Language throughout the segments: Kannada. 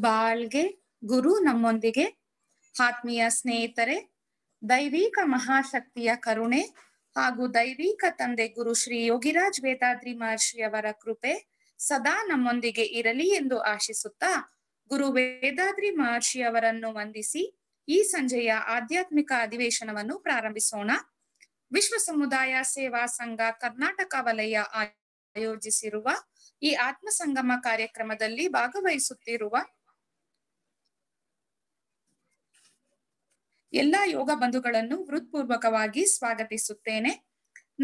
ಬಾಳ್ಗೆ ಗುರು ನಮ್ಮೊಂದಿಗೆ. ಆತ್ಮೀಯ ಸ್ನೇಹಿತರೆ, ದೈವಿಕ ಮಹಾಶಕ್ತಿಯ ಕರುಣೆ ಹಾಗೂ ದೈವಿಕ ತಂದೆ ಗುರು ಶ್ರೀ ಯೋಗಿರಾಜ್ ವೇದಾದ್ರಿ ಮಹರ್ಷಿ ಅವರ ಕೃಪೆ ಸದಾ ನಮ್ಮೊಂದಿಗೆ ಇರಲಿ ಎಂದು ಆಶಿಸುತ್ತಾ, ಗುರು ವೇದಾದ್ರಿ ಮಹರ್ಷಿ ಅವರನ್ನು ವಂದಿಸಿ ಈ ಸಂಜೆಯ ಆಧ್ಯಾತ್ಮಿಕ ಅಧಿವೇಶನವನ್ನು ಪ್ರಾರಂಭಿಸೋಣ. ವಿಶ್ವ ಸಮುದಾಯ ಸೇವಾ ಸಂಘ ಕರ್ನಾಟಕ ವಲಯ ಆಯೋಜಿಸಿರುವ ಈ ಆತ್ಮ ಸಂಗಮ ಕಾರ್ಯಕ್ರಮದಲ್ಲಿ ಭಾಗವಹಿಸುತ್ತಿರುವ ಎಲ್ಲ ಯೋಗ ಬಂಧುಗಳನ್ನು ಹೃತ್ಪೂರ್ವಕವಾಗಿ ಸ್ವಾಗತಿಸುತ್ತೇನೆ.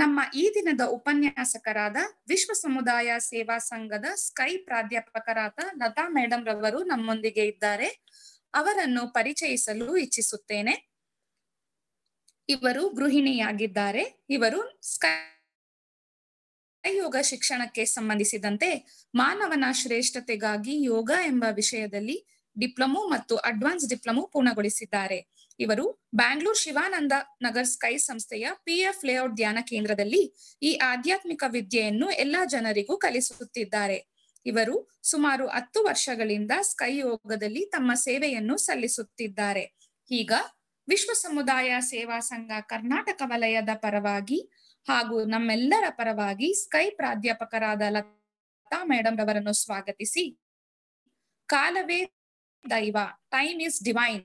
ನಮ್ಮ ಈ ದಿನದ ಉಪನ್ಯಾಸಕರಾದ ವಿಶ್ವ ಸಮುದಾಯ ಸೇವಾ ಸಂಘದ ಸ್ಕೈ ಪ್ರಾಧ್ಯಾಪಕರಾದ ಲತಾ ಮೇಡಮ್ ರವರು ನಮ್ಮೊಂದಿಗೆ ಇದ್ದಾರೆ. ಅವರನ್ನು ಪರಿಚಯಿಸಲು ಇಚ್ಛಿಸುತ್ತೇನೆ. ಇವರು ಗೃಹಿಣಿಯಾಗಿದ್ದಾರೆ. ಇವರು ಸ್ಕೈ ಯೋಗ ಶಿಕ್ಷಣಕ್ಕೆ ಸಂಬಂಧಿಸಿದಂತೆ ಮಾನವನ ಶ್ರೇಷ್ಠತೆಗಾಗಿ ಯೋಗ ಎಂಬ ವಿಷಯದಲ್ಲಿ ಡಿಪ್ಲೊಮೊ ಮತ್ತು ಅಡ್ವಾನ್ಸ್ ಡಿಪ್ಲೊಮೊ ಪೂರ್ಣಗೊಳಿಸಿದ್ದಾರೆ. ಇವರು ಬ್ಯಾಂಗ್ಳೂರ್ ಶಿವಾನಂದ ನಗರ್ ಸ್ಕೈ ಸಂಸ್ಥೆಯ PF ಲೇಔಟ್ ಧ್ಯಾನ ಕೇಂದ್ರದಲ್ಲಿ ಈ ಆಧ್ಯಾತ್ಮಿಕ ವಿದ್ಯೆಯನ್ನು ಎಲ್ಲಾ ಜನರಿಗೂ ಕಲಿಸುತ್ತಿದ್ದಾರೆ. ಇವರು ಸುಮಾರು 10 ವರ್ಷಗಳಿಂದ ಸ್ಕೈ ಯೋಗದಲ್ಲಿ ತಮ್ಮ ಸೇವೆಯನ್ನು ಸಲ್ಲಿಸುತ್ತಿದ್ದಾರೆ. ಈಗ ವಿಶ್ವ ಸಮುದಾಯ ಸೇವಾ ಸಂಘ ಕರ್ನಾಟಕ ವಲಯದ ಪರವಾಗಿ ಹಾಗೂ ನಮ್ಮೆಲ್ಲರ ಪರವಾಗಿ ಸ್ಕೈ ಪ್ರಾಧ್ಯಾಪಕರಾದ ಲತಾ ಮೇಡಮ್ ರವರನ್ನು ಸ್ವಾಗತಿಸಿ, ಕಾಲವೇ ದೈವ, ಟೈಮ್ ಇಸ್ ಡಿವೈನ್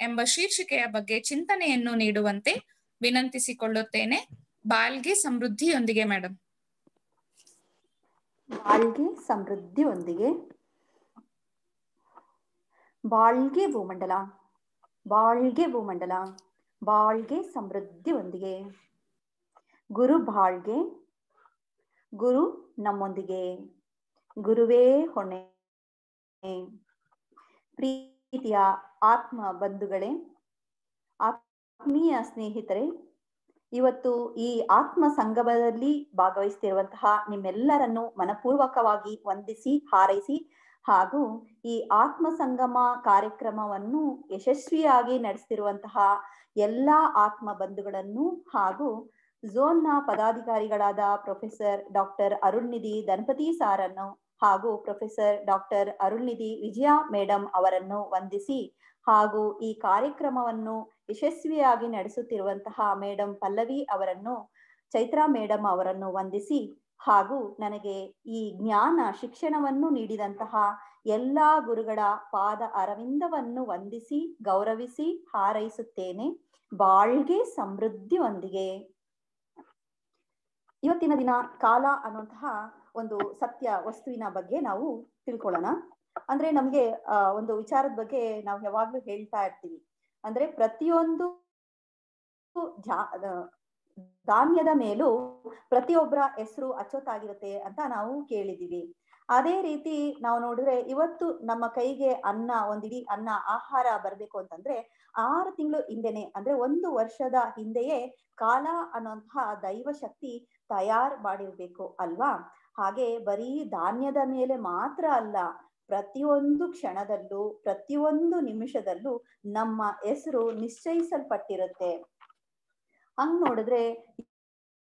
ಎಂಬ ಶೀರ್ಷಿಕೆಯ ಬಗ್ಗೆ ಚಿಂತನೆಯನ್ನು ನೀಡುವಂತೆ ವಿನಂತಿಸಿಕೊಳ್ಳುತ್ತೇನೆ. ಬಾಳ್ಗೆ ಸಮೃದ್ಧಿಯೊಂದಿಗೆ ಮೇಡಮ್. ಬಾಳ್ಗೆ ಸಮೃದ್ಧಿಯೊಂದಿಗೆ. ಬಾಳ್ಗೆ ಭೂಮಂಡಲ, ಬಾಳ್ಗೆ ಭೂಮಂಡಲ, ಬಾಳ್ಗೆ ಸಮೃದ್ಧಿಯೊಂದಿಗೆ. ಗುರು ಬಾಳ್ಗೆ, ಗುರು ನಮ್ಮೊಂದಿಗೆ, ಗುರುವೇ ಹೊಣೆ. ಪ್ರೀತಿಯ ಆತ್ಮ ಬಂಧುಗಳೇ, ಆತ್ಮೀಯ ಸ್ನೇಹಿತರೆ, ಇವತ್ತು ಈ ಆತ್ಮ ಸಂಗಮದಲ್ಲಿ ಭಾಗವಹಿಸುತ್ತಿರುವಂತಹ ನಿಮ್ಮೆಲ್ಲರನ್ನು ಮನಪೂರ್ವಕವಾಗಿ ವಂದಿಸಿ ಹಾರೈಸಿ ಹಾಗೂ ಈ ಆತ್ಮ ಸಂಗಮ ಕಾರ್ಯಕ್ರಮವನ್ನು ಯಶಸ್ವಿಯಾಗಿ ನಡೆಸುತ್ತಿರುವಂತಹ ಎಲ್ಲಾ ಆತ್ಮ ಬಂಧುಗಳನ್ನು ಹಾಗೂ ಝೋನ್ನ ಪದಾಧಿಕಾರಿಗಳಾದ ಪ್ರೊಫೆಸರ್ ಡಾಕ್ಟರ್ ಅರುಳ್ನಿಧಿ ದಂಪತಿ ಸಾರನ್ನು ಹಾಗೂ ಪ್ರೊಫೆಸರ್ ಡಾಕ್ಟರ್ ಅರುಳ್ನಿಧಿ ವಿಜಯ ಮೇಡಮ್ ಅವರನ್ನು ವಂದಿಸಿ ಹಾಗೂ ಈ ಕಾರ್ಯಕ್ರಮವನ್ನು ಯಶಸ್ವಿಯಾಗಿ ನಡೆಸುತ್ತಿರುವಂತಹ ಮೇಡಮ್ ಪಲ್ಲವಿ ಅವರನ್ನು, ಚೈತ್ರಾ ಮೇಡಮ್ ಅವರನ್ನು ವಂದಿಸಿ ಹಾಗೂ ನನಗೆ ಈ ಜ್ಞಾನ ಶಿಕ್ಷಣವನ್ನು ನೀಡಿದಂತಹ ಎಲ್ಲಾ ಗುರುಗಳ ಪಾದ ಅರವಿಂದವನ್ನು ವಂದಿಸಿ ಗೌರವಿಸಿ ಹಾರೈಸುತ್ತೇನೆ. ಬಾಳ್ಗೆ ಸಮೃದ್ಧಿಯೊಂದಿಗೆ. ಇವತ್ತಿನ ದಿನ ಕಾಲ ಅನ್ನುವಂತಹ ಒಂದು ಸತ್ಯ ವಸ್ತುವಿನ ಬಗ್ಗೆ ನಾವು ತಿಳ್ಕೊಳ್ಳೋಣ. ಅಂದ್ರೆ ನಮ್ಗೆ ಒಂದು ವಿಚಾರದ ಬಗ್ಗೆ ನಾವು ಯಾವಾಗ್ಲೂ ಹೇಳ್ತಾ ಇರ್ತೀವಿ. ಅಂದ್ರೆ ಪ್ರತಿಯೊಂದು ಧಾನ್ಯದ ಮೇಲೂ ಪ್ರತಿಯೊಬ್ಬರ ಹೆಸರು ಅಚ್ಚೊತ್ತಾಗಿರುತ್ತೆ ಅಂತ ನಾವು ಕೇಳಿದೀವಿ. ಅದೇ ರೀತಿ ನಾವು ನೋಡಿದ್ರೆ ಇವತ್ತು ನಮ್ಮ ಕೈಗೆ ಅನ್ನ, ಒಂದಿಡೀ ಅನ್ನ ಆಹಾರ ಬರ್ಬೇಕು ಅಂತಂದ್ರೆ 6 ತಿಂಗಳು ಹಿಂದೆನೆ, ಅಂದ್ರೆ 1 ವರ್ಷದ ಹಿಂದೆಯೇ ಕಾಲ ಅನ್ನುವಂತಹ ದೈವ ಶಕ್ತಿ ತಯಾರ್ ಮಾಡಿರ್ಬೇಕು ಅಲ್ವಾ? ಹಾಗೆ ಬರೀ ಧಾನ್ಯದ ಮೇಲೆ ಮಾತ್ರ ಅಲ್ಲ, ಪ್ರತಿಯೊಂದು ಕ್ಷಣದಲ್ಲೂ ಪ್ರತಿಯೊಂದು ನಿಮಿಷದಲ್ಲೂ ನಮ್ಮ ಹೆಸರು ನಿಶ್ಚಯಿಸಲ್ಪಟ್ಟಿರುತ್ತೆ. ಹಂಗ್ ನೋಡಿದ್ರೆ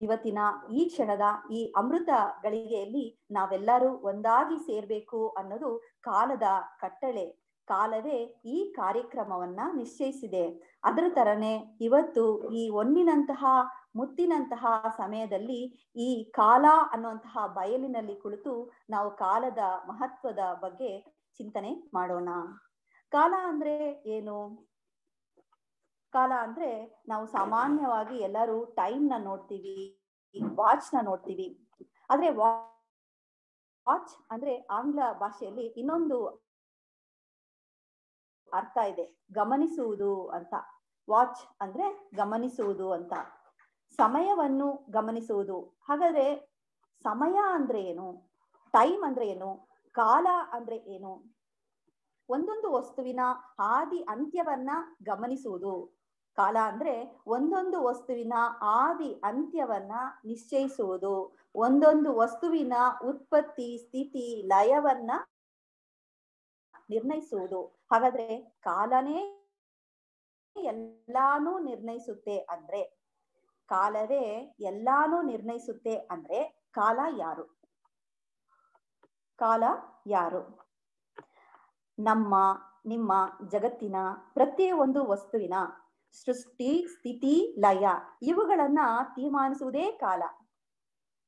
ಇವತ್ತಿನ ಈ ಕ್ಷಣದ ಈ ಅಮೃತ ಗಳಿಗೆಯಲ್ಲಿ ನಾವೆಲ್ಲರೂ ಒಂದಾಗಿ ಸೇರ್ಬೇಕು ಅನ್ನೋದು ಕಾಲದ ಕಟ್ಟಳೆ. ಕಾಲವೇ ಈ ಕಾರ್ಯಕ್ರಮವನ್ನ ನಿಶ್ಚಯಿಸಿದೆ. ಅದರ ತರನೇ ಇವತ್ತು ಈ ಹೊನ್ನಿನಂತಹ ಮುತ್ತಿನಂತಹ ಸಮಯದಲ್ಲಿ ಈ ಕಾಲ ಅನ್ನುವಂತಹ ಬಯಲಿನಲ್ಲಿ ಕುಳಿತು ನಾವು ಕಾಲದ ಮಹತ್ವದ ಬಗ್ಗೆ ಚಿಂತನೆ ಮಾಡೋಣ. ಕಾಲ ಅಂದ್ರೆ ಏನು? ಕಾಲ ಅಂದ್ರೆ ನಾವು ಸಾಮಾನ್ಯವಾಗಿ ಎಲ್ಲರೂ ಟೈಮ್ ನ ನೋಡ್ತೀವಿ, ವಾಚ್ ನ ನೋಡ್ತೀವಿ. ಆದ್ರೆ ವಾಚ್ ಅಂದ್ರೆ ಆಂಗ್ಲ ಭಾಷೆಯಲ್ಲಿ ಇನ್ನೊಂದು ಅರ್ಥ ಇದೆ, ಗಮನಿಸುವುದು ಅಂತ. ವಾಚ್ ಅಂದ್ರೆ ಗಮನಿಸುವುದು ಅಂತ, ಸಮಯವನ್ನು ಗಮನಿಸುವುದು. ಹಾಗಾದ್ರೆ ಸಮಯ ಅಂದ್ರೆ ಏನು? ಟೈಮ್ ಅಂದ್ರೆ ಏನು? ಕಾಲ ಅಂದ್ರೆ ಏನು? ಒಂದೊಂದು ವಸ್ತುವಿನ ಆದಿ ಅಂತ್ಯವನ್ನ ಗಮನಿಸುವುದು. ಕಾಲ ಅಂದ್ರೆ ಒಂದೊಂದು ವಸ್ತುವಿನ ಆದಿ ಅಂತ್ಯವನ್ನ ನಿಶ್ಚಯಿಸುವುದು, ಒಂದೊಂದು ವಸ್ತುವಿನ ಉತ್ಪತ್ತಿ ಸ್ಥಿತಿ ಲಯವನ್ನ ನಿರ್ಣಯಿಸುವುದು. ಹಾಗಾದ್ರೆ ಕಾಲನೇ ಎಲ್ಲಾನು ನಿರ್ಣಯಿಸುತ್ತೆ ಅಂದ್ರೆ, ಕಾಲವೇ ಎಲ್ಲಾನು ನಿರ್ಣಯಿಸುತ್ತೆ ಅಂದ್ರೆ ಕಾಲ ಯಾರು? ಕಾಲ ಯಾರು? ನಮ್ಮ ನಿಮ್ಮ ಜಗತ್ತಿನ ಪ್ರತಿಯೊಂದು ವಸ್ತುವಿನ ಸೃಷ್ಟಿ, ಸ್ಥಿತಿ, ಲಯ ಇವುಗಳನ್ನ ತೀರ್ಮಾನಿಸುವುದೇ ಕಾಲ.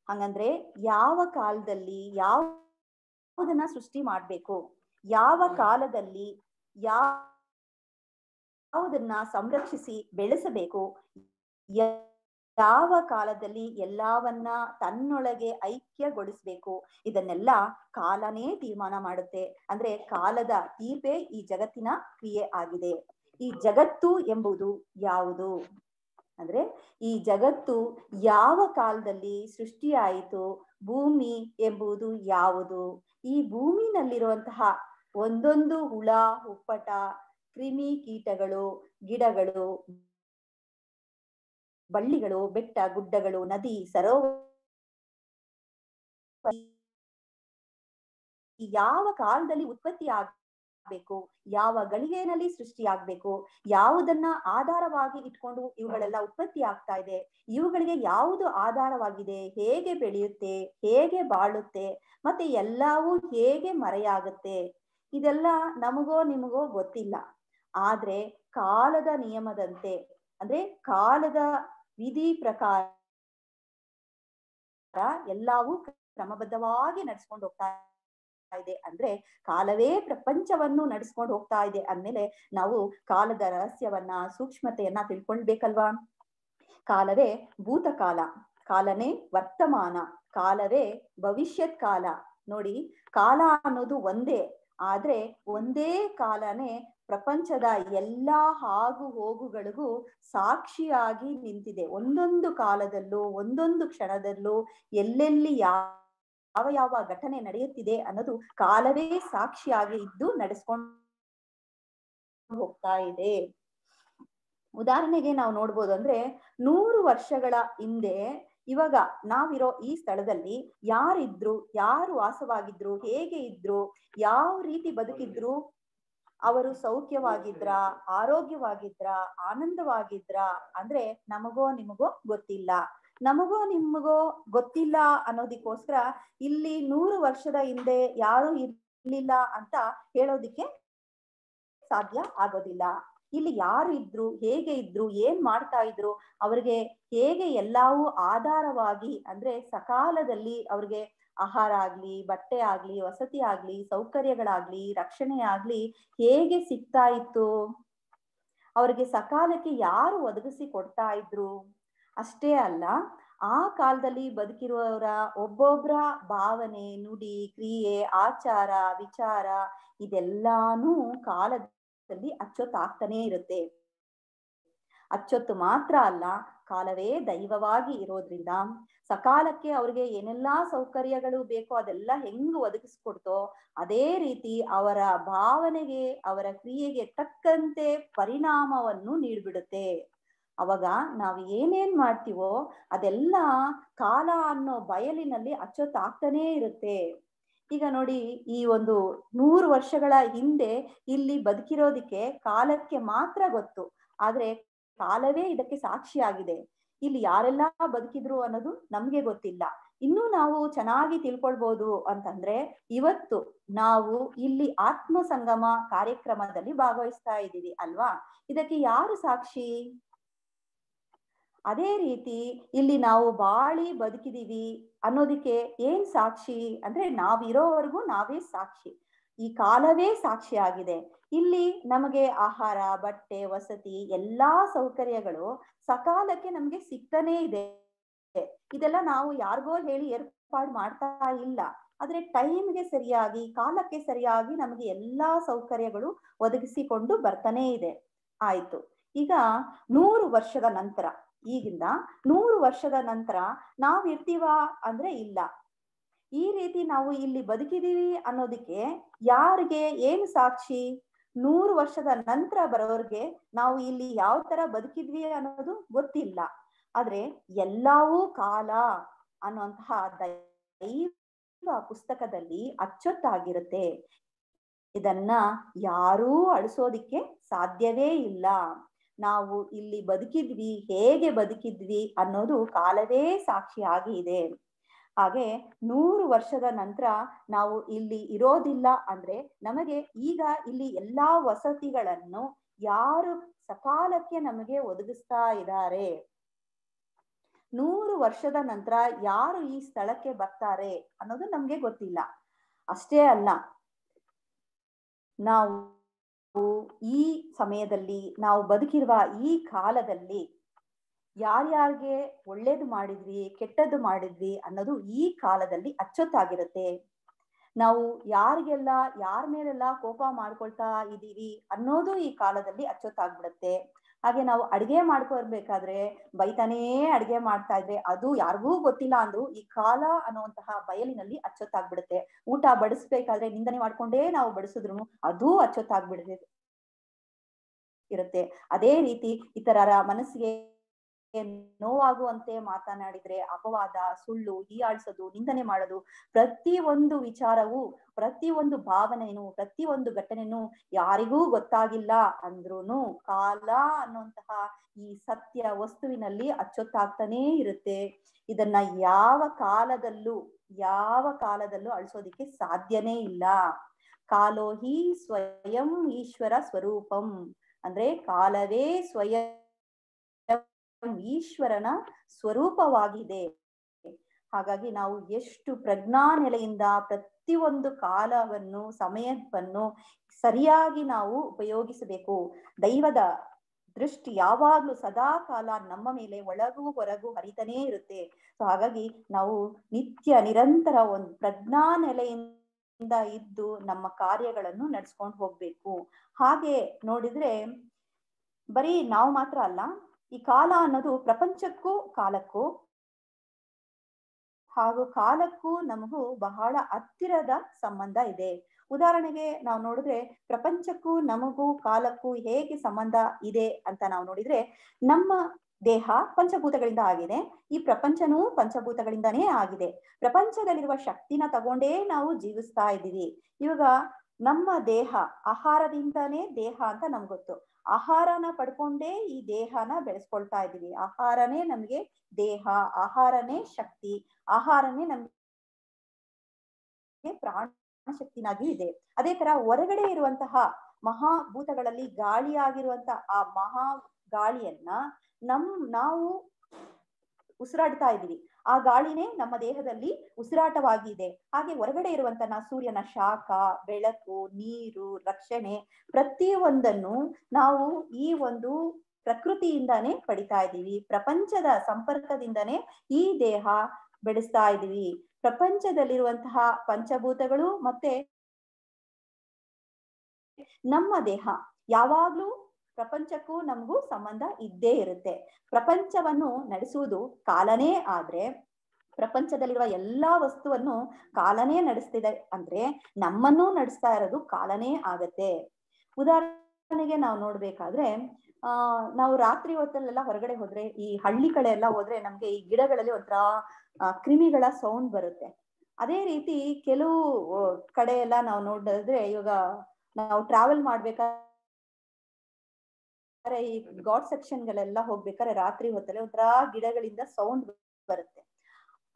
ಹಂಗಂದ್ರೆ ಯಾವ ಕಾಲದಲ್ಲಿ ಯಾವುದನ್ನ ಸೃಷ್ಟಿ ಮಾಡ್ಬೇಕು, ಯಾವ ಕಾಲದಲ್ಲಿ ಯಾವುದನ್ನ ಸಂರಕ್ಷಿಸಿ ಬೆಳೆಸಬೇಕು, ಯಾವ ಕಾಲದಲ್ಲಿ ಎಲ್ಲವನ್ನ ತನ್ನೊಳಗೆ ಐಕ್ಯಗೊಳಿಸ್ಬೇಕು, ಇದನ್ನೆಲ್ಲ ಕಾಲನೇ ತೀರ್ಮಾನ ಮಾಡುತ್ತೆ. ಅಂದ್ರೆ ಕಾಲದ ತೀರ್ಪೇ ಈ ಜಗತ್ತಿನ ಕ್ರಿಯೆ ಆಗಿದೆ. ಈ ಜಗತ್ತು ಎಂಬುದು ಯಾವುದು ಅಂದ್ರೆ ಈ ಜಗತ್ತು ಯಾವ ಕಾಲದಲ್ಲಿ ಸೃಷ್ಟಿಯಾಯಿತು, ಭೂಮಿ ಎಂಬುದು ಯಾವುದು, ಈ ಭೂಮಿನಲ್ಲಿರುವಂತಹ ಒಂದೊಂದು ಹುಳ ಹುಪ್ಪಟ, ಕ್ರಿಮಿ ಕೀಟಗಳು, ಗಿಡಗಳು, ಬಳ್ಳಿಗಳು, ಬೆಟ್ಟ ಗುಡ್ಡಗಳು, ನದಿ ಸರೋವರ ಯಾವ ಕಾಲದಲ್ಲಿ ಉತ್ಪತ್ತಿ ಆಗ್ಬೇಕು, ಯಾವ ಗಳಿಗೆಯಲ್ಲಿ ಸೃಷ್ಟಿ ಆಗ್ಬೇಕು, ಯಾವುದನ್ನ ಆಧಾರವಾಗಿ ಇಟ್ಕೊಂಡು ಇವುಗಳೆಲ್ಲ ಉತ್ಪತ್ತಿ ಆಗ್ತಾ ಇದೆ, ಇವುಗಳಿಗೆ ಯಾವುದು ಆಧಾರವಾಗಿದೆ, ಹೇಗೆ ಬೆಳೆಯುತ್ತೆ, ಹೇಗೆ ಬಾಳುತ್ತೆ, ಮತ್ತೆ ಎಲ್ಲವೂ ಹೇಗೆ ಮರೆಯಾಗುತ್ತೆ, ಇದೆಲ್ಲ ನಮಗೋ ನಿಮಗೋ ಗೊತ್ತಿಲ್ಲ. ಆದ್ರೆ ಕಾಲದ ನಿಯಮದಂತೆ ಅಂದ್ರೆ ಕಾಲದ ವಿಧಿ ಪ್ರಕಾರ ಎಲ್ಲವೂ ಕ್ರಮಬದ್ಧವಾಗಿ ನಡ್ಸ್ಕೊಂಡು ಹೋಗ್ತಾ ಇದೆ. ಅಂದ್ರೆ ಕಾಲವೇ ಪ್ರಪಂಚವನ್ನು ನಡೆಸ್ಕೊಂಡು ಹೋಗ್ತಾ ಇದೆ ಅಂದ್ಮೇಲೆ ನಾವು ಕಾಲದ ರಹಸ್ಯವನ್ನ, ಸೂಕ್ಷ್ಮತೆಯನ್ನ ತಿಳ್ಕೊಳ್ಬೇಕಲ್ವಾ. ಕಾಲವೇ ಭೂತಕಾಲ, ಕಾಲನೇ ವರ್ತಮಾನ, ಕಾಲವೇ ಭವಿಷ್ಯತ್ ಕಾಲ. ನೋಡಿ, ಕಾಲ ಅನ್ನೋದು ಒಂದೇ, ಆದ್ರೆ ಒಂದೇ ಕಾಲನೇ ಪ್ರಪಂಚದ ಎಲ್ಲಾ ಆಗು ಹೋಗುಗಳಿಗೂ ಸಾಕ್ಷಿಯಾಗಿ ನಿಂತಿದೆ. ಒಂದೊಂದು ಕಾಲದಲ್ಲೂ ಒಂದೊಂದು ಕ್ಷಣದಲ್ಲೂ ಎಲ್ಲೆಲ್ಲಿ ಯಾವ ಯಾವ ಘಟನೆ ನಡೆಯುತ್ತಿದೆ ಅನ್ನೋದು ಕಾಲವೇ ಸಾಕ್ಷಿಯಾಗಿ ಇದ್ದು ನಡೆಸ್ಕೊಂಡು ಹೋಗ್ತಾ ಇದೆ. ಉದಾಹರಣೆಗೆ ನಾವು ನೋಡ್ಬೋದು ಅಂದ್ರೆ 100 ವರ್ಷಗಳ ಹಿಂದೆ ಇವಾಗ ನಾವಿರೋ ಈ ಸ್ಥಳದಲ್ಲಿ ಯಾರಿದ್ರು, ಯಾರು ವಾಸವಾಗಿದ್ರು, ಹೇಗೆ ಇದ್ರು, ಯಾವ ರೀತಿ ಬದುಕಿದ್ರು, ಅವರು ಸೌಖ್ಯವಾಗಿದ್ರ, ಆರೋಗ್ಯವಾಗಿದ್ರ, ಆನಂದವಾಗಿದ್ರ ಅಂದ್ರೆ ನಮಗೋ ನಿಮಗೋ ಗೊತ್ತಿಲ್ಲ. ನಮಗೋ ನಿಮಗೋ ಗೊತ್ತಿಲ್ಲ ಅನ್ನೋದಕ್ಕೋಸ್ಕರ ಇಲ್ಲಿ 100 ವರ್ಷದ ಹಿಂದೆ ಯಾರು ಇರ್ಲಿಲ್ಲ ಅಂತ ಹೇಳೋದಿಕ್ಕೆ ಸಾಧ್ಯ ಆಗೋದಿಲ್ಲ. ಇಲ್ಲಿ ಯಾರು ಇದ್ರು, ಹೇಗೆ ಇದ್ರು, ಏನ್ ಮಾಡ್ತಾ ಇದ್ರು, ಅವ್ರಿಗೆ ಹೇಗೆ ಎಲ್ಲವೂ ಆಧಾರವಾಗಿ ಅಂದ್ರೆ ಸಕಾಲದಲ್ಲಿ ಅವ್ರಿಗೆ ಆಹಾರ ಆಗ್ಲಿ, ಬಟ್ಟೆ ಆಗ್ಲಿ, ವಸತಿ ಆಗ್ಲಿ, ಸೌಕರ್ಯಗಳಾಗ್ಲಿ, ರಕ್ಷಣೆ ಆಗ್ಲಿ ಹೇಗೆ ಸಿಗ್ತಾ ಇತ್ತು, ಅವ್ರಿಗೆ ಸಕಾಲಕ್ಕೆ ಯಾರು ಒದಗಿಸಿ ಕೊಡ್ತಾ ಇದ್ರು. ಅಷ್ಟೇ ಅಲ್ಲ, ಆ ಕಾಲದಲ್ಲಿ ಬದುಕಿರುವವರ ಒಬ್ಬೊಬ್ಬರ ಭಾವನೆ, ನುಡಿ, ಕ್ರಿಯೆ, ಆಚಾರ, ವಿಚಾರ ಇದೆಲ್ಲಾನು ಕಾಲದಲ್ಲಿ ಅಚ್ಚೊತ್ತಾಗ್ತಾನೆ ಇರುತ್ತೆ. ಅಚ್ಚೊತ್ತು ಮಾತ್ರ ಅಲ್ಲ, ಕಾಲವೇ ದೈವವಾಗಿ ಇರೋದ್ರಿಂದ ಸಕಾಲಕ್ಕೆ ಅವ್ರಿಗೆ ಏನೆಲ್ಲಾ ಸೌಕರ್ಯಗಳು ಬೇಕೋ ಅದೆಲ್ಲ ಹೆಂಗ್ ಒದಗಿಸ್ಕೊಡ್ತೋ ಅದೇ ರೀತಿ ಅವರ ಭಾವನೆಗೆ, ಅವರ ಕ್ರಿಯೆಗೆ ತಕ್ಕಂತೆ ಪರಿಣಾಮವನ್ನು ನೀಡ್ಬಿಡುತ್ತೆ. ಅವಾಗ ನಾವು ಏನೇನ್ ಮಾಡ್ತೀವೋ ಅದೆಲ್ಲ ಕಾಲ ಅನ್ನೋ ಬಯಲಿನಲ್ಲಿ ಅಚ್ಚೊತ್ತಾಗ್ತಾನೇ ಇರುತ್ತೆ. ಈಗ ನೋಡಿ, ಈ ಒಂದು 100 ವರ್ಷಗಳ ಹಿಂದೆ ಇಲ್ಲಿ ಬದುಕಿರೋದಿಕ್ಕೆ ಕಾಲಕ್ಕೆ ಮಾತ್ರ ಗೊತ್ತು, ಆದ್ರೆ ಕಾಲವೇ ಇದಕ್ಕೆ ಸಾಕ್ಷಿಯಾಗಿದೆ. ಇಲ್ಲಿ ಯಾರೆಲ್ಲ ಬದುಕಿದ್ರು ಅನ್ನೋದು ನಮ್ಗೆ ಗೊತ್ತಿಲ್ಲ. ಇನ್ನೂ ನಾವು ಚೆನ್ನಾಗಿ ತಿಳ್ಕೊಳ್ಬಹುದು ಅಂತಂದ್ರೆ, ಇವತ್ತು ನಾವು ಇಲ್ಲಿ ಆತ್ಮ ಸಂಗಮ ಕಾರ್ಯಕ್ರಮದಲ್ಲಿ ಭಾಗವಹಿಸ್ತಾ ಇದ್ದೀವಿ ಅಲ್ವಾ, ಇದಕ್ಕೆ ಯಾರು ಸಾಕ್ಷಿ? ಅದೇ ರೀತಿ ಇಲ್ಲಿ ನಾವು ಬಾಳಿ ಬದುಕಿದೀವಿ ಅನ್ನೋದಕ್ಕೆ ಏನ್ ಸಾಕ್ಷಿ ಅಂದ್ರೆ ನಾವಿರೋವರೆಗೂ ನಾವೇ ಸಾಕ್ಷಿ. ಈ ಕಾಲವೇ ಸಾಕ್ಷಿಯಾಗಿದೆ. ಇಲ್ಲಿ ನಮಗೆ ಆಹಾರ, ಬಟ್ಟೆ, ವಸತಿ ಎಲ್ಲಾ ಸೌಕರ್ಯಗಳು ಸಕಾಲಕ್ಕೆ ನಮ್ಗೆ ಸಿಗ್ತಾನೆ ಇದೆ. ಇದೆಲ್ಲ ನಾವು ಯಾರಿಗೋ ಹೇಳಿ ಏರ್ಪಾಡು ಮಾಡ್ತಾ ಇಲ್ಲ, ಆದ್ರೆ ಟೈಮ್ಗೆ ಸರಿಯಾಗಿ, ಕಾಲಕ್ಕೆ ಸರಿಯಾಗಿ ನಮಗೆ ಎಲ್ಲಾ ಸೌಕರ್ಯಗಳು ಒದಗಿಸಿಕೊಂಡು ಬರ್ತಾನೆ ಇದೆ. ಆಯ್ತು, ಈಗ 100 ವರ್ಷದ ನಂತರ, ಈಗಿಂದ 100 ವರ್ಷದ ನಂತರ ನಾವ್ ಇರ್ತೀವ ಅಂದ್ರೆ ಇಲ್ಲ. ಈ ರೀತಿ ನಾವು ಇಲ್ಲಿ ಬದುಕಿದೀವಿ ಅನ್ನೋದಕ್ಕೆ ಯಾರಿಗೆ ಏನು ಸಾಕ್ಷಿ? 100 ವರ್ಷದ ನಂತರ ಬರೋರ್ಗೆ ನಾವು ಇಲ್ಲಿ ಯಾವ ತರ ಬದುಕಿದ್ವಿ ಅನ್ನೋದು ಗೊತ್ತಿಲ್ಲ. ಆದ್ರೆ ಎಲ್ಲವೂ ಕಾಲ ಅನ್ನುವಂತಹ ದೈವ ಪುಸ್ತಕದಲ್ಲಿ ಅಚ್ಚೊತ್ತಾಗಿರುತ್ತೆ. ಇದನ್ನ ಯಾರೂ ಅಳಿಸೋದಿಕ್ಕೆ ಸಾಧ್ಯವೇ ಇಲ್ಲ. ನಾವು ಇಲ್ಲಿ ಬದುಕಿದ್ವಿ, ಹೇಗೆ ಬದುಕಿದ್ವಿ ಅನ್ನೋದು ಕಾಲವೇ ಸಾಕ್ಷಿಯಾಗಿ ಇದೆ. ಹಾಗೆ 100 ವರ್ಷದ ನಂತರ ನಾವು ಇಲ್ಲಿ ಇರೋದಿಲ್ಲ ಅಂದ್ರೆ ನಮಗೆ ಈಗ ಇಲ್ಲಿ ಎಲ್ಲಾ ವಸತಿಗಳನ್ನು ಯಾರು ಸಕಾಲಕ್ಕೆ ನಮಗೆ ಒದಗಿಸ್ತಾ ಇದ್ದಾರೆ, 100 ವರ್ಷದ ನಂತರ ಯಾರು ಈ ಸ್ಥಳಕ್ಕೆ ಬರ್ತಾರೆ ಅನ್ನೋದು ನಮ್ಗೆ ಗೊತ್ತಿಲ್ಲ. ಅಷ್ಟೇ ಅಲ್ಲ, ನಾವು ಈ ಸಮಯದಲ್ಲಿ ನಾವು ಬದುಕಿರುವ ಈ ಕಾಲದಲ್ಲಿ ಯಾರ್ಯಾರಿಗೆ ಒಳ್ಳೇದು ಮಾಡಿದ್ವಿ ಕೆಟ್ಟದ್ದು ಮಾಡಿದ್ವಿ ಅನ್ನೋದು ಈ ಕಾಲದಲ್ಲಿ ಅಚ್ಚೊತ್ತಾಗಿರುತ್ತೆ. ನಾವು ಯಾರಿಗೆಲ್ಲ ಯಾರ ಮೇಲೆಲ್ಲ ಕೋಪ ಮಾಡ್ಕೊಳ್ತಾ ಇದ್ದೀವಿ ಅನ್ನೋದು ಈ ಕಾಲದಲ್ಲಿ ಅಚ್ಚೊತ್ತಾಗ್ಬಿಡುತ್ತೆ. ಹಾಗೆ ನಾವು ಅಡಿಗೆ ಮಾಡ್ಕೊಳ್ಬೇಕಾದ್ರೆ ಬೈತಾನೇ ಅಡಿಗೆ ಮಾಡ್ತಾ ಇದ್ರೆ ಅದು ಯಾರಿಗೂ ಗೊತ್ತಿಲ್ಲ ಅಂದ್ರು ಈ ಕಾಲ ಅನ್ನುವಂತಹ ಬಯಲಿನಲ್ಲಿ ಅಚ್ಚೊತ್ತಾಗ್ಬಿಡುತ್ತೆ. ಊಟ ಬಡಿಸ್ಬೇಕಾದ್ರೆ ನಿಂದನೆ ಮಾಡ್ಕೊಂಡೇ ನಾವು ಬಡಿಸಿದ್ರು ಅದೂ ಅಚ್ಚೊತ್ತಾಗ್ಬಿಡುತ್ತೆ ಇರುತ್ತೆ. ಅದೇ ರೀತಿ ಇತರರ ಮನಸ್ಸಿಗೆ ನೋವಾಗುವಂತೆ ಮಾತನಾಡಿದ್ರೆ ಅಪವಾದ, ಸುಳ್ಳು, ಹೀಯಾಳಿಸೋದು, ನಿಂದನೆ ಮಾಡೋದು, ಪ್ರತಿಯೊಂದು ವಿಚಾರವು, ಪ್ರತಿಯೊಂದು ಭಾವನೆಯನ್ನು, ಪ್ರತಿಯೊಂದು ಘಟನೆಯನ್ನು ಯಾರಿಗೂ ಗೊತ್ತಾಗಿಲ್ಲ ಅಂದ್ರೂನು ಕಾಲ ಅನ್ನುವಂತಹ ಈ ಸತ್ಯ ವಸ್ತುವಿನಲ್ಲಿ ಅಚ್ಚೊತ್ತಾಗ್ತಾನೇ ಇರುತ್ತೆ. ಇದನ್ನ ಯಾವ ಕಾಲದಲ್ಲೂ ಅಳಿಸೋದಿಕ್ಕೆ ಸಾಧ್ಯನೇ ಇಲ್ಲ. ಕಾಲೋ ಹಿ ಸ್ವಯಂ ಈಶ್ವರ ಸ್ವರೂಪಂ ಅಂದ್ರೆ ಕಾಲವೇ ಸ್ವಯಂ ಈಶ್ವರನ ಸ್ವರೂಪವಾಗಿದೆ. ಹಾಗಾಗಿ ನಾವು ಎಷ್ಟು ಪ್ರಜ್ಞಾ ನೆಲೆಯಿಂದ ಪ್ರತಿಯೊಂದು ಕಾಲವನ್ನು ಸಮಯವನ್ನು ಸರಿಯಾಗಿ ನಾವು ಉಪಯೋಗಿಸಬೇಕು. ದೈವದ ದೃಷ್ಟಿ ಯಾವಾಗ್ಲೂ ಸದಾ ಕಾಲ ನಮ್ಮ ಮೇಲೆ ಒಳಗೂ ಹೊರಗೂ ಹರಿತಾನೇ ಇರುತ್ತೆ. ಸೊ ಹಾಗಾಗಿ ನಾವು ನಿತ್ಯ ನಿರಂತರ ಒಂದು ಪ್ರಜ್ಞಾ ನೆಲೆಯಿಂದ ಇದ್ದು ನಮ್ಮ ಕಾರ್ಯಗಳನ್ನು ನಡೆಸ್ಕೊಂಡು ಹೋಗ್ಬೇಕು. ಹಾಗೆ ನೋಡಿದ್ರೆ ಬರೀ ನಾವು ಮಾತ್ರ ಅಲ್ಲ, ಈ ಕಾಲ ಅನ್ನೋದು ಪ್ರಪಂಚಕ್ಕೂ ಕಾಲಕ್ಕೂ ಹಾಗೂ ಕಾಲಕ್ಕೂ ನಮಗೂ ಬಹಳ ಹತ್ತಿರದ ಸಂಬಂಧ ಇದೆ. ಉದಾಹರಣೆಗೆ ನಾವು ನೋಡಿದ್ರೆ ಪ್ರಪಂಚಕ್ಕೂ ನಮಗೂ ಕಾಲಕ್ಕೂ ಹೇಗೆ ಸಂಬಂಧ ಇದೆ ಅಂತ ನಾವು ನೋಡಿದ್ರೆ, ನಮ್ಮ ದೇಹ ಪಂಚಭೂತಗಳಿಂದ ಆಗಿದೆ, ಈ ಪ್ರಪಂಚನೂ ಪಂಚಭೂತಗಳಿಂದಾನೇ ಆಗಿದೆ. ಪ್ರಪಂಚದಲ್ಲಿರುವ ಶಕ್ತಿನ ತಗೊಂಡೇ ನಾವು ಜೀವಿಸ್ತಾ ಇದ್ದೀವಿ. ಇವಾಗ ನಮ್ಮ ದೇಹ ಆಹಾರದಿಂದಾನೇ ದೇಹ ಅಂತ ನಮ್ಗೆ ಗೊತ್ತು. ಆಹಾರನ ಪಡ್ಕೊಂಡೇ ಈ ದೇಹನ ಬೆಳೆಸ್ಕೊಳ್ತಾ ಇದ್ದೀವಿ. ಆಹಾರನೇ ನಮ್ಗೆ ದೇಹ, ಆಹಾರನೇ ಶಕ್ತಿ, ಆಹಾರನೇ ನಮ್ಗೆ ಪ್ರಾಣ ಶಕ್ತಿನಾಗಿ ಇದೆ. ಅದೇ ತರ ಹೊರಗಡೆ ಇರುವಂತಹ ಮಹಾಭೂತಗಳಲ್ಲಿ ಗಾಳಿಯಾಗಿರುವಂತಹ ಆ ಮಹಾ ಗಾಳಿಯನ್ನ ನಾವು ಉಸಿರಾಡ್ತಾ ಇದ್ದೀವಿ. ಆ ಗಾಳಿನೇ ನಮ್ಮ ದೇಹದಲ್ಲಿ ಉಸಿರಾಟವಾಗಿದೆ. ಹಾಗೆ ಹೊರಗಡೆ ಇರುವಂತಹ ಸೂರ್ಯನ ಶಾಖ, ಬೆಳಕು, ನೀರು, ರಕ್ಷಣೆ ಪ್ರತಿಯೊಂದನ್ನು ನಾವು ಈ ಒಂದು ಪ್ರಕೃತಿಯಿಂದಾನೇ ಪಡಿತಾ ಇದ್ದೀವಿ. ಪ್ರಪಂಚದ ಸಂಪರ್ಕದಿಂದನೇ ಈ ದೇಹ ಬೆಳೆಸ್ತಾ ಇದ್ದೀವಿ. ಪ್ರಪಂಚದಲ್ಲಿರುವಂತಹ ಪಂಚಭೂತಗಳು ಮತ್ತೆ ನಮ್ಮ ದೇಹ ಯಾವಾಗ್ಲೂ ಪ್ರಪಂಚಕ್ಕೂ ನಮಗೂ ಸಂಬಂಧ ಇದ್ದೇ ಇರುತ್ತೆ. ಪ್ರಪಂಚವನ್ನು ನಡೆಸುವುದು ಕಾಲನೇ ಆದ್ರೆ ಪ್ರಪಂಚದಲ್ಲಿರುವ ಎಲ್ಲಾ ವಸ್ತುವನ್ನು ಕಾಲನೇ ನಡೆಸ್ತಿದೆ ಅಂದ್ರೆ ನಮ್ಮನ್ನು ನಡೆಸ್ತಾ ಇರೋದು ಕಾಲನೇ ಆಗತ್ತೆ. ಉದಾಹರಣೆಗೆ ನಾವು ನೋಡ್ಬೇಕಾದ್ರೆ ನಾವು ರಾತ್ರಿ ಹೊತ್ತಲ್ಲೆಲ್ಲ ಹೊರಗಡೆ ಹೋದ್ರೆ, ಈ ಹಳ್ಳಿ ಕಡೆ ಎಲ್ಲ ಹೋದ್ರೆ ನಮ್ಗೆ ಈ ಗಿಡಗಳಲ್ಲಿ ಒಂಥರ ಕ್ರಿಮಿಗಳ ಸೌಂಡ್ ಬರುತ್ತೆ. ಅದೇ ರೀತಿ ಕೆಲವು ಕಡೆ ಎಲ್ಲ ನಾವು ನೋಡಿದ್ರೆ, ಇವಾಗ ನಾವು ಟ್ರಾವೆಲ್ ಮಾಡ್ಬೇಕಾದ್ರೆ ಈ ಗಾಡ್ ಸೆಕ್ಷನ್ ಗಳೆಲ್ಲ ಹೋಗ್ಬೇಕಾದ್ರೆ ರಾತ್ರಿ ಹೊತ್ತಲ್ಲಿ ಒಂಥರ ಗಿಡಗಳಿಂದ ಸೌಂಡ್ ಬರುತ್ತೆ.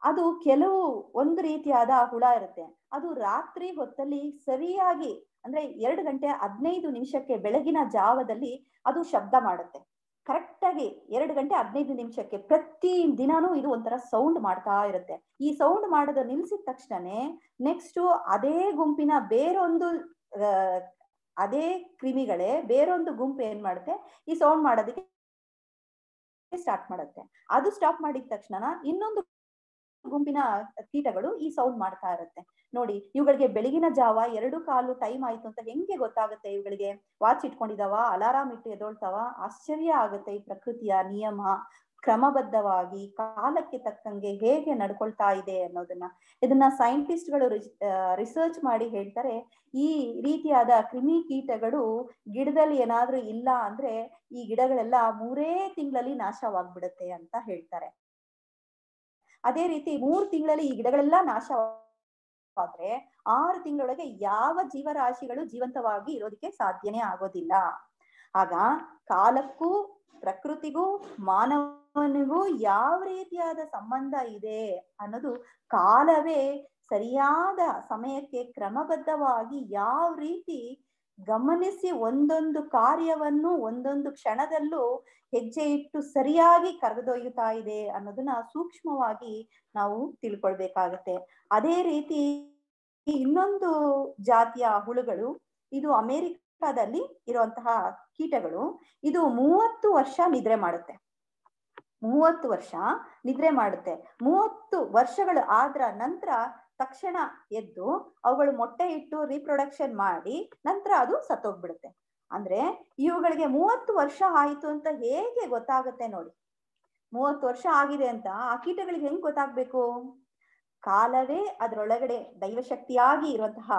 ಅದು ಕೆಲವು ಒಂದು ರೀತಿಯಾದ ಹುಳ ಇರುತ್ತೆ. ಅದು ರಾತ್ರಿ ಹೊತ್ತಲ್ಲಿ ಸರಿಯಾಗಿ ಅಂದ್ರೆ 2 ಗಂಟೆ 15 ನಿಮಿಷಕ್ಕೆ ಬೆಳಗಿನ ಜಾವದಲ್ಲಿ ಅದು ಶಬ್ದ ಮಾಡುತ್ತೆ. ಕರೆಕ್ಟ್ ಆಗಿ 2 ಗಂಟೆ 15 ನಿಮಿಷಕ್ಕೆ ಪ್ರತಿ ದಿನಾನೂ ಇದು ಒಂಥರ ಸೌಂಡ್ ಮಾಡ್ತಾ ಇರುತ್ತೆ. ಈ ಸೌಂಡ್ ಮಾಡೋದು ನಿಲ್ಸಿದ ತಕ್ಷಣನೇ ನೆಕ್ಸ್ಟ್ ಅದೇ ಗುಂಪಿನ ಬೇರೊಂದು ಅದೇ ಕ್ರಿಮಿಗಳೇ ಬೇರೊಂದು ಗುಂಪು ಏನ್ ಮಾಡುತ್ತೆ, ಈ ಸೌಂಡ್ ಮಾಡೋದಕ್ಕೆ ಸ್ಟಾರ್ಟ್ ಮಾಡುತ್ತೆ. ಅದು ಸ್ಟಾಪ್ ಮಾಡಿದ ತಕ್ಷಣ ಇನ್ನೊಂದು ಗುಂಪಿನ ಕೀಟಗಳು ಈ ಸೌಂಡ್ ಮಾಡ್ತಾ ಇರುತ್ತೆ. ನೋಡಿ, ಇವುಗಳಿಗೆ ಬೆಳಗಿನ ಜಾವ 2:15 ಟೈಮ್ ಆಯ್ತು ಅಂತ ಹೆಂಗೆ ಗೊತ್ತಾಗುತ್ತೆ? ಇವುಗಳಿಗೆ ವಾಚ್ ಇಟ್ಕೊಂಡಿದಾವ, ಅಲಾರಾಮ್ ಇಟ್ಟು ಎದ್ದೊಳ್ತಾವ? ಆಶ್ಚರ್ಯ ಆಗುತ್ತೆ. ಈ ಪ್ರಕೃತಿಯ ನಿಯಮ ಕ್ರಮಬದ್ಧವಾಗಿ ಕಾಲಕ್ಕೆ ತಕ್ಕಂಗೆ ಹೇಗೆ ನಡ್ಕೊಳ್ತಾ ಇದೆ ಅನ್ನೋದನ್ನ. ಇದನ್ನ ಸೈಂಟಿಸ್ಟ್ಗಳು ರಿಸರ್ಚ್ ಮಾಡಿ ಹೇಳ್ತಾರೆ, ಈ ರೀತಿಯಾದ ಕ್ರಿಮಿ ಕೀಟಗಳು ಗಿಡದಲ್ಲಿ ಏನಾದ್ರೂ ಇಲ್ಲ ಅಂದ್ರೆ ಈ ಗಿಡಗಳೆಲ್ಲ 3 ತಿಂಗಳಲ್ಲಿ ನಾಶವಾಗ್ಬಿಡುತ್ತೆ ಅಂತ ಹೇಳ್ತಾರೆ. ಅದೇ ರೀತಿ 3 ತಿಂಗಳಲ್ಲಿ ಈ ಗಿಡಗಳೆಲ್ಲ ನಾಶವಾದ್ರೆ 6 ತಿಂಗಳೊಳಗೆ ಯಾವ ಜೀವರಾಶಿಗಳು ಜೀವಂತವಾಗಿ ಇರೋದಕ್ಕೆ ಸಾಧ್ಯನೇ ಆಗೋದಿಲ್ಲ. ಆಗ ಕಾಲಕ್ಕೂ ಪ್ರಕೃತಿಗೂ ಮಾನವನಿಗೂ ಯಾವ ರೀತಿಯಾದ ಸಂಬಂಧ ಇದೆ ಅನ್ನೋದು ಕಾಲವೇ ಸರಿಯಾದ ಸಮಯಕ್ಕೆ ಕ್ರಮಬದ್ಧವಾಗಿ ಯಾವ ರೀತಿ ಗಮನಿಸಿ ಒಂದೊಂದು ಕಾರ್ಯವನ್ನು ಒಂದೊಂದು ಕ್ಷಣದಲ್ಲೂ ಹೆಜ್ಜೆ ಇಟ್ಟು ಸರಿಯಾಗಿ ಕರೆದೊಯ್ಯುತ್ತಾ ಇದೆ ಅನ್ನೋದನ್ನ ಸೂಕ್ಷ್ಮವಾಗಿ ನಾವು ತಿಳ್ಕೊಳ್ಬೇಕಾಗತ್ತೆ. ಅದೇ ರೀತಿ ಇನ್ನೊಂದು ಜಾತಿಯ ಹುಳುಗಳು, ಇದು ಅಮೆರಿಕದಲ್ಲಿ ಇರುವಂತಹ ಕೀಟಗಳು. ಇದು 30 ವರ್ಷ ನಿದ್ರೆ ಮಾಡುತ್ತೆ. 30 ವರ್ಷ ನಿದ್ರೆ ಮಾಡುತ್ತೆ. 30 ವರ್ಷಗಳು ಆದ್ರ ನಂತರ ತಕ್ಷಣ ಎದ್ದು ಅವುಗಳು ಮೊಟ್ಟೆ ಇಟ್ಟು ರೀಪ್ರೊಡಕ್ಷನ್ ಮಾಡಿ ನಂತರ ಅದು ಸತ್ತೋಗ್ಬಿಡುತ್ತೆ. ಅಂದ್ರೆ ಇವುಗಳಿಗೆ 30 ವರ್ಷ ಆಯ್ತು ಅಂತ ಹೇಗೆ ಗೊತ್ತಾಗುತ್ತೆ ನೋಡಿ. 30 ವರ್ಷ ಆಗಿದೆ ಅಂತ ಆ ಕೀಟಗಳಿಗೆ ಹೆಂಗ್ ಗೊತ್ತಾಗ್ಬೇಕು? ಕಾಲವೇ ಅದರೊಳಗಡೆ ದೈವಶಕ್ತಿಯಾಗಿ ಇರುವಂತಹ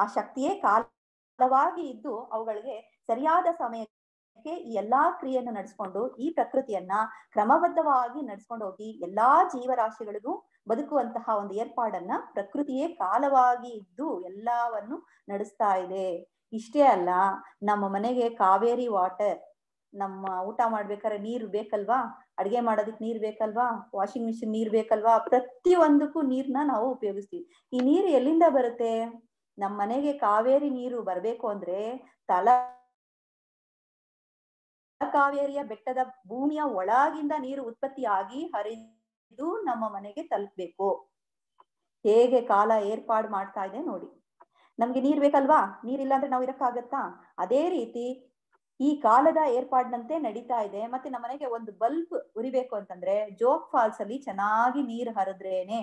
ಆ ಶಕ್ತಿಯೇ ಕಾಲವಾಗಿ ಇದ್ದು ಅವುಗಳಿಗೆ ಸರಿಯಾದ ಸಮಯಕ್ಕೆ ಈ ಎಲ್ಲಾ ಕ್ರಿಯೆಯನ್ನು ನಡೆಸ್ಕೊಂಡು ಈ ಪ್ರಕೃತಿಯನ್ನ ಕ್ರಮಬದ್ಧವಾಗಿ ನಡ್ಸ್ಕೊಂಡು ಹೋಗಿ ಎಲ್ಲಾ ಜೀವರಾಶಿಗಳಿಗೂ ಬದುಕುವಂತಹ ಒಂದು ಏರ್ಪಾಡನ್ನ ಪ್ರಕೃತಿಯೇ ಕಾಲವಾಗಿ ಇದ್ದು ಎಲ್ಲವನ್ನು ನಡೆಸ್ತಾ ಇದೆ. ಇಷ್ಟೇ ಅಲ್ಲ, ನಮ್ಮ ಮನೆಗೆ ಕಾವೇರಿ ವಾಟರ್, ನಮ್ಮ ಊಟ ಮಾಡ್ಬೇಕಾದ್ರೆ ನೀರು ಬೇಕಲ್ವಾ, ಅಡಿಗೆ ಮಾಡೋದಕ್ಕೆ ನೀರ್ ಬೇಕಲ್ವಾ, ವಾಷಿಂಗ್ ಮಿಷಿನ್ ನೀರ್ ಬೇಕಲ್ವಾ, ಪ್ರತಿಯೊಂದಕ್ಕೂ ನೀರ್ನ ನಾವು ಉಪಯೋಗಿಸ್ತೀವಿ. ಈ ನೀರು ಎಲ್ಲಿಂದ ಬರುತ್ತೆ? ನಮ್ಮ ಮನೆಗೆ ಕಾವೇರಿ ನೀರು ಬರ್ಬೇಕು ಅಂದ್ರೆ ಕಾವೇರಿಯ ಬೆಟ್ಟದ ಭೂಮಿಯ ಒಳಗಿಂದ ನೀರು ಉತ್ಪತ್ತಿಯಾಗಿ ಹರಿದು ನಮ್ಮ ಮನೆಗೆ ತಲುಪಬೇಕು. ಹೇಗೆ ಕಾಲ ಏರ್ಪಾಡು ಮಾಡ್ತಾ ಇದೆ ನೋಡಿ. ನಮ್ಗೆ ನೀರ್ ಬೇಕಲ್ವಾ, ನೀರಿಲ್ಲ ಅಂದ್ರೆ ನಾವು ಇರಕ್ಕಾಗತ್ತಾ? ಅದೇ ರೀತಿ ಈ ಕಾಲದ ಏರ್ಪಾಡಿನಂತೆ ನಡೀತಾ ಇದೆ. ಮತ್ತೆ ನಮ್ಮ ಮನೆಗೆ ಒಂದು ಬಲ್ಬ್ ಉರಿಬೇಕು ಅಂತಂದ್ರೆ ಜೋಗ್ ಫಾಲ್ಸ್ ಅಲ್ಲಿ ಚೆನ್ನಾಗಿ ನೀರು ಹರಿದ್ರೇನೆ.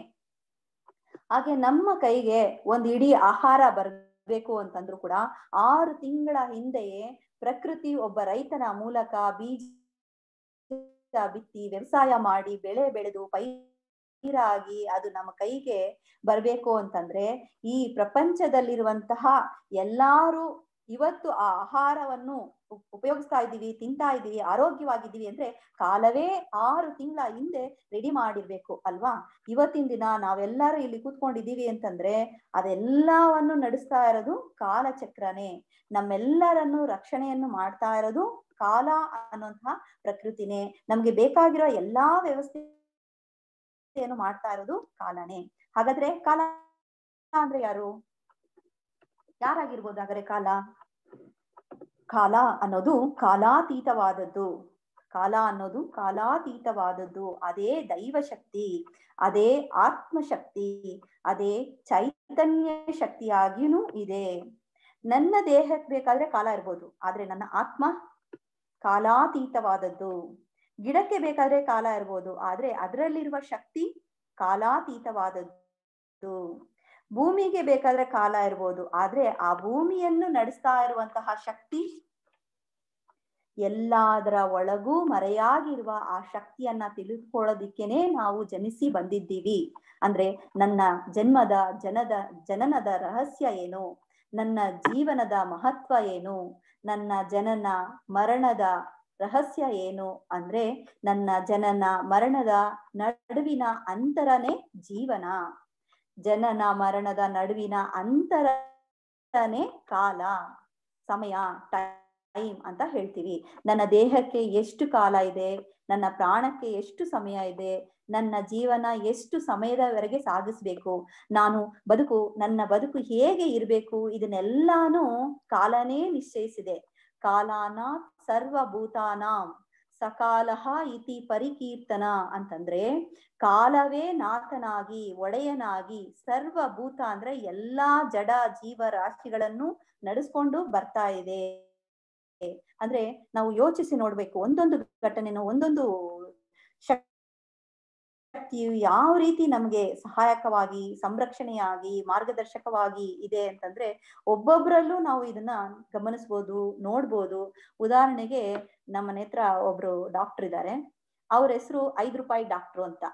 ಹಾಗೆ ನಮ್ಮ ಕೈಗೆ ಒಂದು ಇಡೀ ಆಹಾರ ಬರ್ಬೇಕು ಅಂತಂದ್ರು ಕೂಡ 6 ತಿಂಗಳ ಹಿಂದೆಯೇ ಪ್ರಕೃತಿ ಒಬ್ಬ ರೈತನ ಮೂಲಕ ಬೀಜ ಬಿತ್ತಿ ವ್ಯವಸಾಯ ಮಾಡಿ ಬೆಳೆ ಬೆಳೆದು ಪೈರಾಗಿ ಅದು ನಮ್ಮ ಕೈಗೆ ಬರ್ಬೇಕು ಅಂತಂದ್ರೆ ಈ ಪ್ರಪಂಚದಲ್ಲಿರುವಂತಹ ಎಲ್ಲಾರು ಇವತ್ತು ಆ ಆಹಾರವನ್ನು ಉಪಯೋಗಿಸ್ತಾ ಇದ್ದೀವಿ, ತಿಂತಾ ಇದ್ದೀವಿ, ಆರೋಗ್ಯವಾಗಿದ್ದೀವಿ ಅಂದ್ರೆ ಕಾಲವೇ 6 ತಿಂಗಳ ಹಿಂದೆ ರೆಡಿ ಮಾಡಿರ್ಬೇಕು ಅಲ್ವಾ? ಇವತ್ತಿನ ದಿನ ನಾವೆಲ್ಲರೂ ಇಲ್ಲಿ ಕೂತ್ಕೊಂಡಿದ್ದೀವಿ ಅಂತಂದ್ರೆ ಅದೆಲ್ಲವನ್ನು ನಡೆಸ್ತಾ ಇರೋದು ಕಾಲಚಕ್ರನೇ. ನಮ್ಮೆಲ್ಲರನ್ನು ರಕ್ಷಣೆಯನ್ನು ಮಾಡ್ತಾ ಇರೋದು ಕಾಲ ಅನ್ನುವಂತಹ ಪ್ರಕೃತಿನೇ. ನಮ್ಗೆ ಬೇಕಾಗಿರೋ ಎಲ್ಲಾ ವ್ಯವಸ್ಥೆಯನ್ನು ಮಾಡ್ತಾ ಇರೋದು ಕಾಲನೇ. ಹಾಗಾದ್ರೆ ಕಾಲ ಅಂದ್ರೆ ಯಾರಾಗಿರ್ಬೋದು? ಹಾಗಾದ್ರೆ ಕಾಲ ಅನ್ನೋದು ಕಾಲಾತೀತವಾದದ್ದು. ಕಾಲ ಅನ್ನೋದು ಕಾಲಾತೀತವಾದದ್ದು. ಅದೇ ದೈವಶಕ್ತಿ, ಅದೇ ಆತ್ಮಶಕ್ತಿ, ಅದೇ ಚೈತನ್ಯ ಶಕ್ತಿಯಾಗಿಯೂ ಇದೆ. ನನ್ನ ದೇಹಕ್ಕೆ ಬೇಕಾದ್ರೆ ಕಾಲ ಇರ್ಬೋದು, ಆದ್ರೆ ನನ್ನ ಆತ್ಮ ಕಾಲಾತೀತವಾದದ್ದು. ಗಿಡಕ್ಕೆ ಬೇಕಾದ್ರೆ ಕಾಲ ಇರ್ಬೋದು, ಆದ್ರೆ ಅದರಲ್ಲಿರುವ ಶಕ್ತಿ ಕಾಲಾತೀತವಾದದ್ದು. ಭೂಮಿಗೆ ಬೇಕಾದ್ರೆ ಕಾಲ ಇರ್ಬೋದು, ಆದ್ರೆ ಆ ಭೂಮಿಯನ್ನು ನಡೆಸ್ತಾ ಇರುವಂತಹ ಶಕ್ತಿ, ಎಲ್ಲದರ ಒಳಗೂ ಮರೆಯಾಗಿರುವ ಆ ಶಕ್ತಿಯನ್ನ ತಿಳಿದುಕೊಳ್ಳೋದಿಕ್ಕೇನೆ ನಾವು ಜನಿಸಿ ಬಂದಿದ್ದೀವಿ. ಅಂದ್ರೆ ನನ್ನ ಜನನದ ರಹಸ್ಯ ಏನು, ನನ್ನ ಜೀವನದ ಮಹತ್ವ ಏನು, ನನ್ನ ಜನನ ಮರಣದ ರಹಸ್ಯ ಏನು ಅಂದ್ರೆ ನನ್ನ ಜನನ ಮರಣದ ನಡುವಿನ ಅಂತರನೇ ಜೀವನ. ಜನನ ಮರಣದ ನಡುವಿನ ಅಂತರನೇ ಕಾಲ, ಸಮಯ, ಟೈಮ್ ಅಂತ ಹೇಳ್ತೀವಿ. ನನ್ನ ದೇಹಕ್ಕೆ ಎಷ್ಟು ಕಾಲ ಇದೆ, ನನ್ನ ಪ್ರಾಣಕ್ಕೆ ಎಷ್ಟು ಸಮಯ ಇದೆ, ನನ್ನ ಜೀವನ ಎಷ್ಟು ಸಮಯದವರೆಗೆ ಸಾಗಿಸ್ಬೇಕು, ನನ್ನ ಬದುಕು ಹೇಗೆ ಇರಬೇಕು, ಇದನ್ನೆಲ್ಲಾನು ಕಾಲನೇ ನಿಶ್ಚಯಿಸಿದೆ. ಕಾಲಾನ ಸರ್ವಭೂತಾನಾಂ ಸಕಾಲಃ ಇತಿ ಪರಿಕೀರ್ತನ ಅಂತಂದ್ರೆ ಕಾಲವೇ ನಾಥನಾಗಿ ಒಡೆಯನಾಗಿ ಸರ್ವಭೂತ ಅಂದ್ರೆ ಎಲ್ಲಾ ಜಡ ಜೀವರಾಶಿಗಳನ್ನು ನಡೆಸ್ಕೊಂಡು ಬರ್ತಾ ಇದೆ. ಅಂದ್ರೆ ನಾವು ಯೋಚಿಸಿ ನೋಡ್ಬೇಕು, ಒಂದೊಂದು ಘಟನೆನೂ ಒಂದೊಂದು ಶಕ್ತಿಯು ಯಾವ ರೀತಿ ನಮ್ಗೆ ಸಹಾಯಕವಾಗಿ, ಸಂರಕ್ಷಣೆಯಾಗಿ, ಮಾರ್ಗದರ್ಶಕವಾಗಿ ಇದೆ ಅಂತಂದ್ರೆ ಒಬ್ಬೊಬ್ರಲ್ಲೂ ನಾವು ಇದನ್ನ ಗಮನಿಸ್ಬೋದು, ನೋಡ್ಬೋದು. ಉದಾಹರಣೆಗೆ ನಮ್ಮ ಮನೆ ಹತ್ರ ಒಬ್ರು ಡಾಕ್ಟರ್ ಇದ್ದಾರೆ. ಅವ್ರ ಹೆಸರು 5 ರೂಪಾಯಿ ಡಾಕ್ಟ್ರು ಅಂತ.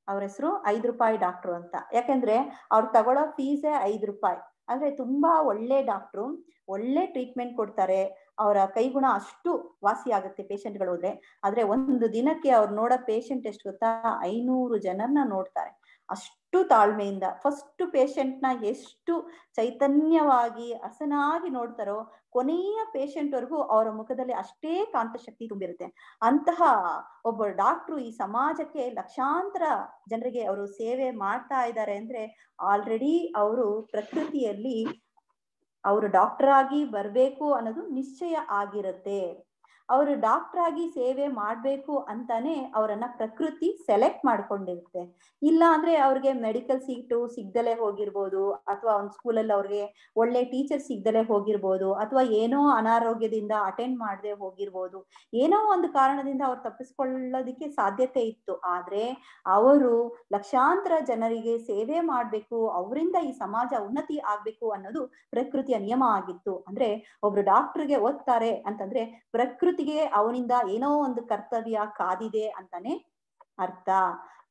ಅವ್ರ ಹೆಸರು 5 ರೂಪಾಯಿ ಡಾಕ್ಟ್ರು ಅಂತ. ಯಾಕಂದ್ರೆ ಅವ್ರು ತಗೊಳ್ಳೋ ಫೀಸೇ 5 ರೂಪಾಯಿ. ಅಂದ್ರೆ ತುಂಬಾ ಒಳ್ಳೆ ಡಾಕ್ಟ್ರು, ಒಳ್ಳೆ ಟ್ರೀಟ್ಮೆಂಟ್ ಕೊಡ್ತಾರೆ. ಅವರ ಕೈಗುಣ ಅಷ್ಟು ವಾಸಿ ಆಗುತ್ತೆ ಪೇಷಂಟ್ಗಳು ಹೋದ್ರೆ. ಆದ್ರೆ ಒಂದು ದಿನಕ್ಕೆ ಅವ್ರು ನೋಡೋ ಪೇಷಂಟ್ ಎಷ್ಟು ಗೊತ್ತಾ? 500 ಜನರನ್ನ ನೋಡ್ತಾರೆ. ಅಷ್ಟು ತಾಳ್ಮೆಯಿಂದ ಫಸ್ಟ್ ಪೇಷಂಟ್ ನ ಎಷ್ಟು ಚೈತನ್ಯವಾಗಿ ಹಸನಾಗಿ ನೋಡ್ತಾರೋ ಕೊನೆಯ ಪೇಷಂಟ್ ವರೆಗೂ ಅವರ ಮುಖದಲ್ಲಿ ಅಷ್ಟೇ ಕಾಂತಶಕ್ತಿ ತುಂಬಿರುತ್ತೆ. ಅಂತಹ ಒಬ್ಬ ಡಾಕ್ಟ್ರು ಈ ಸಮಾಜಕ್ಕೆ ಲಕ್ಷಾಂತರ ಜನರಿಗೆ ಅವರು ಸೇವೆ ಮಾಡ್ತಾ ಇದ್ದಾರೆ ಅಂದ್ರೆ ಆಲ್ರೆಡಿ ಅವರು ಪ್ರಕೃತಿಯಲ್ಲಿ ಅವರು ಡಾಕ್ಟರ್ ಆಗಿ ಬರ್ಬೇಕು ಅನ್ನೋದು ನಿಶ್ಚಯ ಆಗಿರುತ್ತೆ. ಅವರು ಡಾಕ್ಟರ್ ಆಗಿ ಸೇವೆ ಮಾಡ್ಬೇಕು ಅಂತಾನೆ ಅವರನ್ನ ಪ್ರಕೃತಿ ಸೆಲೆಕ್ಟ್ ಮಾಡ್ಕೊಂಡಿರುತ್ತೆ. ಇಲ್ಲ ಅಂದ್ರೆ ಅವ್ರಿಗೆ ಮೆಡಿಕಲ್ ಸೀಟು ಸಿಗ್ದಲೇ ಹೋಗಿರ್ಬೋದು, ಅಥವಾ ಒಂದು ಸ್ಕೂಲಲ್ಲಿ ಅವ್ರಿಗೆ ಒಳ್ಳೆ ಟೀಚರ್ ಸಿಗ್ದಲೇ ಹೋಗಿರ್ಬೋದು, ಅಥವಾ ಏನೋ ಅನಾರೋಗ್ಯದಿಂದ ಅಟೆಂಡ್ ಮಾಡದೆ ಹೋಗಿರ್ಬೋದು, ಏನೋ ಒಂದು ಕಾರಣದಿಂದ ಅವ್ರು ತಪ್ಪಿಸ್ಕೊಳ್ಳೋದಕ್ಕೆ ಸಾಧ್ಯತೆ ಇತ್ತು. ಆದ್ರೆ ಅವರು ಲಕ್ಷಾಂತರ ಜನರಿಗೆ ಸೇವೆ ಮಾಡ್ಬೇಕು, ಅವರಿಂದ ಈ ಸಮಾಜ ಉನ್ನತಿ ಆಗ್ಬೇಕು ಅನ್ನೋದು ಪ್ರಕೃತಿಯ ನಿಯಮ ಆಗಿತ್ತು. ಅಂದ್ರೆ ಒಬ್ರು ಡಾಕ್ಟರ್ಗೆ ಓದ್ತಾರೆ ಅಂತಂದ್ರೆ ಪ್ರಕೃತಿಗೆ ಅವನಿಂದ ಏನೋ ಒಂದು ಕರ್ತವ್ಯ ಕಾದಿದೆ ಅಂತಾನೆ ಅರ್ಥ.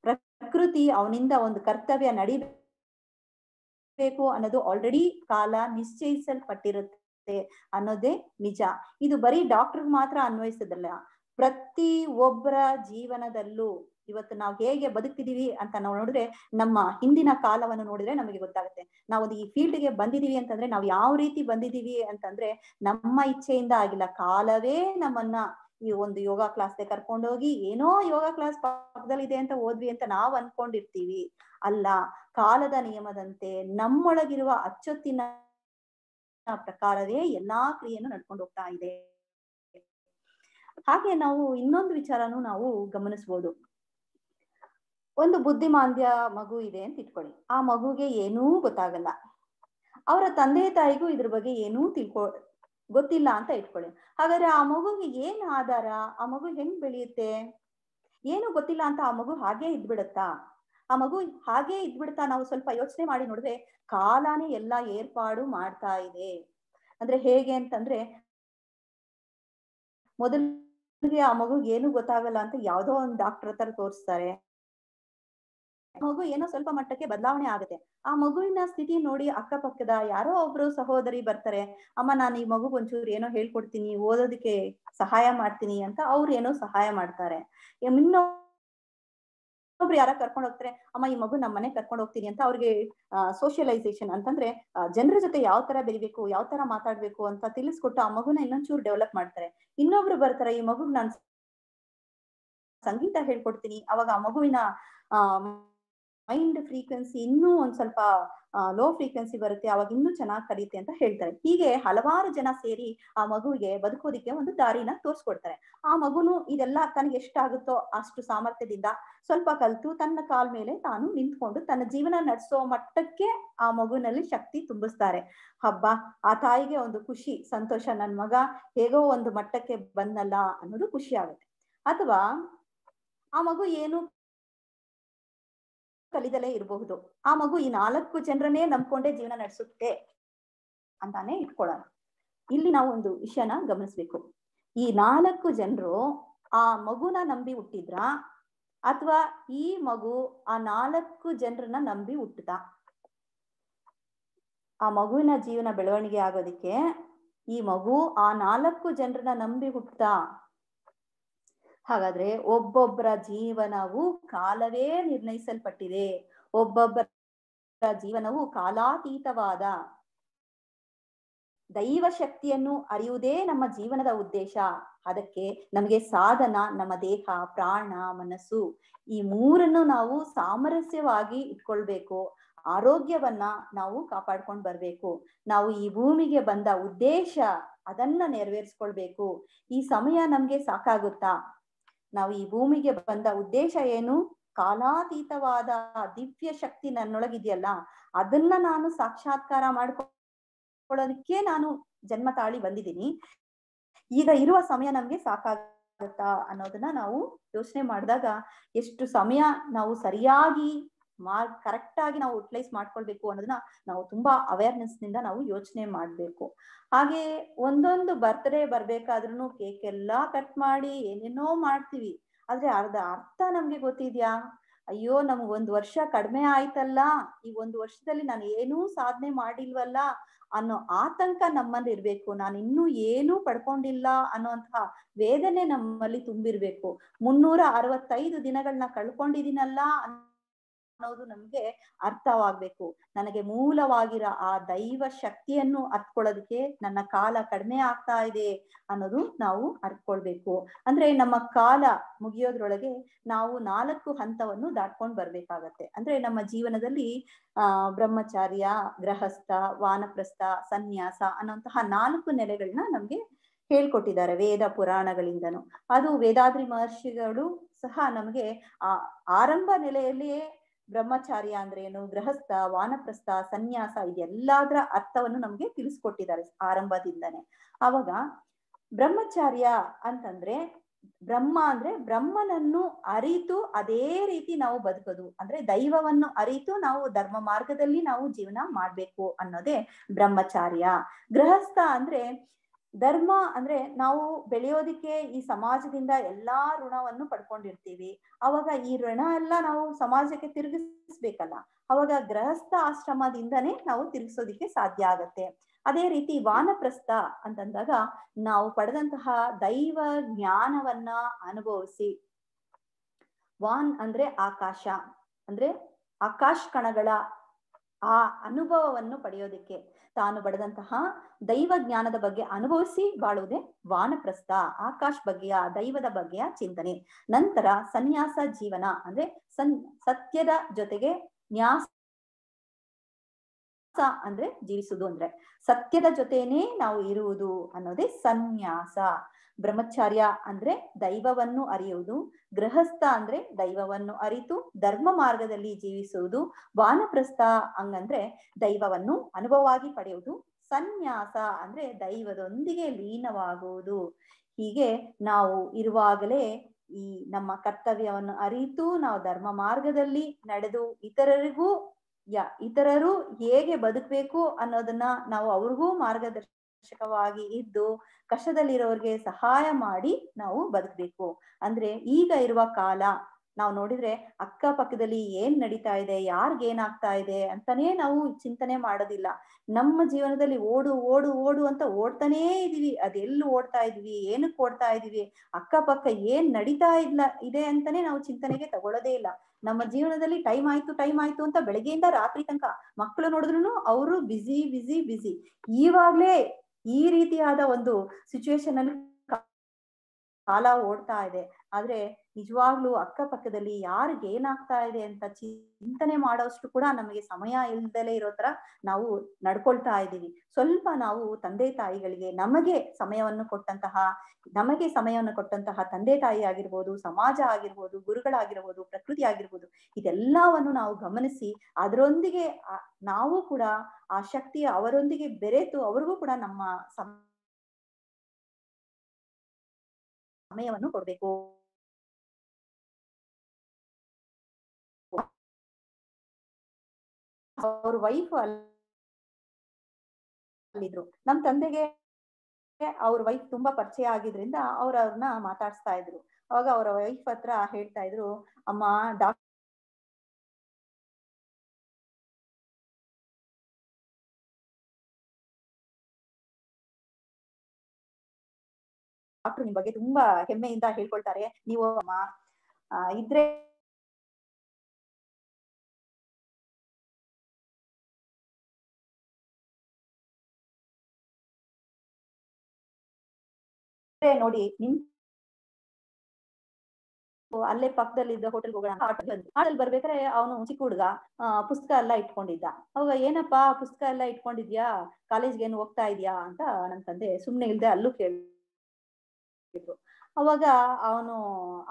ಪ್ರಕೃತಿ ಅವನಿಂದ ಒಂದು ಕರ್ತವ್ಯ ನಡಿಬೇಕು ಅನ್ನೋದು ಆಲ್ರೆಡಿ ಕಾಲ ನಿಶ್ಚಯಿಸಲ್ಪಟ್ಟಿರುತ್ತೆ ಅನ್ನೋದೇ ನಿಜ. ಇದು ಬರೀ ಡಾಕ್ಟರ್ ಮಾತ್ರ ಅನ್ವಯಿಸೋದಲ್ಲ, ಪ್ರತಿ ಒಬ್ಬರ ಜೀವನದಲ್ಲೂ ಇವತ್ತು ನಾವು ಹೇಗೆ ಬದುಕ್ತಿದೀವಿ ಅಂತ ನಾವು ನೋಡಿದ್ರೆ, ನಮ್ಮ ಹಿಂದಿನ ಕಾಲವನ್ನು ನೋಡಿದ್ರೆ ನಮಗೆ ಗೊತ್ತಾಗುತ್ತೆ. ನಾವು ಈ ಫೀಲ್ಡ್ಗೆ ಬಂದಿದೀವಿ ಅಂತಂದ್ರೆ ನಾವು ಯಾವ ರೀತಿ ಬಂದಿದೀವಿ ಅಂತಂದ್ರೆ ನಮ್ಮ ಇಚ್ಛೆಯಿಂದ ಆಗಿಲ್ಲ. ಕಾಲವೇ ನಮ್ಮನ್ನ ಈ ಒಂದು ಯೋಗ ಕ್ಲಾಸ್ಗೆ ಕರ್ಕೊಂಡೋಗಿ ಏನೋ ಯೋಗ ಕ್ಲಾಸ್ ಪಕ್ಕದಲ್ಲಿ ಇದೆ ಅಂತ ಹೋದ್ವಿ ಅಂತ ನಾವ್ ಅನ್ಕೊಂಡಿರ್ತೀವಿ. ಅಲ್ಲ, ಕಾಲದ ನಿಯಮದಂತೆ ನಮ್ಮೊಳಗಿರುವ ಅಚ್ಚೊತ್ತಿನ ಪ್ರಕಾರವೇ ಎಲ್ಲಾ ಕ್ರಿಯೆಯನ್ನು ನಡ್ಕೊಂಡು ಹೋಗ್ತಾ ಇದೆ. ಹಾಗೆ ನಾವು ಇನ್ನೊಂದು ವಿಚಾರನು ನಾವು ಗಮನಿಸ್ಬೋದು. ಒಂದು ಬುದ್ಧಿಮಾಂದ್ಯ ಮಗು ಇದೆ ಅಂತ ಇಟ್ಕೊಳ್ಳಿ. ಆ ಮಗುಗೆ ಏನೂ ಗೊತ್ತಾಗಲ್ಲ, ಅವರ ತಂದೆ ತಾಯಿಗೂ ಇದ್ರ ಬಗ್ಗೆ ಏನೂ ಗೊತ್ತಿಲ್ಲ ಅಂತ ಇಟ್ಕೊಳ್ಳಿ. ಹಾಗಾದ್ರೆ ಆ ಮಗುಗೆ ಏನ್ ಆಧಾರ? ಆ ಮಗು ಹೆಂಗ್ ಬೆಳೆಯುತ್ತೆ? ಏನು ಗೊತ್ತಿಲ್ಲ ಅಂತ ಆ ಮಗು ಹಾಗೆ ಇದ್ಬಿಡತ್ತಾ? ಆ ಮಗು ಹಾಗೆ ಇದ್ಬಿಡ್ತಾ? ನಾವು ಸ್ವಲ್ಪ ಯೋಚನೆ ಮಾಡಿ ನೋಡಿದ್ರೆ ಕಾಲನೇ ಎಲ್ಲಾ ಏರ್ಪಾಡು ಮಾಡ್ತಾ ಇದೆ. ಅಂದ್ರೆ ಹೇಗೆ ಅಂತಂದ್ರೆ, ಮೊದಲಿಗೆ ಆ ಮಗುಗೆ ಏನು ಗೊತ್ತಾಗಲ್ಲ ಅಂತ ಯಾವ್ದೋ ಒಂದು ಡಾಕ್ಟರ್ ಹತ್ರ ತೋರಿಸ್ತಾರೆ. ಮಗು ಏನೋ ಸ್ವಲ್ಪ ಮಟ್ಟಕ್ಕೆ ಬದಲಾವಣೆ ಆಗುತ್ತೆ. ಆ ಮಗುವಿನ ಸ್ಥಿತಿ ನೋಡಿ ಅಕ್ಕಪಕ್ಕದ ಯಾರೋ ಒಬ್ರು ಸಹೋದರಿ ಬರ್ತಾರೆ, ಅಮ್ಮ ನಾನು ಈ ಮಗುಗ್ ಒಂಚೂರು ಏನೋ ಹೇಳ್ಕೊಡ್ತೀನಿ, ಓದೋದಕ್ಕೆ ಸಹಾಯ ಮಾಡ್ತೀನಿ ಅಂತ ಅವ್ರು ಏನೋ ಸಹಾಯ ಮಾಡ್ತಾರೆ. ಇನ್ನೊಬ್ರು ಯಾರ ಕರ್ಕೊಂಡು ಹೋಗ್ತಾರೆ, ಅಮ್ಮ ಈ ಮಗು ನಮ್ಮ ಮನೆ ಕರ್ಕೊಂಡು ಹೋಗ್ತೀನಿ ಅಂತ ಅವ್ರಿಗೆ ಸೋಷಿಯಲೈಸೇಷನ್ ಅಂತಂದ್ರೆ ಜನರ ಜೊತೆ ಯಾವ ತರ ಬೆರಿಬೇಕು, ಯಾವ ತರ ಮಾತಾಡ್ಬೇಕು ಅಂತ ತಿಳಿಸ್ಕೊಟ್ಟು ಆ ಮಗುನ ಇನ್ನೊಂಚೂರು ಡೆವಲಪ್ ಮಾಡ್ತಾರೆ. ಇನ್ನೊಬ್ರು ಬರ್ತಾರೆ, ಈ ಮಗುಗ್ ನಾನು ಸಂಗೀತ ಹೇಳ್ಕೊಡ್ತೀನಿ, ಅವಾಗ ಆ ಮಗುವಿನ ಮೈಂಡ್ ಫ್ರೀಕ್ವೆನ್ಸಿ ಇನ್ನೂ ಒಂದ್ ಸ್ವಲ್ಪ ಲೋ ಫ್ರೀಕ್ವೆನ್ಸಿ ಬರುತ್ತೆ, ಅವಾಗ ಇನ್ನೂ ಚೆನ್ನಾಗಿ ಕಲಿಯುತ್ತೆ ಅಂತ ಹೇಳ್ತಾರೆ. ಹೀಗೆ ಹಲವಾರು ಜನ ಸೇರಿ ಆ ಮಗುವಿಗೆ ಬದುಕೋದಿಕ್ಕೆ ಒಂದು ದಾರಿನ ತೋರ್ಸ್ಕೊಡ್ತಾರೆ. ಆ ಮಗುನು ಇದೆಲ್ಲ ತನಗೆ ಎಷ್ಟಾಗುತ್ತೋ ಅಷ್ಟು ಸಾಮರ್ಥ್ಯದಿಂದ ಸ್ವಲ್ಪ ಕಲ್ತು ತನ್ನ ಕಾಲ್ ಮೇಲೆ ತಾನು ನಿಂತ್ಕೊಂಡು ತನ್ನ ಜೀವನ ನಡೆಸೋ ಮಟ್ಟಕ್ಕೆ ಆ ಮಗುವಿನಲ್ಲಿ ಶಕ್ತಿ ತುಂಬಿಸ್ತಾರೆ. ಹಬ್ಬ, ಆ ತಾಯಿಗೆ ಒಂದು ಖುಷಿ, ಸಂತೋಷ, ನನ್ ಮಗ ಹೇಗೋ ಒಂದು ಮಟ್ಟಕ್ಕೆ ಬಂದಲ್ಲ ಅನ್ನೋದು ಖುಷಿ ಆಗುತ್ತೆ. ಅಥವಾ ಆ ಮಗು ಏನು ಕಲಿದಲೇ ಇರಬಹುದು, ಆ ಮಗು ಈ 4 ಜನರನ್ನೇ ನಂಬ್ಕೊಂಡೇ ಜೀವನ ನಡೆಸುತ್ತೆ ಅಂತಾನೆ ಇಟ್ಕೊಳ್ಳೋಣ. ಇಲ್ಲಿ ನಾವು ಒಂದು ವಿಷಯನ ಗಮನಿಸ್ಬೇಕು. ಈ 4 ಜನರು ಆ ಮಗುನ ನಂಬಿ ಹುಟ್ಟಿದ್ರ, ಅಥವಾ ಈ ಮಗು ಆ 4 ಜನರನ್ನ ನಂಬಿ ಹುಟ್ಟುತ್ತ? ಆ ಮಗುವಿನ ಜೀವನ ಬೆಳವಣಿಗೆ ಆಗೋದಿಕ್ಕೆ ಈ ಮಗು ಆ 4 ಜನರನ್ನ ನಂಬಿ ಹುಟ್ಟುತ್ತಾ? ಹಾಗಾದ್ರೆ ಒಬ್ಬೊಬ್ಬರ ಜೀವನವು ಕಾಲವೇ ನಿರ್ಣಯಿಸಲ್ಪಟ್ಟಿದೆ. ಒಬ್ಬೊಬ್ಬರ ಜೀವನವು ಕಾಲಾತೀತವಾದ ದೈವ ಶಕ್ತಿಯನ್ನು ಅರಿಯುವುದೇ ನಮ್ಮ ಜೀವನದ ಉದ್ದೇಶ. ಅದಕ್ಕೆ ನಮಗೆ ಸಾಧನ ನಮ್ಮ ದೇಹ, ಪ್ರಾಣ, ಮನಸ್ಸು, ಈ ಮೂರನ್ನು ನಾವು ಸಾಮರಸ್ಯವಾಗಿ ಇಟ್ಕೊಳ್ಬೇಕು. ಆರೋಗ್ಯವನ್ನ ನಾವು ಕಾಪಾಡ್ಕೊಂಡು ಬರ್ಬೇಕು. ನಾವು ಈ ಭೂಮಿಗೆ ಬಂದ ಉದ್ದೇಶ ಅದನ್ನ ನೆರವೇರಿಸ್ಕೊಳ್ಬೇಕು. ಈ ಸಮಯ ನಮ್ಗೆ ಸಾಕಾಗುತ್ತಾ? ನಾವು ಈ ಭೂಮಿಗೆ ಬಂದ ಉದ್ದೇಶ ಏನು? ಕಾಲಾತೀತವಾದ ದಿವ್ಯ ಶಕ್ತಿ ನನ್ನೊಳಗಿದೆಯಲ್ಲ, ಅದನ್ನ ನಾನು ಸಾಕ್ಷಾತ್ಕಾರ ಮಾಡ್ಕೊಳ್ಳೋದಕ್ಕೆ ನಾನು ಜನ್ಮ ತಾಳಿ ಬಂದಿದ್ದೀನಿ. ಈಗ ಇರುವ ಸಮಯ ನಮ್ಗೆ ಸಾಕಾಗುತ್ತಾ ಅನ್ನೋದನ್ನ ನಾವು ಯೋಚನೆ ಮಾಡಿದಾಗ, ಎಷ್ಟು ಸಮಯ ನಾವು ಸರಿಯಾಗಿ ಕರೆಕ್ಟ್ ಆಗಿ ನಾವು ಯುಟಿಲೈಸ್ ಮಾಡ್ಕೊಳ್ಬೇಕು ಅನ್ನೋದನ್ನ ನಾವು ತುಂಬಾ ಅವೇರ್ನೆಸ್ ನಿಂದ ನಾವು ಯೋಚನೆ ಮಾಡ್ಬೇಕು. ಹಾಗೆ ಒಂದೊಂದು ಬರ್ತ್ಡೇ ಬರ್ಬೇಕಾದ್ರೂ ಕೇಕ್ ಎಲ್ಲಾ ಕಟ್ ಮಾಡಿ ಏನೇನೋ ಮಾಡ್ತೀವಿ, ಆದ್ರೆ ಅರ್ಥ ನಮ್ಗೆ ಗೊತ್ತಿದ್ಯಾ? ಅಯ್ಯೋ, ನಮ್ಗ್ 1 ವರ್ಷ ಕಡಿಮೆ ಆಯ್ತಲ್ಲ, ಈ 1 ವರ್ಷದಲ್ಲಿ ನಾನು ಏನೂ ಸಾಧನೆ ಮಾಡಿಲ್ವಲ್ಲ ಅನ್ನೋ ಆತಂಕ ನಮ್ಮಲ್ಲಿ ಇರ್ಬೇಕು. ನಾನು ಇನ್ನೂ ಏನೂ ಪಡ್ಕೊಂಡಿಲ್ಲ ಅನ್ನೋಂತಹ ವೇದನೆ ನಮ್ಮಲ್ಲಿ ತುಂಬಿರ್ಬೇಕು. 365 ದಿನಗಳನ್ನ ಕಳ್ಕೊಂಡಿದ್ದೀನಲ್ಲ ಅನ್ನೋದು ನಮ್ಗೆ ಅರ್ಥವಾಗ್ಬೇಕು. ನನಗೆ ಮೂಲವಾಗಿರೋ ಆ ದೈವ ಶಕ್ತಿಯನ್ನು ಅರ್ಥಕೊಳ್ಳೋದಕ್ಕೆ ನನ್ನ ಕಾಲ ಕಡಿಮೆ ಆಗ್ತಾ ಇದೆ ಅನ್ನೋದು ನಾವು ಅರ್ಥಕೊಳ್ಬೇಕು. ಅಂದ್ರೆ ನಮ್ಮ ಕಾಲ ಮುಗಿಯೋದ್ರೊಳಗೆ ನಾವು 4 ಹಂತವನ್ನು ದಾಟ್ಕೊಂಡು ಬರ್ಬೇಕಾಗತ್ತೆ. ಅಂದ್ರೆ ನಮ್ಮ ಜೀವನದಲ್ಲಿ ಬ್ರಹ್ಮಚಾರ್ಯ, ಗೃಹಸ್ಥ, ವಾನಪ್ರಸ್ಥ, ಸನ್ಯಾಸ ಅನ್ನೋಂತಹ 4 ನೆಲೆಗಳನ್ನ ನಮ್ಗೆ ಹೇಳ್ಕೊಟ್ಟಿದ್ದಾರೆ ವೇದ ಪುರಾಣಗಳಿಂದನು. ಅದು ವೇದಾದ್ರಿ ಮಹರ್ಷಿಗಳು ಸಹ ನಮಗೆ ಆರಂಭ ನೆಲೆಯಲ್ಲಿಯೇ ಬ್ರಹ್ಮಚಾರ್ಯ ಅಂದ್ರೆ ಏನು, ಗೃಹಸ್ಥ, ವಾನಪ್ರಸ್ಥ, ಸನ್ಯಾಸ ಇದೆಲ್ಲದರ ಅರ್ಥವನ್ನು ನಮ್ಗೆ ತಿಳಿಸ್ಕೊಟ್ಟಿದ್ದಾರೆ ಆರಂಭದಿಂದನೇ. ಅವಾಗ ಬ್ರಹ್ಮಚಾರ್ಯ ಅಂತಂದ್ರೆ ಬ್ರಹ್ಮ ಅಂದ್ರೆ ಬ್ರಹ್ಮನನ್ನು ಅರಿತು ಅದೇ ರೀತಿ ನಾವು ಬದುಕೋದು, ಅಂದ್ರೆ ದೈವವನ್ನು ಅರಿತು ನಾವು ಧರ್ಮ ಮಾರ್ಗದಲ್ಲಿ ನಾವು ಜೀವನ ಮಾಡ್ಬೇಕು ಅನ್ನೋದೇ ಬ್ರಹ್ಮಚಾರ್ಯ. ಗೃಹಸ್ಥ ಅಂದ್ರೆ ಧರ್ಮ ಅಂದ್ರೆ ನಾವು ಬೆಳೆಯೋದಿಕ್ಕೆ ಈ ಸಮಾಜದಿಂದ ಎಲ್ಲಾ ಋಣವನ್ನು ಪಡ್ಕೊಂಡಿರ್ತೀವಿ. ಅವಾಗ ಈ ಋಣ ಎಲ್ಲ ನಾವು ಸಮಾಜಕ್ಕೆ ತಿರುಗಿಸ್ಬೇಕಲ್ಲ, ಅವಾಗ ಗೃಹಸ್ಥ ಆಶ್ರಮದಿಂದನೇ ನಾವು ತಿರುಗಿಸೋದಿಕ್ಕೆ ಸಾಧ್ಯ ಆಗತ್ತೆ. ಅದೇ ರೀತಿ ವಾನಪ್ರಸ್ಥ ಅಂತಂದಾಗ ನಾವು ಪಡೆದಂತಹ ದೈವ ಜ್ಞಾನವನ್ನ ಅನುಭವಿಸಿ, ವಾನ್ ಅಂದ್ರೆ ಆಕಾಶ, ಅಂದ್ರೆ ಆಕಾಶ ಕಣಗಳ ಆ ಅನುಭವವನ್ನು ಪಡೆಯೋದಿಕ್ಕೆ ತಾನು ಪಡೆದಂತಹ ದೈವ ಜ್ಞಾನದ ಬಗ್ಗೆ ಅನುಭವಿಸಿ ಬಾಳುವುದೇ ವಾನಪ್ರಸ್ಥ, ಆಕಾಶ ಬಗ್ಗೆಯ ದೈವದ ಬಗ್ಗೆಯ ಚಿಂತನೆ. ನಂತರ ಸನ್ಯಾಸ ಜೀವನ ಅಂದ್ರೆ ಸತ್ಯದ ಜೊತೆಗೆ ನ್ಯಾಸ ಅಂದ್ರೆ ಜೀವಿಸುವುದು, ಅಂದ್ರೆ ಸತ್ಯದ ಜೊತೆನೇ ನಾವು ಇರುವುದು ಅನ್ನೋದೇ ಸನ್ಯಾಸ. ಬ್ರಹ್ಮಚಾರ್ಯ ಅಂದ್ರೆ ದೈವವನ್ನು ಅರಿಯುವುದು, ಗೃಹಸ್ಥ ಅಂದ್ರೆ ದೈವವನ್ನು ಅರಿತು ಧರ್ಮ ಮಾರ್ಗದಲ್ಲಿ ಜೀವಿಸುವುದು, ವಾನಪ್ರಸ್ಥ ಹಂಗಂದ್ರೆ ದೈವವನ್ನು ಅನುಭವವಾಗಿ ಪಡೆಯುವುದು, ಸನ್ಯಾಸ ಅಂದ್ರೆ ದೈವದೊಂದಿಗೆ ಲೀನವಾಗುವುದು. ಹೀಗೆ ನಾವು ಇರುವಾಗಲೇ ಈ ನಮ್ಮ ಕರ್ತವ್ಯವನ್ನು ಅರಿತು ನಾವು ಧರ್ಮ ಮಾರ್ಗದಲ್ಲಿ ನಡೆದು ಇತರರು ಹೇಗೆ ಬದುಕಬೇಕು ಅನ್ನೋದನ್ನ ನಾವು ಅವ್ರಿಗೂ ಮಾರ್ಗದರ್ಶಕವಾಗಿ ಇದ್ದು ಕಷ್ಟದಲ್ಲಿರೋರ್ಗೆ ಸಹಾಯ ಮಾಡಿ ನಾವು ಬದುಕಬೇಕು. ಅಂದ್ರೆ ಈಗ ಇರುವ ಕಾಲ ನಾವು ನೋಡಿದ್ರೆ ಅಕ್ಕಪಕ್ಕದಲ್ಲಿ ಏನ್ ನಡೀತಾ ಇದೆ, ಯಾರಿಗೇನಾಗ್ತಾ ಇದೆ ಅಂತಾನೇ ನಾವು ಚಿಂತನೆ ಮಾಡೋದಿಲ್ಲ. ನಮ್ಮ ಜೀವನದಲ್ಲಿ ಓಡು ಓಡು ಓಡು ಅಂತ ಓಡ್ತಾನೇ ಇದೀವಿ. ಅದೆಲ್ಲಿ ಓಡ್ತಾ ಇದೀವಿ, ಏನಕ್ಕೆ ಓಡ್ತಾ ಇದೀವಿ, ಅಕ್ಕಪಕ್ಕ ಏನ್ ನಡೀತಾ ಇದೆ ಅಂತಾನೆ ನಾವು ಚಿಂತನೆಗೆ ತಗೊಳ್ಳೋದೇ ಇಲ್ಲ. ನಮ್ಮ ಜೀವನದಲ್ಲಿ ಟೈಮ್ ಆಯ್ತು ಅಂತ ಬೆಳಗ್ಗೆಯಿಂದ ರಾತ್ರಿ ತನಕ ಮಕ್ಕಳು ನೋಡಿದ್ರು ಅವರು ಬಿಸಿ. ಈವಾಗ್ಲೇ ಈ ರೀತಿಯಾದ ಒಂದು ಸಿಚುವೇಶನ್ ಅಲ್ಲಿ ಕಾಲ ಓಡ್ತಾ ಇದೆ. ಆದ್ರೆ ನಿಜವಾಗ್ಲೂ ಅಕ್ಕಪಕ್ಕದಲ್ಲಿ ಯಾರಿಗೆ ಏನಾಗ್ತಾ ಇದೆ ಅಂತ ಚಿಂತನೆ ಮಾಡೋಷ್ಟು ಕೂಡ ನಮಗೆ ಸಮಯ ಇಲ್ದಲೇ ಇರೋ ತರ ನಾವು ನಡ್ಕೊಳ್ತಾ ಇದ್ದೀವಿ. ಸ್ವಲ್ಪ ನಾವು ತಂದೆ ತಾಯಿಗಳಿಗೆ ನಮಗೆ ಸಮಯವನ್ನು ಕೊಟ್ಟಂತಹ ತಂದೆ ತಾಯಿ ಆಗಿರ್ಬೋದು, ಸಮಾಜ ಆಗಿರ್ಬೋದು, ಗುರುಗಳಾಗಿರ್ಬೋದು, ಪ್ರಕೃತಿ ಆಗಿರ್ಬೋದು, ಇದೆಲ್ಲವನ್ನು ನಾವು ಗಮನಿಸಿ ಅದರೊಂದಿಗೆ ನಾವು ಕೂಡ ಆ ಶಕ್ತಿಯ ಅವರೊಂದಿಗೆ ಬೆರೆತು ಅವ್ರಿಗೂ ಕೂಡ ನಮ್ಮ ಸಮಯವನ್ನು ಕೊಡ್ಬೇಕು. ಅವ್ರ ವೈಫ್ ಅಲ್ಲಿದ್ರು. ನಮ್ ತಂದೆಗೆ ಅವ್ರ ವೈಫ್ ತುಂಬಾ ಪರಿಚಯ ಆಗಿದ್ರಿಂದ ಅವ್ರನ್ನ ಮಾತಾಡ್ಸ್ತಾ ಇದ್ರು. ಅವಾಗ ಅವರ ವೈಫ್ ಹತ್ರ ಹೇಳ್ತಾ ಇದ್ರು, ಅಮ್ಮ ಡಾಕ್ಟರ್ ನಿಮ್ ಬಗ್ಗೆ ತುಂಬಾ ಹೆಮ್ಮೆಯಿಂದ ಹೇಳ್ಕೊಳ್ತಾರೆ, ನೀವು ಅಮ್ಮ ಇದ್ರೆ ನೋಡಿ ನಿನ್ ಅಲ್ಲೇ ಪಕ್ಕದಲ್ಲಿದ್ದ ಹೋಟೆಲ್ಗೆ ಹೋಗೋಣ ಆಟೋದಲ್ಲಿ ಬರ್ಬೇಕಾದ್ರೆ ಅವನು ಚಿಕ್ಕ ಹುಡುಗ ಪುಸ್ತಕ ಎಲ್ಲ ಇಟ್ಕೊಂಡಿದ್ದ. ಅವಾಗ ಏನಪ್ಪಾ ಪುಸ್ತಕ ಎಲ್ಲ ಇಟ್ಕೊಂಡಿದ್ಯಾ, ಕಾಲೇಜ್ಗೆ ಏನು ಹೋಗ್ತಾ ಇದ್ಯಾ ಅಂತ ನನ್ ತಂದೆ ಸುಮ್ನೆ ಇಲ್ದೆ ಅಲ್ಲೂ ಕೇಳಿದ್ರು. ಅವಾಗ ಅವನು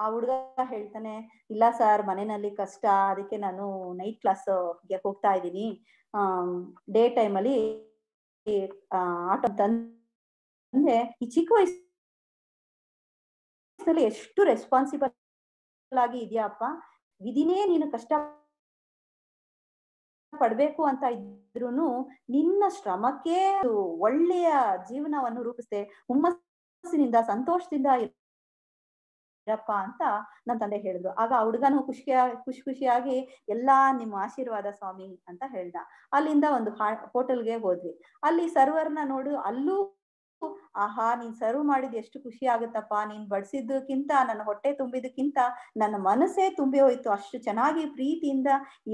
ಆ ಹುಡುಗ ಹೇಳ್ತಾನೆ, ಇಲ್ಲ ಸರ್ ಮನೆಯಲ್ಲಿ ಕಷ್ಟ, ಅದಕ್ಕೆ ನಾನು ನೈಟ್ ಕ್ಲಾಸ್ಗೆ ಹೋಗ್ತಾ ಇದ್ದೀನಿ, ಡೇ ಟೈಮಲ್ಲಿ ಆಟೋ ತಂದೆ. ಈ ಚಿಕ್ಕ ವಯಸ್ಸಲ್ಲಿ ಎಷ್ಟು ರೆಸ್ಪಾನ್ಸಿಬಲ್ ಆಗಿ ಇದೆಯಪ್ಪ, ವಿಧಿನೇ ನೀನು ಕಷ್ಟ ಪಡ್ಬೇಕು ಅಂತ ಇದ್ರೂನು ನಿನ್ನ ಶ್ರಮಕ್ಕೆ ಒಳ್ಳೆಯ ಜೀವನವನ್ನು ರೂಪಿಸ್ದೆ, ಹುಮ್ಮಸ್ಸಿನಿಂದ ಸಂತೋಷದಿಂದ ಇರಪ್ಪ ಅಂತ ನನ್ನ ತಂದೆ ಹೇಳಿದ್ರು. ಆಗ ಆ ಹುಡುಗನು ಖುಷಿಯಾಗಿ ಎಲ್ಲಾ ನಿಮ್ಮ ಆಶೀರ್ವಾದ ಸ್ವಾಮಿ ಅಂತ ಹೇಳ್ದ. ಅಲ್ಲಿಂದ ಒಂದು ಹೋಟೆಲ್ಗೆ ಹೋದ್ವಿ. ಅಲ್ಲಿ ಸರ್ವರ್ನ ನೋಡು, ಅಲ್ಲೂ ಆಹಾ ನೀನ್ ಸರ್ವ್ ಮಾಡಿದ್ ಎಷ್ಟು ಖುಷಿ ಆಗುತ್ತಪ್ಪ, ನೀನ್ ಬಡಿಸಿದ್ದಕ್ಕಿಂತ ನನ್ನ ಹೊಟ್ಟೆ ತುಂಬಿದಕ್ಕಿಂತ ನನ್ನ ಮನಸ್ಸೇ ತುಂಬಿ ಹೋಯ್ತು, ಅಷ್ಟು ಚೆನ್ನಾಗಿ ಪ್ರೀತಿಯಿಂದ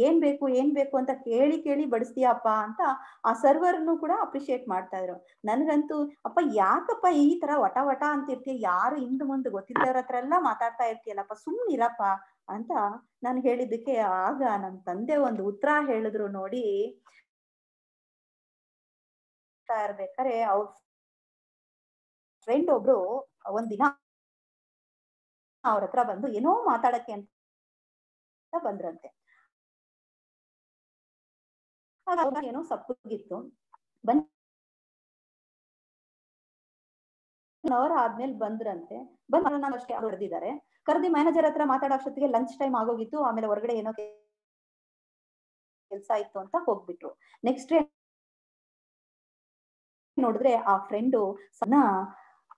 ಏನ್ ಬೇಕು ಅಂತ ಕೇಳಿ ಕೇಳಿ ಬಡಿಸ್ತೀಯಪ್ಪ ಅಂತ ಆ ಸರ್ವರ್ನು ಕೂಡ ಅಪ್ರಿಶಿಯೇಟ್ ಮಾಡ್ತಾ ಇದ್ರು. ನನ್ಗಂತೂ ಅಪ್ಪ ಯಾಕಪ್ಪ ಈ ತರ ವಟ ವಟ ಅಂತಿರ್ತೀಯ, ಯಾರು ಹಿಂದ್ ಮುಂದೆ ಗೊತ್ತಿದ್ದವ್ರ ಹತ್ರ ಎಲ್ಲ ಮಾತಾಡ್ತಾ ಇರ್ತೀಯಲ್ಲಪ್ಪ, ಸುಮ್ನಿರಪ್ಪ ಅಂತ ನಾನು ಹೇಳಿದ್ದಕ್ಕೆ ಆಗ ನನ್ ತಂದೆ ಒಂದು ಉತ್ತರ ಹೇಳಿದ್ರು ನೋಡಿ. ಇರ್ಬೇಕಾರೆ ಅವ್ರ ಫ್ರೆಂಡ್ ಒಬ್ರು ಒಂದಿನ ಅವ್ರ ಹತ್ರ ಬಂದು ಏನೋ ಮಾತಾಡಕ್ಕೆ ಅಂತ ಬಂದ್ರಂತೆ. ಏನೋ ಸಪ್ಪಗಿತ್ತು. ಅವರ್ ಆದ್ಮೇಲೆ ಬಂದ್ರಂತೆ. ಅಷ್ಟೇ ಹೊಡೆದಿದ್ದಾರೆ. ಕರೆದಿ ಮ್ಯಾನೇಜರ್ ಹತ್ರ ಮಾತಾಡೋಷ್ಟೊತ್ತಿಗೆ ಲಂಚ್ ಟೈಮ್ ಆಗೋಗಿತ್ತು. ಆಮೇಲೆ ಹೊರಗಡೆ ಏನೋ ಕೆಲಸ ಇತ್ತು ಅಂತ ಹೋಗ್ಬಿಟ್ರು. ನೆಕ್ಸ್ಟ್ ಡೇ ನೋಡಿದ್ರೆ ಆ ಫ್ರೆಂಡು ಸಣ್ಣ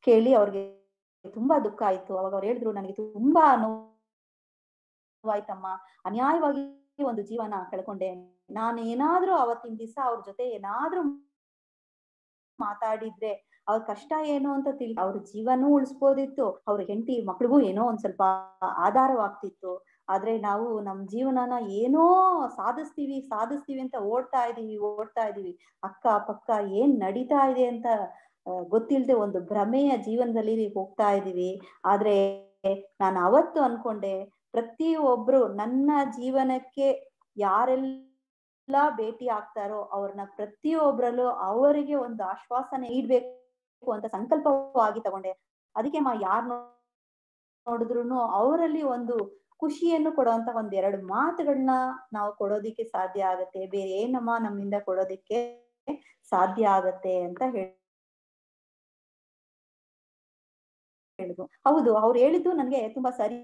ಕೇಳಿ ಅವ್ರಿಗೆ ತುಂಬಾ ದುಃಖ ಆಯ್ತು. ಅವಾಗ ಅವ್ರು ಹೇಳಿದ್ರು, ನನಗೆ ತುಂಬಾ ನೋವಾಯ್ತಮ್ಮ, ಅನ್ಯಾಯವಾಗಿ ಒಂದು ಜೀವನ ಕಳ್ಕೊಂಡೆ. ನಾನು ಏನಾದ್ರೂ ಅವತ್ತಿನ ದಿವಸ ಅವ್ರ ಜೊತೆ ಏನಾದ್ರೂ ಮಾತಾಡಿದ್ರೆ ಅವ್ರ ಕಷ್ಟ ಏನು ಅಂತ ಅವ್ರ ಜೀವನೂ ಉಳಿಸ್ಬೋದಿತ್ತು, ಅವ್ರ ಹೆಂಡತಿ ಮಕ್ಳಿಗೂ ಏನೋ ಒಂದ್ ಸ್ವಲ್ಪ ಆಧಾರವಾಗ್ತಿತ್ತು. ಆದ್ರೆ ನಾವು ನಮ್ ಜೀವನನ ಏನೋ ಸಾಧಿಸ್ತೀವಿ ಅಂತ ಓಡ್ತಾ ಇದೀವಿ. ಅಕ್ಕ ಪಕ್ಕ ಏನ್ ನಡೀತಾ ಇದೆ ಅಂತ ಗೊತ್ತಿಲ್ಲದೆ ಒಂದು ಭ್ರಮೆಯ ಜೀವನದಲ್ಲಿ ಹೋಗ್ತಾ ಇದೀವಿ. ಆದ್ರೆ ನಾನು ಅವತ್ತು ಅನ್ಕೊಂಡೆ, ಪ್ರತಿಯೊಬ್ರು ನನ್ನ ಜೀವನಕ್ಕೆ ಯಾರೆಲ್ಲ ಭೇಟಿ ಆಗ್ತಾರೋ ಅವ್ರನ್ನ ಪ್ರತಿಯೊಬ್ರಲ್ಲೂ ಅವರಿಗೆ ಒಂದು ಆಶ್ವಾಸನೆ ನೀಡ್ಬೇಕು ಅಂತ ಸಂಕಲ್ಪವಾಗಿ ತಗೊಂಡೆ. ಅದಕ್ಕೆ ಯಾರ್ ನೋಡಿದ್ರು ಅವರಲ್ಲಿ ಒಂದು ಖುಷಿಯನ್ನು ಕೊಡುವಂತ ಒಂದೆರಡು ಮಾತುಗಳನ್ನ ನಾವು ಕೊಡೋದಿಕ್ಕೆ ಸಾಧ್ಯ ಆಗತ್ತೆ, ಬೇರೆ ಏನಮ್ಮ ನಮ್ಮಿಂದ ಕೊಡೋದಿಕ್ಕೆ ಸಾಧ್ಯ ಆಗತ್ತೆ ಅಂತ ಹೇಳಿದ್ರು. ಹೌದು, ಅವ್ರು ಹೇಳಿದ್ದು ನನ್ಗೆ ತುಂಬಾ ಸರಿ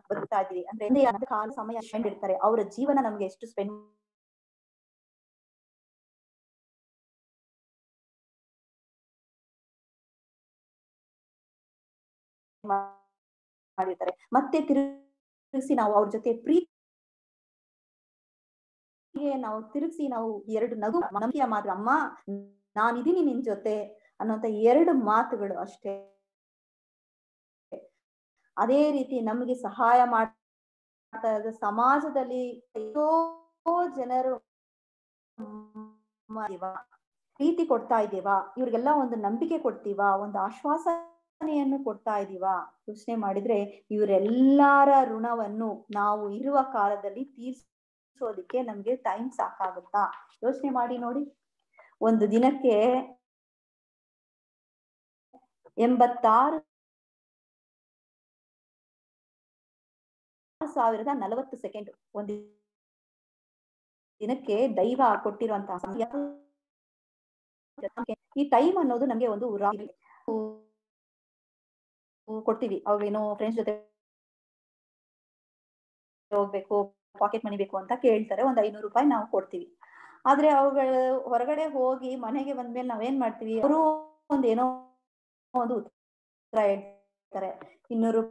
ಬದುಕ್ತಾ ಇದೀವಿ ಅಂದ್ರೆ ಕಾಲ ಸಮಯ ಸ್ಪೆಂಡ್ ಇರ್ತಾರೆ, ಅವರ ಜೀವನ ನಮ್ಗೆ ಎಷ್ಟು ಸ್ಪೆಂಡ್ ಮಾಡಿರ್ತಾರೆ. ಮತ್ತೆ ತಿರುಗಿಸಿ ನಾವು ಅವ್ರ ಜೊತೆ ನಾವು ತಿರುಗಿಸಿ ನಾವು ಎರಡು ನಗು ನಂಬಿಕೆಯ ಮಾತು, ಅಮ್ಮ ನಾನಿದ್ದೀನಿ ನಿನ್ ಜೊತೆ ಅನ್ನೋಂತ ಎರಡು ಮಾತುಗಳು ಅಷ್ಟೇ. ಅದೇ ರೀತಿ ನಮಗೆ ಸಹಾಯ ಮಾಡ್ತಾ ಇದ್ದ ಸಮಾಜದಲ್ಲಿ ಎಷ್ಟೋ ಜನರು ಪ್ರೀತಿ ಕೊಡ್ತಾ ಇದ್ದೀವಾ, ಇವ್ರಿಗೆಲ್ಲ ಒಂದು ನಂಬಿಕೆ ಕೊಡ್ತೀವಾ, ಒಂದು ಆಶ್ವಾಸನೆಯನ್ನು ಕೊಡ್ತಾ ಇದೀವಾ, ಯೋಚನೆ ಮಾಡಿದ್ರೆ ಇವರೆಲ್ಲರ ಋಣವನ್ನು ನಾವು ಇರುವ ಕಾಲದಲ್ಲಿ ತೀರ್ಸೋದಿಕ್ಕೆ ನಮ್ಗೆ ಟೈಮ್ ಸಾಕಾಗುತ್ತಾ? ಯೋಚನೆ ಮಾಡಿ ನೋಡಿ. ಒಂದು ದಿನಕ್ಕೆ 86,040 ಸೆಕೆಂಡ್ ಒಂದು ದಿನಕ್ಕೆ ದೈವ ಕೊಟ್ಟಿರುವಂತಹ ಸಮಯ. ಈ ಟೈಮ್ ಅನ್ನೋದು ನಮ್ಗೆ ಒಂದು ಕೊಡ್ತೀವಿ. ಅವೇನೋ ಫ್ರೆಂಡ್ಸ್ ಜೊತೆ ಹೋಗ್ಬೇಕು, ಪಾಕೆಟ್ ಮನಿ ಬೇಕು ಅಂತ ಕೇಳ್ತಾರೆ, ಒಂದ್ 500 ರೂಪಾಯಿ ನಾವು ಕೊಡ್ತೀವಿ. ಆದ್ರೆ ಅವುಗಳು ಹೊರಗಡೆ ಹೋಗಿ ಮನೆಗೆ ಬಂದ್ಮೇಲೆ ನಾವೇನ್ ಮಾಡ್ತೀವಿ, ಅವರು ಒಂದ್ ಏನೋ ಒಂದು ಉತ್ತರ ಹೇಳ್ತಾರೆ. 200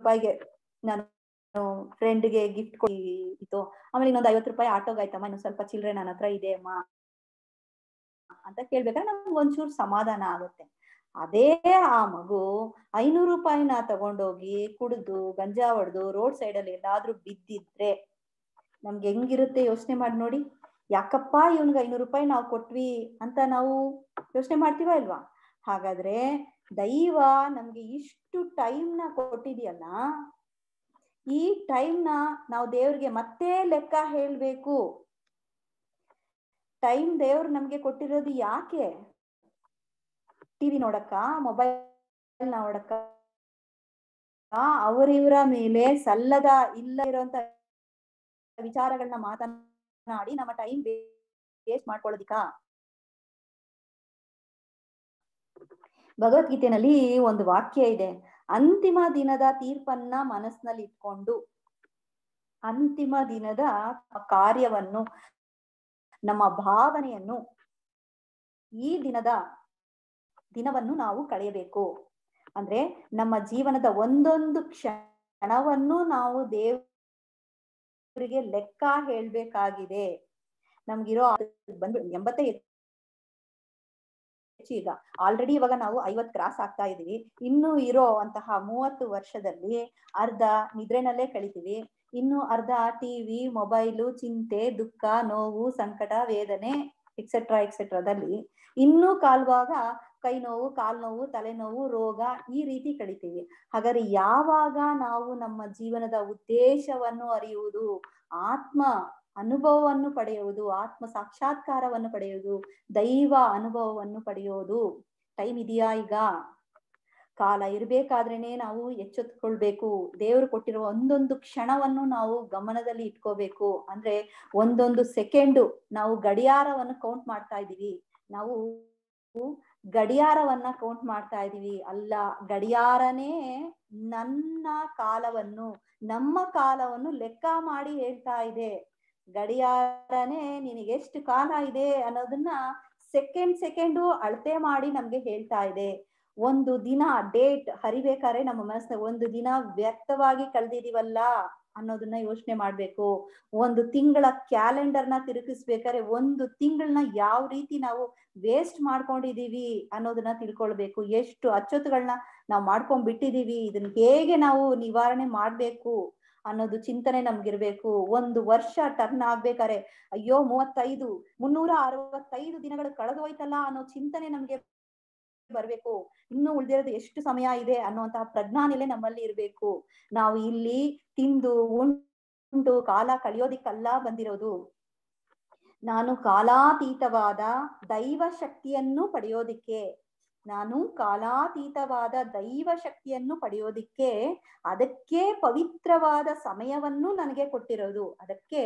ರೂಪಾಯಿಗೆ ನಾನು ಫ್ರೆಂಡ್ಗೆ ಗಿಫ್ಟ್ ಕೊಟ್ಟಿತ್ತು, ಆಮೇಲೆ ಇನ್ನೊಂದು 50 ರೂಪಾಯಿ ಆಟೋಗೆ ಆಯ್ತಮ್ಮ, ಇನ್ನೊಂದು ಸ್ವಲ್ಪ ಚಿಲ್ಲರೆ ನನ್ನ ಹತ್ರ ಇದೆ ಅಮ್ಮ ಅಂತ ಕೇಳ್ಬೇಕಾದ್ರೆ ನಮ್ಗೆ ಒಂಚೂರು ಸಮಾಧಾನ ಆಗುತ್ತೆ. ಅದೇ ಆ ಮಗು 500 ರೂಪಾಯಿನ ತಗೊಂಡೋಗಿ ಕುಡಿದು ಗಂಜಾ ಹೊಡೆದು ರೋಡ್ ಸೈಡ್ ಅಲ್ಲಿ ಎಲ್ಲಾದ್ರೂ ಬಿದ್ದಿದ್ರೆ ನಮ್ಗೆ ಹೆಂಗಿರುತ್ತೆ ಯೋಚನೆ ಮಾಡಿ ನೋಡಿ. ಯಾಕಪ್ಪ ಇವನ್ಗೆ 500 ರೂಪಾಯಿ ನಾವು ಕೊಟ್ವಿ ಅಂತ ನಾವು ಯೋಚನೆ ಮಾಡ್ತೀವಾ ಇಲ್ವಾ? ಹಾಗಾದ್ರೆ ದೈವ ನಮ್ಗೆ ಇಷ್ಟು ಟೈಮ್ನ ಕೊಟ್ಟಿದೆಯಲ್ಲ, ಈ ಟೈಮ್ನ ನಾವು ದೇವ್ರಿಗೆ ಮತ್ತೆ ಲೆಕ್ಕ ಹೇಳ್ಬೇಕು. ಟೈಮ್ ದೇವ್ರು ನಮ್ಗೆ ಕೊಟ್ಟಿರೋದು ಯಾಕೆ? ಟಿವಿ ನೋಡಕ್ಕ, ಮೊಬೈಲ್ ನೋಡಕ್ಕ, ಅವರಿವರ ಮೇಲೆ ಸಲ್ಲದ ಇಲ್ಲ ಇರೋಂತ ವಿಚಾರಗಳನ್ನ ಮಾತನಾಡಿ ನಮ್ಮ ಟೈಮ್ ವೇಸ್ಟ್ ಮಾಡ್ಕೊಳ್ಳೋದಿಕ್ಕ? ಭಗವದ್ಗೀತೆನಲ್ಲಿ ಒಂದು ವಾಕ್ಯ ಇದೆ, ಅಂತಿಮ ದಿನದ ತೀರ್ಪನ್ನ ಮನಸ್ಸಿನಲ್ಲಿ ಇಟ್ಕೊಂಡು ಅಂತಿಮ ದಿನದ ಕಾರ್ಯವನ್ನು, ನಮ್ಮ ಭಾವನೆಯನ್ನು, ಈ ದಿನವನ್ನು ನಾವು ಕಳೆಯಬೇಕು. ಅಂದ್ರೆ ನಮ್ಮ ಜೀವನದ ಒಂದೊಂದು ಕ್ಷಣವನ್ನು ನಾವು ದೇವರಿಗೆ ಇವರಿಗೆ ಲೆಕ್ಕ ಹೇಳ್ಬೇಕಾಗಿದೆ. ನಮ್ಗಿರೋ ಬಂದು 80 ಈಗ ಆಲ್ರೆಡಿ ಇವಾಗ ನಾವು 50 ಕ್ರಾಸ್ ಆಗ್ತಾ ಇದೀವಿ. ಇನ್ನು ಇರೋ ಅಂತಹ 30 ವರ್ಷದಲ್ಲಿ ಅರ್ಧ ನಿದ್ರೆನಲ್ಲೇ ಕಳಿತೀವಿ. ಇನ್ನು ಅರ್ಧ ಟಿವಿ, ಮೊಬೈಲು, ಚಿಂತೆ, ದುಃಖ, ನೋವು, ಸಂಕಟ, ವೇದನೆ ಎಕ್ಸೆಟ್ರಾದಲ್ಲಿ ಇನ್ನೂ ಕಾಲ್ವಾಗ ಕೈ ನೋವು, ಕಾಲ್ ನೋವು, ತಲೆನೋವು, ರೋಗ ಈ ರೀತಿ ಕಳಿತೀವಿ. ಹಾಗಾದ್ರೆ ಯಾವಾಗ ನಾವು ನಮ್ಮ ಜೀವನದ ಉದ್ದೇಶವನ್ನು ಅರಿಯುವುದು, ಆತ್ಮ ಅನುಭವವನ್ನು ಪಡೆಯುವುದು, ಆತ್ಮ ಸಾಕ್ಷಾತ್ಕಾರವನ್ನು ಪಡೆಯುವುದು, ದೈವ ಅನುಭವವನ್ನು ಪಡೆಯೋದು ಟೈಮ್ ಇದೆಯಾ? ಈಗ ಕಾಲ ಇರ್ಬೇಕಾದ್ರೇನೆ ನಾವು ಎಚ್ಚೆತ್ಕೊಳ್ಬೇಕು. ದೇವರು ಕೊಟ್ಟಿರುವ ಒಂದೊಂದು ಕ್ಷಣವನ್ನು ನಾವು ಗಮನದಲ್ಲಿ ಇಟ್ಕೋಬೇಕು. ಅಂದ್ರೆ ಒಂದೊಂದು ಸೆಕೆಂಡು ನಾವು ಗಡಿಯಾರವನ್ನು ಕೌಂಟ್ ಮಾಡ್ತಾ ಇದೀವಿ. ನಾವು ಗಡಿಯಾರವನ್ನ ಕೌಂಟ್ ಮಾಡ್ತಾ ಇದೀವಿ ಅಲ್ಲ, ಗಡಿಯಾರನೇ ನನ್ನ ಕಾಲವನ್ನು, ನಮ್ಮ ಕಾಲವನ್ನು ಲೆಕ್ಕ ಮಾಡಿ ಹೇಳ್ತಾ ಇದೆ. ಗಡಿಯಾರನೇ ನಿನಗೆ ಎಷ್ಟು ಕಾಲ ಇದೆ ಅನ್ನೋದನ್ನ ಸೆಕೆಂಡು ಅಳತೆ ಮಾಡಿ ನಮ್ಗೆ ಹೇಳ್ತಾ ಇದೆ. ಒಂದು ದಿನ ಡೇಟ್ ಹರಿಬೇಕಾದ್ರೆ ನಮ್ಮ ಮನಸ್ಸಿನ ಒಂದು ದಿನ ವ್ಯರ್ಥವಾಗಿ ಕಳೆದಿದೀವಲ್ಲ ಅನ್ನೋದನ್ನ ಯೋಚನೆ ಮಾಡ್ಬೇಕು. ಒಂದು ತಿಂಗಳ ಕ್ಯಾಲೆಂಡರ್ನ ತಿರುಗಿಸ್ಬೇಕಾದ್ರೆ ಒಂದು ತಿಂಗಳನ್ನ ಯಾವ ರೀತಿ ನಾವು ವೇಸ್ಟ್ ಮಾಡ್ಕೊಂಡಿದೀವಿ ಅನ್ನೋದನ್ನ ತಿಳ್ಕೊಳ್ಬೇಕು. ಎಷ್ಟು ಅಚ್ಚೊತ್ತುಗಳನ್ನ ನಾವು ಮಾಡ್ಕೊಂಡ್ ಬಿಟ್ಟಿದೀವಿ, ಇದನ್ನ ಹೇಗೆ ನಾವು ನಿವಾರಣೆ ಮಾಡ್ಬೇಕು ಅನ್ನೋದು ಚಿಂತನೆ ನಮ್ಗಿರ್ಬೇಕು. ಒಂದು ವರ್ಷ ಟರ್ನ್ ಆಗ್ಬೇಕಾರೆ ಅಯ್ಯೋ 365 ದಿನಗಳು ಕಳೆದು ಹೋಯ್ತಲ್ಲ ಅನ್ನೋ ಚಿಂತನೆ ನಮ್ಗೆ ಬರ್ಬೇಕು. ಇನ್ನು ಉಳಿದಿರೋದು ಎಷ್ಟು ಸಮಯ ಇದೆ ಅನ್ನುವಂತಹ ಪ್ರಜ್ಞಾನೆಲೆ ನಮ್ಮಲ್ಲಿ ಇರ್ಬೇಕು. ನಾವು ಇಲ್ಲಿ ತಿಂದು ಉಂಡು ಕಾಲ ಕಳಿಯೋದಿಕ್ಕಲ್ಲ ಬಂದಿರೋದು. ನಾನು ಕಾಲಾತೀತವಾದ ದೈವ ಶಕ್ತಿಯನ್ನು ಪಡೆಯೋದಿಕ್ಕೆ, ಅದಕ್ಕೆ ಪವಿತ್ರವಾದ ಸಮಯವನ್ನು ನನಗೆ ಕೊಟ್ಟಿರೋದು. ಅದಕ್ಕೆ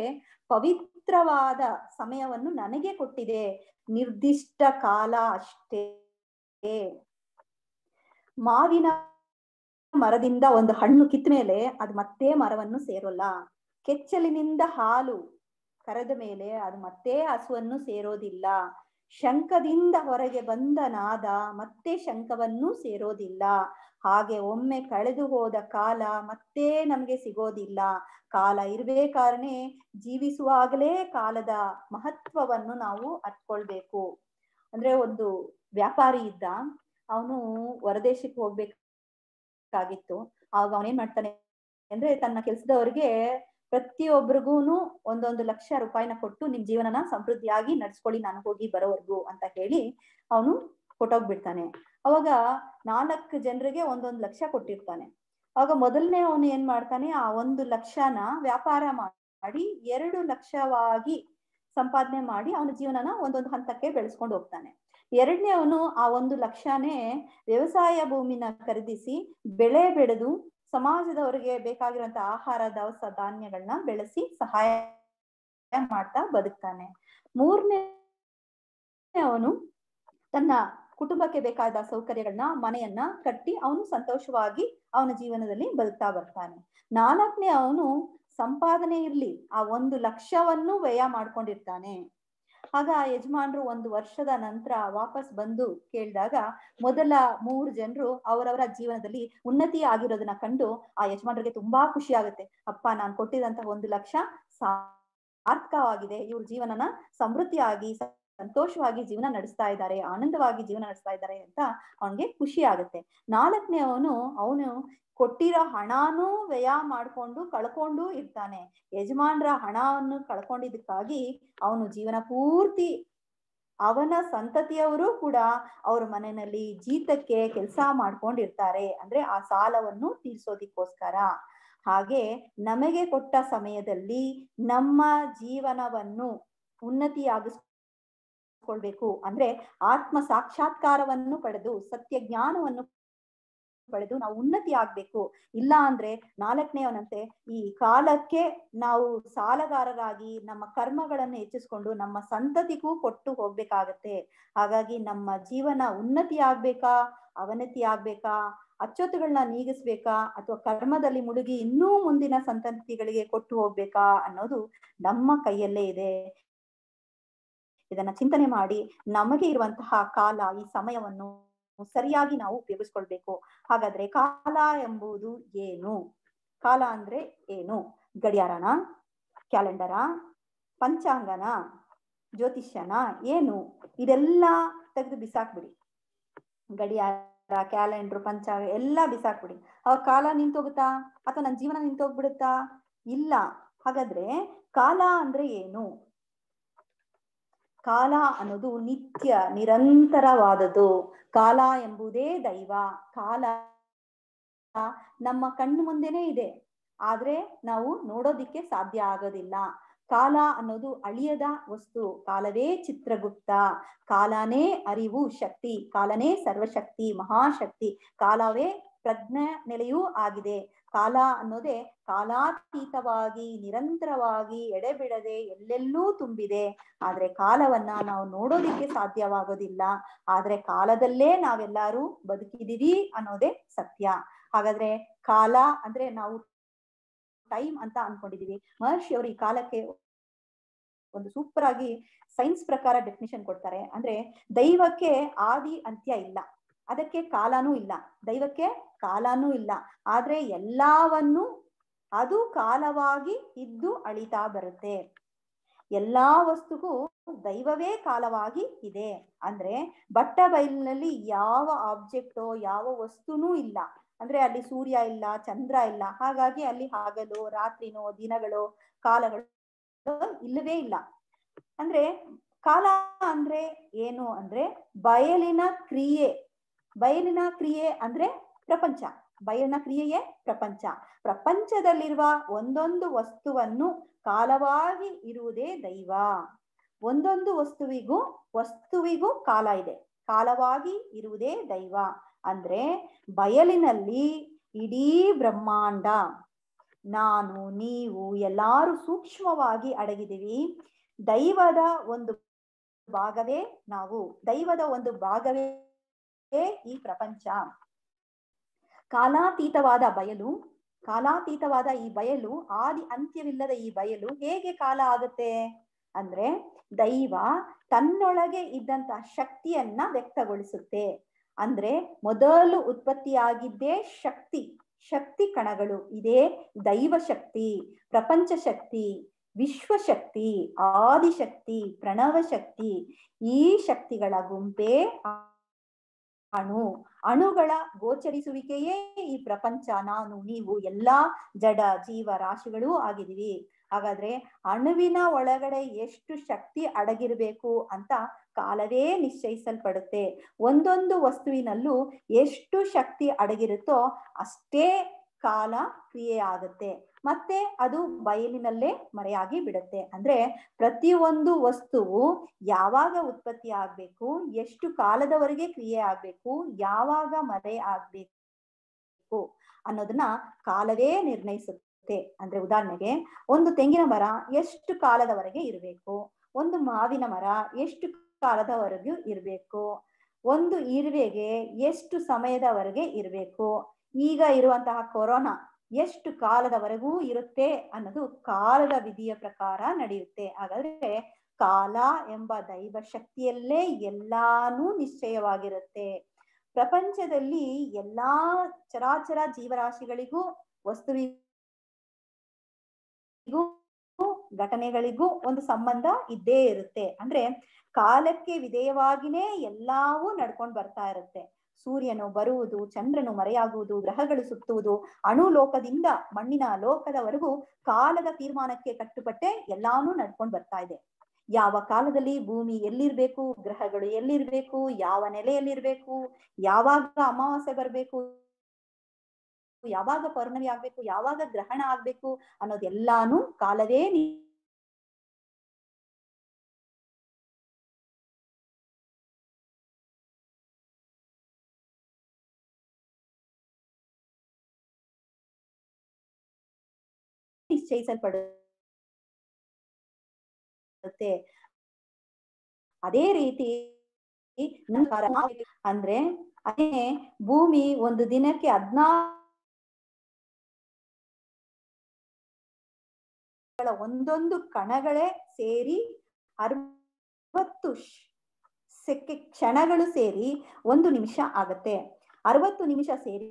ಪವಿತ್ರವಾದ ಸಮಯವನ್ನು ನನಗೆ ಕೊಟ್ಟಿದೆ. ನಿರ್ದಿಷ್ಟ ಕಾಲ ಅಷ್ಟೇ. ಮಾವಿನ ಮರದಿಂದ ಒಂದು ಹಣ್ಣು ಕಿತ್ತ ಮೇಲೆ ಅದು ಮತ್ತೆ ಮರವನ್ನು ಸೇರೋಲ್ಲ. ಕೆಚ್ಚಲಿನಿಂದ ಹಾಲು ಕರೆದ ಮೇಲೆ ಅದು ಮತ್ತೆ ಹಸುವನ್ನು ಸೇರೋದಿಲ್ಲ. ಶಂಖದಿಂದ ಹೊರಗೆ ಬಂದ ನಾದ ಮತ್ತೆ ಶಂಖವನ್ನು ಸೇರೋದಿಲ್ಲ. ಹಾಗೆ ಒಮ್ಮೆ ಕಳೆದು ಹೋದ ಕಾಲ ಮತ್ತೆ ನಮ್ಗೆ ಸಿಗೋದಿಲ್ಲ. ಕಾಲ ಇರ್ಬೇಕಾದ್ರೆ ಜೀವಿಸುವಾಗಲೇ ಕಾಲದ ಮಹತ್ವವನ್ನು ನಾವು ಅರ್ಥಕೊಳ್ಬೇಕು. ಅಂದ್ರೆ ಒಂದು ವ್ಯಾಪಾರಿ ಇದ್ದ, ಅವನು ಹೊರದೇಶಕ್ಕೆ ಹೋಗ್ಬೇಕಾಗಿತ್ತು. ಆಗ ಅವನೇನ್ ಮಾಡ್ತಾನೆ ಅಂದ್ರೆ ತನ್ನ ಕೆಲ್ಸದವ್ರಿಗೆ ಪ್ರತಿಯೊಬ್ಬರಿಗೂನು 1 ಲಕ್ಷ ರೂಪಾಯಿನ ಕೊಟ್ಟು ನಿಮ್ ಜೀವನನ ಸಮೃದ್ಧಿಯಾಗಿ ನಡ್ಸ್ಕೊಳ್ಳಿ ನಾನು ಹೋಗಿ ಬರೋವರೆಗೂ ಅಂತ ಹೇಳಿ ಅವನು ಕೊಟ್ಟೋಗ್ಬಿಡ್ತಾನೆ. ಅವಾಗ 4 ಜನರಿಗೆ 1 ಲಕ್ಷ ಕೊಟ್ಟಿರ್ತಾನೆ. ಅವಾಗ ಮೊದಲನೇ ಅವನು ಏನ್ ಮಾಡ್ತಾನೆ, ಆ 1 ಲಕ್ಷನ ವ್ಯಾಪಾರ ಮಾಡಿ 2 ಲಕ್ಷವಾಗಿ ಸಂಪಾದನೆ ಮಾಡಿ ಅವನ ಜೀವನನ ಒಂದೊಂದು ಹಂತಕ್ಕೆ ಬೆಳೆಸ್ಕೊಂಡು ಹೋಗ್ತಾನೆ. ಎರಡನೇ ಅವನು ಆ 1 ಲಕ್ಷನೇ ವ್ಯವಸಾಯ ಭೂಮಿನ ಖರೀದಿಸಿ ಬೆಳೆ ಬೆಳೆದು ಸಮಾಜದವರಿಗೆ ಬೇಕಾಗಿರುವಂತ ಆಹಾರ ದವಸ ಧಾನ್ಯಗಳನ್ನ ಬೆಳೆಸಿ ಸಹಾಯ ಮಾಡ್ತಾ ಬದುಕ್ತಾನೆ. ಮೂರನೇ ಅವನು ತನ್ನ ಕುಟುಂಬಕ್ಕೆ ಬೇಕಾದ ಸೌಕರ್ಯಗಳನ್ನ, ಮನೆಯನ್ನ ಕಟ್ಟಿ ಅವನು ಸಂತೋಷವಾಗಿ ಅವನ ಜೀವನದಲ್ಲಿ ಬದುಕ್ತಾ ಬರ್ತಾನೆ. 4ನೇ ಅವನು ಸಂಪಾದನೆ ಇರ್ಲಿ, ಆ 1 ಲಕ್ಷವನ್ನು ವ್ಯಯ ಮಾಡ್ಕೊಂಡಿರ್ತಾನೆ. ಆಗ ಯಜಮಾನ್ರು 1 ವರ್ಷದ ನಂತರ ವಾಪಸ್ ಬಂದು ಕೇಳಿದಾಗ ಮೊದಲ 3 ಜನರು ಅವರವರ ಜೀವನದಲ್ಲಿ ಉನ್ನತಿ ಆಗಿರೋದನ್ನ ಕಂಡು ಆ ಯಜಮಾನ್ರಿಗೆ ತುಂಬಾ ಖುಷಿ ಆಗುತ್ತೆ. ಅಪ್ಪ, ನಾನು ಕೊಟ್ಟಿದಂತ 1 ಲಕ್ಷ ಸಾರ್ಥಕವಾಗಿದೆ, ಇವ್ರ ಜೀವನನ ಸಮೃದ್ಧಿಯಾಗಿ ಸಂತೋಷವಾಗಿ ಜೀವನ ನಡೆಸ್ತಾ ಇದ್ದಾರೆ, ಆನಂದವಾಗಿ ಜೀವನ ನಡೆಸ್ತಾ ಇದ್ದಾರೆ ಅಂತ ಅವನಿಗೆ ಖುಷಿ ಆಗುತ್ತೆ. 4ನೇ ಅವನು ಕೊಟ್ಟಿರೋ ಹಣನೂ ವ್ಯಯ ಮಾಡ್ಕೊಂಡು ಕಳ್ಕೊಂಡು ಇರ್ತಾನೆ. ಯಜಮಾನ್ರ ಹಣವನ್ನು ಕಳ್ಕೊಂಡಿದ್ದಕ್ಕಾಗಿ ಅವನು ಜೀವನ ಪೂರ್ತಿ, ಅವನ ಸಂತತಿಯವರು ಕೂಡ ಅವ್ರ ಮನೆಯಲ್ಲಿ ಜೀತಕ್ಕೆ ಕೆಲಸ ಮಾಡ್ಕೊಂಡಿರ್ತಾರೆ. ಅಂದ್ರೆ ಆ ಸಾಲವನ್ನು ತೀರ್ಸೋದಿಕ್ಕೋಸ್ಕರ. ಹಾಗೆ ನಮಗೆ ಕೊಟ್ಟ ಸಮಯದಲ್ಲಿ ನಮ್ಮ ಜೀವನವನ್ನು ಉನ್ನತಿಯಾಗಿಸ್ಕೊಳ್ಬೇಕು. ಅಂದ್ರೆ ಆತ್ಮ ಸಾಕ್ಷಾತ್ಕಾರವನ್ನು ಪಡೆದು ಸತ್ಯ ಜ್ಞಾನವನ್ನು ಪಡೆದು ನಾವು ಉನ್ನತಿ ಆಗ್ಬೇಕು. ಇಲ್ಲ ಅಂದ್ರೆ 4ನೇವನಂತೆ ಈ ಕಾಲಕ್ಕೆ ನಾವು ಸಾಲಗಾರರಾಗಿ ನಮ್ಮ ಕರ್ಮಗಳನ್ನು ಹೆಚ್ಚಿಸ್ಕೊಂಡು ನಮ್ಮ ಸಂತತಿಗೂ ಕೊಟ್ಟು ಹೋಗ್ಬೇಕಾಗತ್ತೆ. ಹಾಗಾಗಿ ನಮ್ಮ ಜೀವನ ಉನ್ನತಿ ಆಗ್ಬೇಕಾ, ಅವನತಿ ಆಗ್ಬೇಕಾ, ಅಚ್ಚೊತ್ತುಗಳನ್ನ ನೀಗಿಸ್ಬೇಕಾ, ಅಥವಾ ಕರ್ಮದಲ್ಲಿ ಮುಳುಗಿ ಇನ್ನೂ ಮುಂದಿನ ಸಂತತಿಗಳಿಗೆ ಕೊಟ್ಟು ಹೋಗ್ಬೇಕಾ ಅನ್ನೋದು ನಮ್ಮ ಕೈಯಲ್ಲೇ ಇದೆ. ಇದನ್ನ ಚಿಂತನೆ ಮಾಡಿ ನಮಗೆ ಇರುವಂತಹ ಕಾಲ, ಈ ಸಮಯವನ್ನು ಸರಿಯಾಗಿ ನಾವು ಉಪಯೋಗಿಸ್ಕೊಳ್ಬೇಕು. ಹಾಗಾದ್ರೆ ಕಾಲ ಎಂಬುದು ಏನು? ಕಾಲ ಅಂದ್ರೆ ಏನು? ಗಡಿಯಾರನ, ಕ್ಯಾಲೆಂಡರ, ಪಂಚಾಂಗನ, ಜ್ಯೋತಿಷ್ಯನ, ಏನು ಇದೆಲ್ಲ ತೆಗೆದು ಬಿಸಾಕ್ಬಿಡಿ. ಗಡಿಯಾರ, ಕ್ಯಾಲೆಂಡರ್, ಪಂಚಾಂಗ ಎಲ್ಲ ಬಿಸಾಕ್ಬಿಡಿ. ಅವಾಗ ಕಾಲ ನಿಂತೋಗುತ್ತಾ ಅಥವಾ ನನ್ನ ಜೀವನ ನಿಂತೋಗ್ಬಿಡುತ್ತಾ? ಇಲ್ಲ. ಹಾಗಾದ್ರೆ ಕಾಲ ಅಂದ್ರೆ ಏನು? ಕಾಲ ಅನ್ನೋದು ನಿತ್ಯ ನಿರಂತರವಾದದ್ದು. ಕಾಲ ಎಂಬುದೇ ದೈವ. ಕಾಲ ನಮ್ಮ ಕಣ್ಣು ಮುಂದೆನೇ ಇದೆ, ಆದ್ರೆ ನಾವು ನೋಡೋದಿಕ್ಕೆ ಸಾಧ್ಯ ಆಗೋದಿಲ್ಲ. ಕಾಲ ಅನ್ನೋದು ಅಳಿಯದ ವಸ್ತು. ಕಾಲವೇ ಚಿತ್ರಗುಪ್ತ. ಕಾಲನೇ ಅರಿವು ಶಕ್ತಿ. ಕಾಲನೇ ಸರ್ವಶಕ್ತಿ ಮಹಾಶಕ್ತಿ. ಕಾಲವೇ ಪ್ರಜ್ಞಾ ನೆಲೆಯೂ ಆಗಿದೆ. ಕಾಲ ಅನ್ನೋದೇ ಕಾಲಾತೀತವಾಗಿ ನಿರಂತರವಾಗಿ ಎಡೆಬಿಡದೆ ಎಲ್ಲೆಲ್ಲೂ ತುಂಬಿದೆ. ಆದ್ರೆ ಕಾಲವನ್ನ ನಾವು ನೋಡೋದಿಕ್ಕೆ ಸಾಧ್ಯವಾಗೋದಿಲ್ಲ. ಆದ್ರೆ ಕಾಲದಲ್ಲೇ ನಾವೆಲ್ಲರೂ ಬದುಕಿದೀವಿ ಅನ್ನೋದೇ ಸತ್ಯ. ಹಾಗಾದ್ರೆ ಕಾಲ ಅಂದ್ರೆ ನಾವು ಟೈಮ್ ಅಂತ ಅನ್ಕೊಂಡಿದೀವಿ. ಮಹರ್ಷಿ ಅವರು ಈ ಕಾಲಕ್ಕೆ ಒಂದು ಸೂಪರ್ ಆಗಿ ಸೈನ್ಸ್ ಪ್ರಕಾರ ಡೆಫಿನಿಷನ್ ಕೊಡ್ತಾರೆ. ಅಂದ್ರೆ ದೈವಕ್ಕೆ ಆದಿ ಅಂತ್ಯ ಇಲ್ಲ, ಅದಕ್ಕೆ ಕಾಲನೂ ಇಲ್ಲ. ದೈವಕ್ಕೆ ಕಾಲನೂ ಇಲ್ಲ, ಆದ್ರೆ ಎಲ್ಲವನ್ನು ಅದು ಕಾಲವಾಗಿ ಇದ್ದು ಅಳಿತಾ ಬರುತ್ತೆ. ಎಲ್ಲಾ ವಸ್ತುಗೂ ದೈವವೇ ಕಾಲವಾಗಿ ಇದೆ. ಅಂದ್ರೆ ಬಟ್ಟ ಬಯಲಿನಲ್ಲಿ ಯಾವ ಆಬ್ಜೆಕ್ಟೋ ಯಾವ ವಸ್ತುನೂ ಇಲ್ಲ. ಅಂದ್ರೆ ಅಲ್ಲಿ ಸೂರ್ಯ ಇಲ್ಲ, ಚಂದ್ರ ಇಲ್ಲ, ಹಾಗಾಗಿ ಅಲ್ಲಿ ಹಗಲು ರಾತ್ರಿನೋ ದಿನಗಳು ಕಾಲಗಳು ಇಲ್ಲವೇ ಇಲ್ಲ. ಅಂದ್ರೆ ಕಾಲ ಅಂದ್ರೆ ಏನು ಅಂದ್ರೆ ಬಯಲಿನ ಕ್ರಿಯೆ. ಬಯಲಿನ ಕ್ರಿಯೆ ಅಂದ್ರೆ ಪ್ರಪಂಚ. ಬಯಲಿನ ಕ್ರಿಯೆಯೇ ಪ್ರಪಂಚ. ಪ್ರಪಂಚದಲ್ಲಿರುವ ಒಂದೊಂದು ವಸ್ತುವನ್ನು ಕಾಲವಾಗಿ ಇರುವುದೇ ದೈವ. ಒಂದೊಂದು ವಸ್ತುವಿಗೂ ಕಾಲ ಇದೆ. ಕಾಲವಾಗಿ ಇರುವುದೇ ದೈವ. ಅಂದ್ರೆ ಬಯಲಿನಲ್ಲಿ ಇಡೀ ಬ್ರಹ್ಮಾಂಡ, ನಾನು ನೀವು ಎಲ್ಲಾರು ಸೂಕ್ಷ್ಮವಾಗಿ ಅಡಗಿದ್ದೀವಿ. ದೈವದ ಒಂದು ಭಾಗವೇ ನಾವು. ದೈವದ ಒಂದು ಭಾಗವೇ ಈ ಪ್ರಪಂಚ. ಕಾಲಾತೀತವಾದ ಬಯಲು, ಕಾಲಾತೀತವಾದ ಈ ಬಯಲು, ಆದಿ ಅಂತ್ಯವಿಲ್ಲದ ಈ ಬಯಲು ಹೇಗೆ ಕಾಲ ಆಗುತ್ತೆ ಅಂದ್ರೆ ದೈವ ತನ್ನೊಳಗೆ ಇದ್ದಂತಹ ಶಕ್ತಿಯನ್ನ ವ್ಯಕ್ತಗೊಳಿಸುತ್ತೆ. ಅಂದ್ರೆ ಮೊದಲು ಉತ್ಪತ್ತಿಯಾಗಿದ್ದೇ ಶಕ್ತಿ ಕಣಗಳು. ಇದೇ ದೈವ ಶಕ್ತಿ, ಪ್ರಪಂಚ ಶಕ್ತಿ, ವಿಶ್ವಶಕ್ತಿ, ಆದಿಶಕ್ತಿ, ಪ್ರಣವ ಶಕ್ತಿ. ಈ ಶಕ್ತಿಗಳ ಗುಂಪೇ ಅಣುಗಳ ಗೋಚರಿಸುವಿಕೆಯೇ ಈ ಪ್ರಪಂಚ. ನಾನು ನೀವು ಎಲ್ಲಾ ಜಡ ಜೀವ ರಾಶಿಗಳೂ ಆಗಿದ್ದೀವಿ. ಹಾಗಾದ್ರೆ ಅಣುವಿನ ಒಳಗಡೆ ಎಷ್ಟು ಶಕ್ತಿ ಅಡಗಿರ್ಬೇಕು ಅಂತ ಕಾಲವೇ ನಿಶ್ಚಯಿಸಲ್ಪಡುತ್ತೆ. ಒಂದೊಂದು ವಸ್ತುವಿನಲ್ಲೂ ಎಷ್ಟು ಶಕ್ತಿ ಅಡಗಿರುತ್ತೋ ಅಷ್ಟೇ ಕಾಲ ಕ್ರಿಯೆ ಆಗುತ್ತೆ. ಮತ್ತೆ ಅದು ಬಯಲಿನಲ್ಲೇ ಮರೆಯಾಗಿ ಬಿಡುತ್ತೆ. ಅಂದ್ರೆ ಪ್ರತಿಯೊಂದು ವಸ್ತುವು ಯಾವಾಗ ಉತ್ಪತ್ತಿ ಆಗ್ಬೇಕು, ಎಷ್ಟು ಕಾಲದವರೆಗೆ ಕ್ರಿಯೆ ಆಗ್ಬೇಕು, ಯಾವಾಗ ಮರೆ ಆಗ್ಬೇಕು ಅನ್ನೋದನ್ನ ಕಾಲವೇ ನಿರ್ಣಯಿಸುತ್ತೆ. ಅಂದ್ರೆ ಉದಾಹರಣೆಗೆ ಒಂದು ತೆಂಗಿನ ಮರ ಎಷ್ಟು ಕಾಲದವರೆಗೆ ಇರಬೇಕು, ಒಂದು ಮಾವಿನ ಮರ ಎಷ್ಟು ಕಾಲದವರೆಗೂ ಇರಬೇಕು, ಒಂದು ಇರುವೆಗೆ ಎಷ್ಟು ಸಮಯದವರೆಗೆ ಇರಬೇಕು, ಈಗ ಇರುವಂತಹ ಕೊರೋನಾ ಎಷ್ಟು ಕಾಲದವರೆಗೂ ಇರುತ್ತೆ ಅನ್ನೋದು ಕಾಲದ ವಿಧಿಯ ಪ್ರಕಾರ ನಡೆಯುತ್ತೆ. ಹಾಗಾದ್ರೆ ಕಾಲ ಎಂಬ ದೈವ ಶಕ್ತಿಯಲ್ಲೇ ಎಲ್ಲಾನು ನಿಶ್ಚಯವಾಗಿರುತ್ತೆ. ಪ್ರಪಂಚದಲ್ಲಿ ಎಲ್ಲಾ ಚರಾಚರ ಜೀವರಾಶಿಗಳಿಗೂ ವಸ್ತುವಿಗೂ ಘಟನೆಗಳಿಗೂ ಒಂದು ಸಂಬಂಧ ಇದ್ದೇ ಇರುತ್ತೆ. ಅಂದ್ರೆ ಕಾಲಕ್ಕೆ ವಿಧೇಯವಾಗಿನೇ ಎಲ್ಲವೂ ನಡ್ಕೊಂಡು ಬರ್ತಾ ಇರುತ್ತೆ. ಸೂರ್ಯನು ಬರುವುದು, ಚಂದ್ರನು ಮರೆಯಾಗುವುದು, ಗ್ರಹಗಳು ಸುತ್ತುವುದು, ಅಣು ಲೋಕದಿಂದ ಮಣ್ಣಿನ ಲೋಕದವರೆಗೂ ಕಾಲದ ತೀರ್ಮಾನಕ್ಕೆ ಕಟ್ಟುಪಟ್ಟೆ ಎಲ್ಲಾನು ನಡ್ಕೊಂಡು ಬರ್ತಾ ಇದೆ. ಯಾವ ಕಾಲದಲ್ಲಿ ಭೂಮಿ ಎಲ್ಲಿರ್ಬೇಕು, ಗ್ರಹಗಳು ಎಲ್ಲಿರ್ಬೇಕು, ಯಾವ ನೆಲೆಯಲ್ಲಿರ್ಬೇಕು, ಯಾವಾಗ ಅಮಾವಾಸ್ಯೆ ಬರ್ಬೇಕು, ಯಾವಾಗ ಪೌರ್ಣಮಿ ಆಗ್ಬೇಕು, ಯಾವಾಗ ಗ್ರಹಣ ಆಗ್ಬೇಕು ಅನ್ನೋದೆಲ್ಲಾನು ಕಾಲವೇ ನಿಶ್ಚಯಿಸಲ್ಪಡುತ್ತೆ. ಅದೇ ರೀತಿ ಅಂದ್ರೆ ಅದೇ ಭೂಮಿ ಒಂದು ದಿನಕ್ಕೆ 14 ಒಂದೊಂದು ಕಣಗಳೇ ಸೇರಿ 60 ಕ್ಷಣಗಳು ಸೇರಿ 1 ನಿಮಿಷ ಆಗತ್ತೆ. 60 ನಿಮಿಷ ಸೇರಿ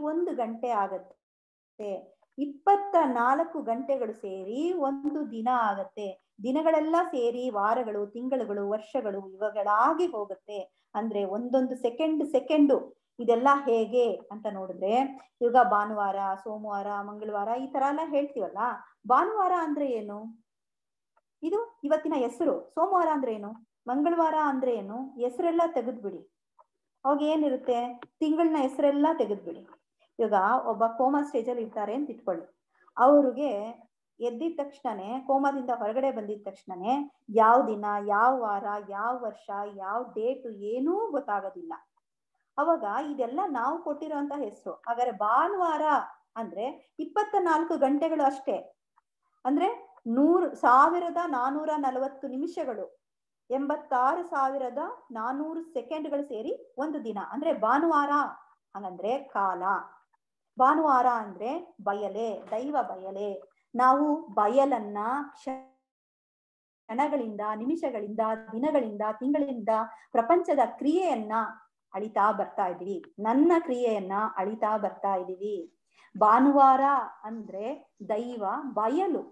1 ಗಂಟೆ ಆಗತ್ತೆ. 24 ಗಂಟೆಗಳು ಸೇರಿ ಒಂದು ದಿನ ಆಗತ್ತೆ. ದಿನಗಳೆಲ್ಲ ಸೇರಿ ವಾರಗಳು, ತಿಂಗಳುಗಳು, ವರ್ಷಗಳು ಇವುಗಳಾಗಿ ಹೋಗುತ್ತೆ. ಅಂದ್ರೆ ಒಂದೊಂದು ಸೆಕೆಂಡು ಇದೆಲ್ಲ ಹೇಗೆ ಅಂತ ನೋಡಿದ್ರೆ, ಇವಾಗ ಭಾನುವಾರ, ಸೋಮವಾರ, ಮಂಗಳವಾರ ಈ ತರ ಎಲ್ಲ ಹೇಳ್ತೀವಲ್ಲ. ಭಾನುವಾರ ಅಂದ್ರೆ ಏನು? ಇದು ಇವತ್ತಿನ ಹೆಸರು. ಸೋಮವಾರ ಅಂದ್ರೆ ಏನು? ಮಂಗಳವಾರ ಅಂದ್ರೆ ಏನು? ಹೆಸರೆಲ್ಲ ತೆಗೆದ್ಬಿಡಿ. ಅವಾಗ ಏನಿರುತ್ತೆ? ತಿಂಗಳನ್ನ ಹೆಸರೆಲ್ಲ ತೆಗೆದ್ಬಿಡಿ. ಇವಾಗ ಒಬ್ಬ ಕೋಮಾ ಸ್ಟೇಜ್ ಅಲ್ಲಿ ಇರ್ತಾರೆ ಅಂತ ಇಟ್ಕೊಳ್ಳಿ. ಅವ್ರಿಗೆ ಎದ್ದಿದ ತಕ್ಷಣನೇ, ಕೋಮಾದಿಂದ ಹೊರಗಡೆ ಬಂದಿದ ತಕ್ಷಣನೇ ಯಾವ ದಿನ, ಯಾವ ವಾರ, ಯಾವ ವರ್ಷ, ಯಾವ ಡೇಟು ಏನೂ ಗೊತ್ತಾಗೋದಿಲ್ಲ. ಅವಾಗ ಇದೆಲ್ಲ ನಾವು ಕೊಟ್ಟಿರೋಂತ ಹೆಸರು. ಹಾಗಾದ್ರೆ ಭಾನುವಾರ ಅಂದ್ರೆ 24 ಗಂಟೆಗಳು ಅಷ್ಟೇ. ಅಂದ್ರೆ 1440 ನಿಮಿಷಗಳು, 86,400 ಸೆಕೆಂಡ್ಗಳು ಸೇರಿ ಒಂದು ದಿನ ಅಂದ್ರೆ ಭಾನುವಾರ. ಹಂಗಂದ್ರೆ ಕಾಲ. ಭಾನುವಾರ ಅಂದ್ರೆ ಬಯಲೆ, ದೈವ ಬಯಲೆ. ನಾವು ಬಯಲನ್ನ ಕ್ಷಣಗಳಿಂದ, ನಿಮಿಷಗಳಿಂದ, ದಿನಗಳಿಂದ, ತಿಂಗಳಿಂದ ಪ್ರಪಂಚದ ಕ್ರಿಯೆಯನ್ನ ಅಳಿತಾ ಬರ್ತಾ ಇದೀವಿ. ನನ್ನ ಕ್ರಿಯೆಯನ್ನ ಅಳಿತಾ ಬರ್ತಾ ಇದೀವಿ. ಭಾನುವಾರ ಅಂದ್ರೆ ದೈವ ಬಯಲು,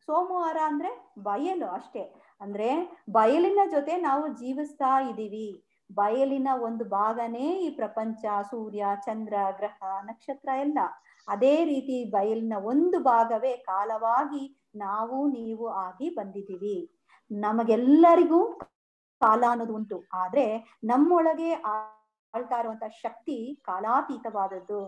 ಸೋಮವಾರ ಅಂದ್ರೆ ಬಯಲು ಅಷ್ಟೇ. ಅಂದ್ರೆ ಬಯಲಿನ ಜೊತೆ ನಾವು ಜೀವಿಸ್ತಾ ಇದೀವಿ. ಬಯಲಿನ ಒಂದು ಭಾಗನೇ ಈ ಪ್ರಪಂಚ, ಸೂರ್ಯ, ಚಂದ್ರ, ಗ್ರಹ, ನಕ್ಷತ್ರ ಎಲ್ಲ. ಅದೇ ರೀತಿ ಬಯಲಿನ ಒಂದು ಭಾಗವೇ ಕಾಲವಾಗಿ ನಾವು ನೀವು ಆಗಿ ಬಂದಿದ್ದೀವಿ. ನಮಗೆಲ್ಲರಿಗೂ ಕಾಲ ಅನ್ನೋದು ಉಂಟು. ಆದ್ರೆ ನಮ್ಮೊಳಗೆ ಆಳ್ತಾ ಇರುವಂತ ಶಕ್ತಿ ಕಾಲಾತೀತವಾದದ್ದು.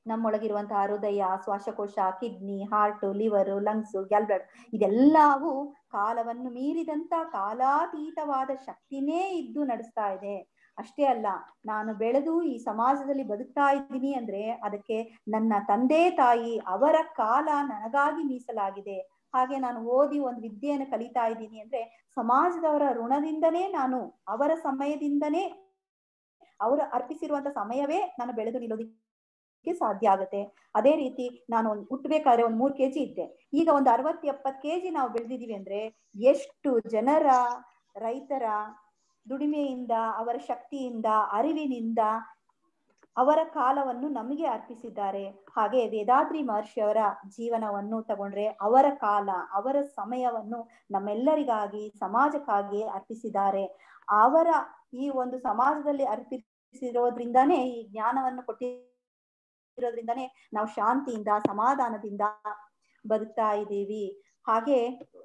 ನಮ್ಮೊಳಗಿರುವಂತಹ ಹೃದಯ, ಶ್ವಾಸಕೋಶ, ಕಿಡ್ನಿ, ಹಾರ್ಟ್, ಲಿವರ್, ಲಂಗ್ಸ್, ಗ್ಯಾಲ್ಬ್ಲಾಡರ್ ಇದೆಲ್ಲವೂ ಕಾಲವನ್ನು ಮೀರಿದಂತ ಕಾಲಾತೀತವಾದ ಶಕ್ತಿನೇ ಇದ್ದು ನಡೆಸ್ತಾ ಇದೆ. ಅಷ್ಟೇ ಅಲ್ಲ, ನಾನು ಬೆಳೆದು ಈ ಸಮಾಜದಲ್ಲಿ ಬದುಕ್ತಾ ಇದ್ದೀನಿ ಅಂದ್ರೆ ಅದಕ್ಕೆ ನನ್ನ ತಂದೆ ತಾಯಿ ಅವರ ಕಾಲ ನನಗಾಗಿ ಮೀಸಲಾಗಿದೆ. ಹಾಗೆ ನಾನು ಓದಿ ಒಂದು ವಿದ್ಯೆಯನ್ನು ಕಲಿತಾ ಇದ್ದೀನಿ ಅಂದ್ರೆ ಸಮಾಜದವರ ಋಣದಿಂದನೇ, ನಾನು ಅವರ ಸಮಯದಿಂದನೇ, ಅವರು ಅರ್ಪಿಸಿರುವಂತ ಸಮಯವೇ ನಾನು ಬೆಳೆದು ನಿಲ್ಲೋದಿಕ್ಕೆ ಸಾಧ್ಯ ಆಗುತ್ತೆ. ಅದೇ ರೀತಿ ನಾನು ಹುಟ್ಟಬೇಕಾದ್ರೆ ಒಂದು 3 kg ಇದ್ದೆ. ಈಗ ಒಂದು 60-70 kg ನಾವು ಬೆಳೆದಿದ್ದೀವಿ ಅಂದ್ರೆ ಎಷ್ಟು ಜನರ, ರೈತರ ದುಡಿಮೆಯಿಂದ, ಅವರ ಶಕ್ತಿಯಿಂದ, ಅರಿವಿನಿಂದ ಅವರ ಕಾಲವನ್ನು ನಮಗೆ ಅರ್ಪಿಸಿದ್ದಾರೆ. ಹಾಗೆ ವೇದಾದ್ರಿ ಮಹರ್ಷಿಯವರ ಜೀವನವನ್ನು ತಗೊಂಡ್ರೆ ಅವರ ಕಾಲ, ಅವರ ಸಮಯವನ್ನು ನಮ್ಮೆಲ್ಲರಿಗಾಗಿ, ಸಮಾಜಕ್ಕಾಗಿ ಅರ್ಪಿಸಿದ್ದಾರೆ. ಅವರ ಈ ಒಂದು ಸಮಾಜದಲ್ಲಿ ಅರ್ಪಿಸಿರೋದ್ರಿಂದಾನೇ, ಈ ಜ್ಞಾನವನ್ನು ಕೊಟ್ಟಿರೋದ್ರಿಂದಾನೇ ನಾವು ಶಾಂತಿಯಿಂದ, ಸಮಾಧಾನದಿಂದ ಬದುಕ್ತಾ ಇದ್ದೀವಿ. ಹಾಗೆ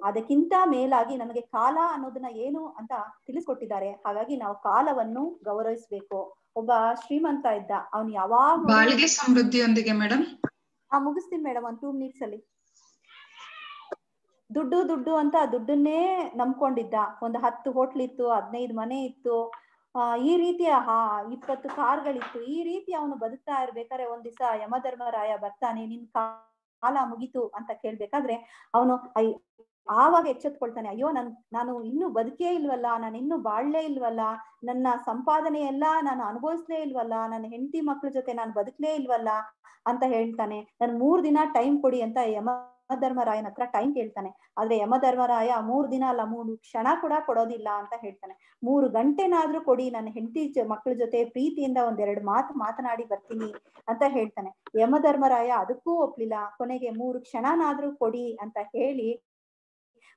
ಅದಕ್ಕಿಂತ ಮೇಲಾಗಿ ನಮಗೆ ಕಾಲ ಅನ್ನೋದನ್ನ ಏನು ಅಂತ ತಿಳಿಸ್ಕೊಟ್ಟಿದ್ದಾರೆ. ಹಾಗಾಗಿ ನಾವು ಕಾಲವನ್ನು ಗೌರವಿಸ್ಬೇಕು. ಒಬ್ಬ ಶ್ರೀಮಂತ ಇದ್ದ, ಅವನು ಯಾವಾಗ ಬಾಳ್ಗೆ ಸಮೃದ್ಧಿಯೊಂದಿಗೆ ಮೇಡಮ್. ಮುಗಿಸ್ತೀನಿ ಮೇಡಮ್, ಒಂದು 2 minutes ಅಲ್ಲಿ. ದುಡ್ಡು ಅಂತ ದುಡ್ಡನ್ನೇ ನಂಬ್ಕೊಂಡಿದ್ದ. ಒಂದು 10 ಹೋಟ್ಲ್ ಇತ್ತು, 15 ಮನೆ ಇತ್ತು, ಈ ರೀತಿಯ 20 ಕಾರ್ಗಳಿತ್ತು. ಈ ರೀತಿ ಅವನು ಬದುಕ್ತಾ ಇರ್ಬೇಕಾದ್ರೆ ಒಂದ್ ದಿವಸ ಯಮಧರ್ಮರಾಯ ಬರ್ತಾನೆ. ನಿನ್ ಕಾಲ ಮುಗೀತು ಅಂತ ಕೇಳ್ಬೇಕಾದ್ರೆ ಅವನು ಆವಾಗ ಎಚ್ಚೆತ್ಕೊಳ್ತಾನೆ, ಅಯ್ಯೋ ನಾನು ಇನ್ನು ಬದುಕೇ ಇಲ್ವಲ್ಲ, ನಾನು ಇನ್ನು ಬಾಳ್ಲೇ ಇಲ್ವಲ್ಲ, ನನ್ನ ಸಂಪಾದನೆ ಎಲ್ಲ ನಾನು ಅನುಭವಿಸ್ಲೇ ಇಲ್ವಲ್ಲ, ನನ್ನ ಹೆಂಡತಿ ಮಕ್ಳ ಜೊತೆ ನಾನು ಬದುಕ್ಲೇ ಇಲ್ವಲ್ಲ ಅಂತ ಹೇಳ್ತಾನೆ. ನನ್ 3 ದಿನ ಟೈಮ್ ಕೊಡಿ ಅಂತ ಯಮಧರ್ಮರಾಯನ ಹತ್ರ ಟೈಮ್ ಕೇಳ್ತಾನೆ. ಆದ್ರೆ ಯಮಧರ್ಮರಾಯ 3 ದಿನ ಅಲ್ಲ, 3 ಕ್ಷಣ ಕೂಡ ಕೊಡೋದಿಲ್ಲ ಅಂತ ಹೇಳ್ತಾನೆ. 3 ಗಂಟೆನಾದ್ರೂ ಕೊಡಿ, ನನ್ನ ಹೆಂಡತಿ ಮಕ್ಳ ಜೊತೆ ಪ್ರೀತಿಯಿಂದ 1-2 ಮಾತು ಮಾತನಾಡಿ ಬರ್ತೀನಿ ಅಂತ ಹೇಳ್ತಾನೆ. ಯಮಧರ್ಮರಾಯ ಅದಕ್ಕೂ ಒಪ್ಲಿಲ್ಲ. ಕೊನೆಗೆ 3 ಕ್ಷಣನಾದ್ರೂ ಕೊಡಿ ಅಂತ ಹೇಳಿ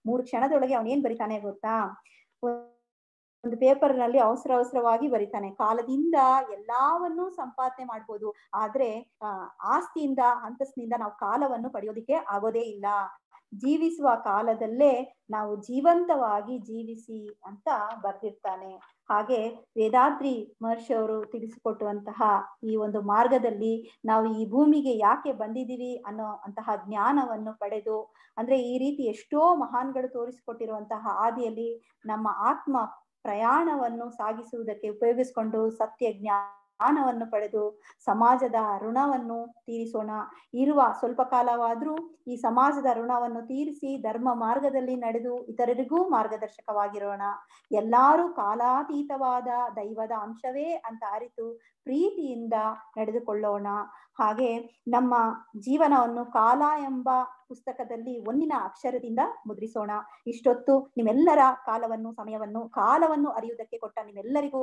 3 ಕ್ಷಣದೊಳಗೆ ಅವನೇನ್ ಬರಿತಾನೆ ಗೊತ್ತಾ? ಒಂದು ಪೇಪರ್ ನಲ್ಲಿ ಅವಸರವಾಗಿ ಬರಿತಾನೆ, ಕಾಲದಿಂದ ಎಲ್ಲವನ್ನೂ ಸಂಪಾದನೆ ಮಾಡ್ಬೋದು, ಆದ್ರೆ ಆಸ್ತಿಯಿಂದ, ಅಂತಸ್ತಿನಿಂದ ನಾವು ಕಾಲವನ್ನು ಪಡೆಯೋದಿಕ್ಕೆ ಆಗೋದೇ ಇಲ್ಲ. ಜೀವಿಸುವ ಕಾಲದಲ್ಲೇ ನಾವು ಜೀವಂತವಾಗಿ ಜೀವಿಸಿ ಅಂತ ಬರ್ದಿರ್ತಾನೆ. ಹಾಗೆ ವೇದಾದ್ರಿ ಮಹರ್ಷಿ ಅವರು ತಿಳಿಸಿಕೊಟ್ಟುವಂತಹ ಈ ಒಂದು ಮಾರ್ಗದಲ್ಲಿ ನಾವು ಈ ಭೂಮಿಗೆ ಯಾಕೆ ಬಂದಿದ್ದೀವಿ ಅನ್ನೋ ಅಂತಹ ಜ್ಞಾನವನ್ನು ಪಡೆದು, ಅಂದ್ರೆ ಈ ರೀತಿ ಎಷ್ಟೋ ಮಹಾನ್ಗಳು ತೋರಿಸಿಕೊಟ್ಟಿರುವಂತಹ ಹಾದಿಯಲ್ಲಿ ನಮ್ಮ ಆತ್ಮ ಪ್ರಯಾಣವನ್ನು ಸಾಗಿಸುವುದಕ್ಕೆ ಉಪಯೋಗಿಸಿಕೊಂಡು ಸತ್ಯ ಜ್ಞಾನವನ್ನು ಪಡೆದು ಸಮಾಜದ ಋಣವನ್ನು ತೀರಿಸೋಣ. ಇರುವ ಸ್ವಲ್ಪ ಕಾಲವಾದ್ರೂ ಈ ಸಮಾಜದ ಋಣವನ್ನು ತೀರಿಸಿ ಧರ್ಮ ಮಾರ್ಗದಲ್ಲಿ ನಡೆದು ಇತರರಿಗೂ ಮಾರ್ಗದರ್ಶಕವಾಗಿರೋಣ. ಎಲ್ಲರೂ ಕಾಲಾತೀತವಾದ ದೈವದ ಅಂಶವೇ ಅಂತ ಅರಿತು ಪ್ರೀತಿಯಿಂದ ನಡೆದುಕೊಳ್ಳೋಣ. ಹಾಗೆ ನಮ್ಮ ಜೀವನವನ್ನು ಕಾಲ ಎಂಬ ಪುಸ್ತಕದಲ್ಲಿ ಒಂದಿನ ಅಕ್ಷರದಿಂದ ಮುದ್ರಿಸೋಣ. ಇಷ್ಟೊತ್ತು ನಿಮ್ಮೆಲ್ಲರ ಕಾಲವನ್ನು, ಸಮಯವನ್ನು, ಕಾಲವನ್ನು ಅರಿಯುವುದಕ್ಕೆ ಕೊಟ್ಟ ನಿಮ್ಮೆಲ್ಲರಿಗೂ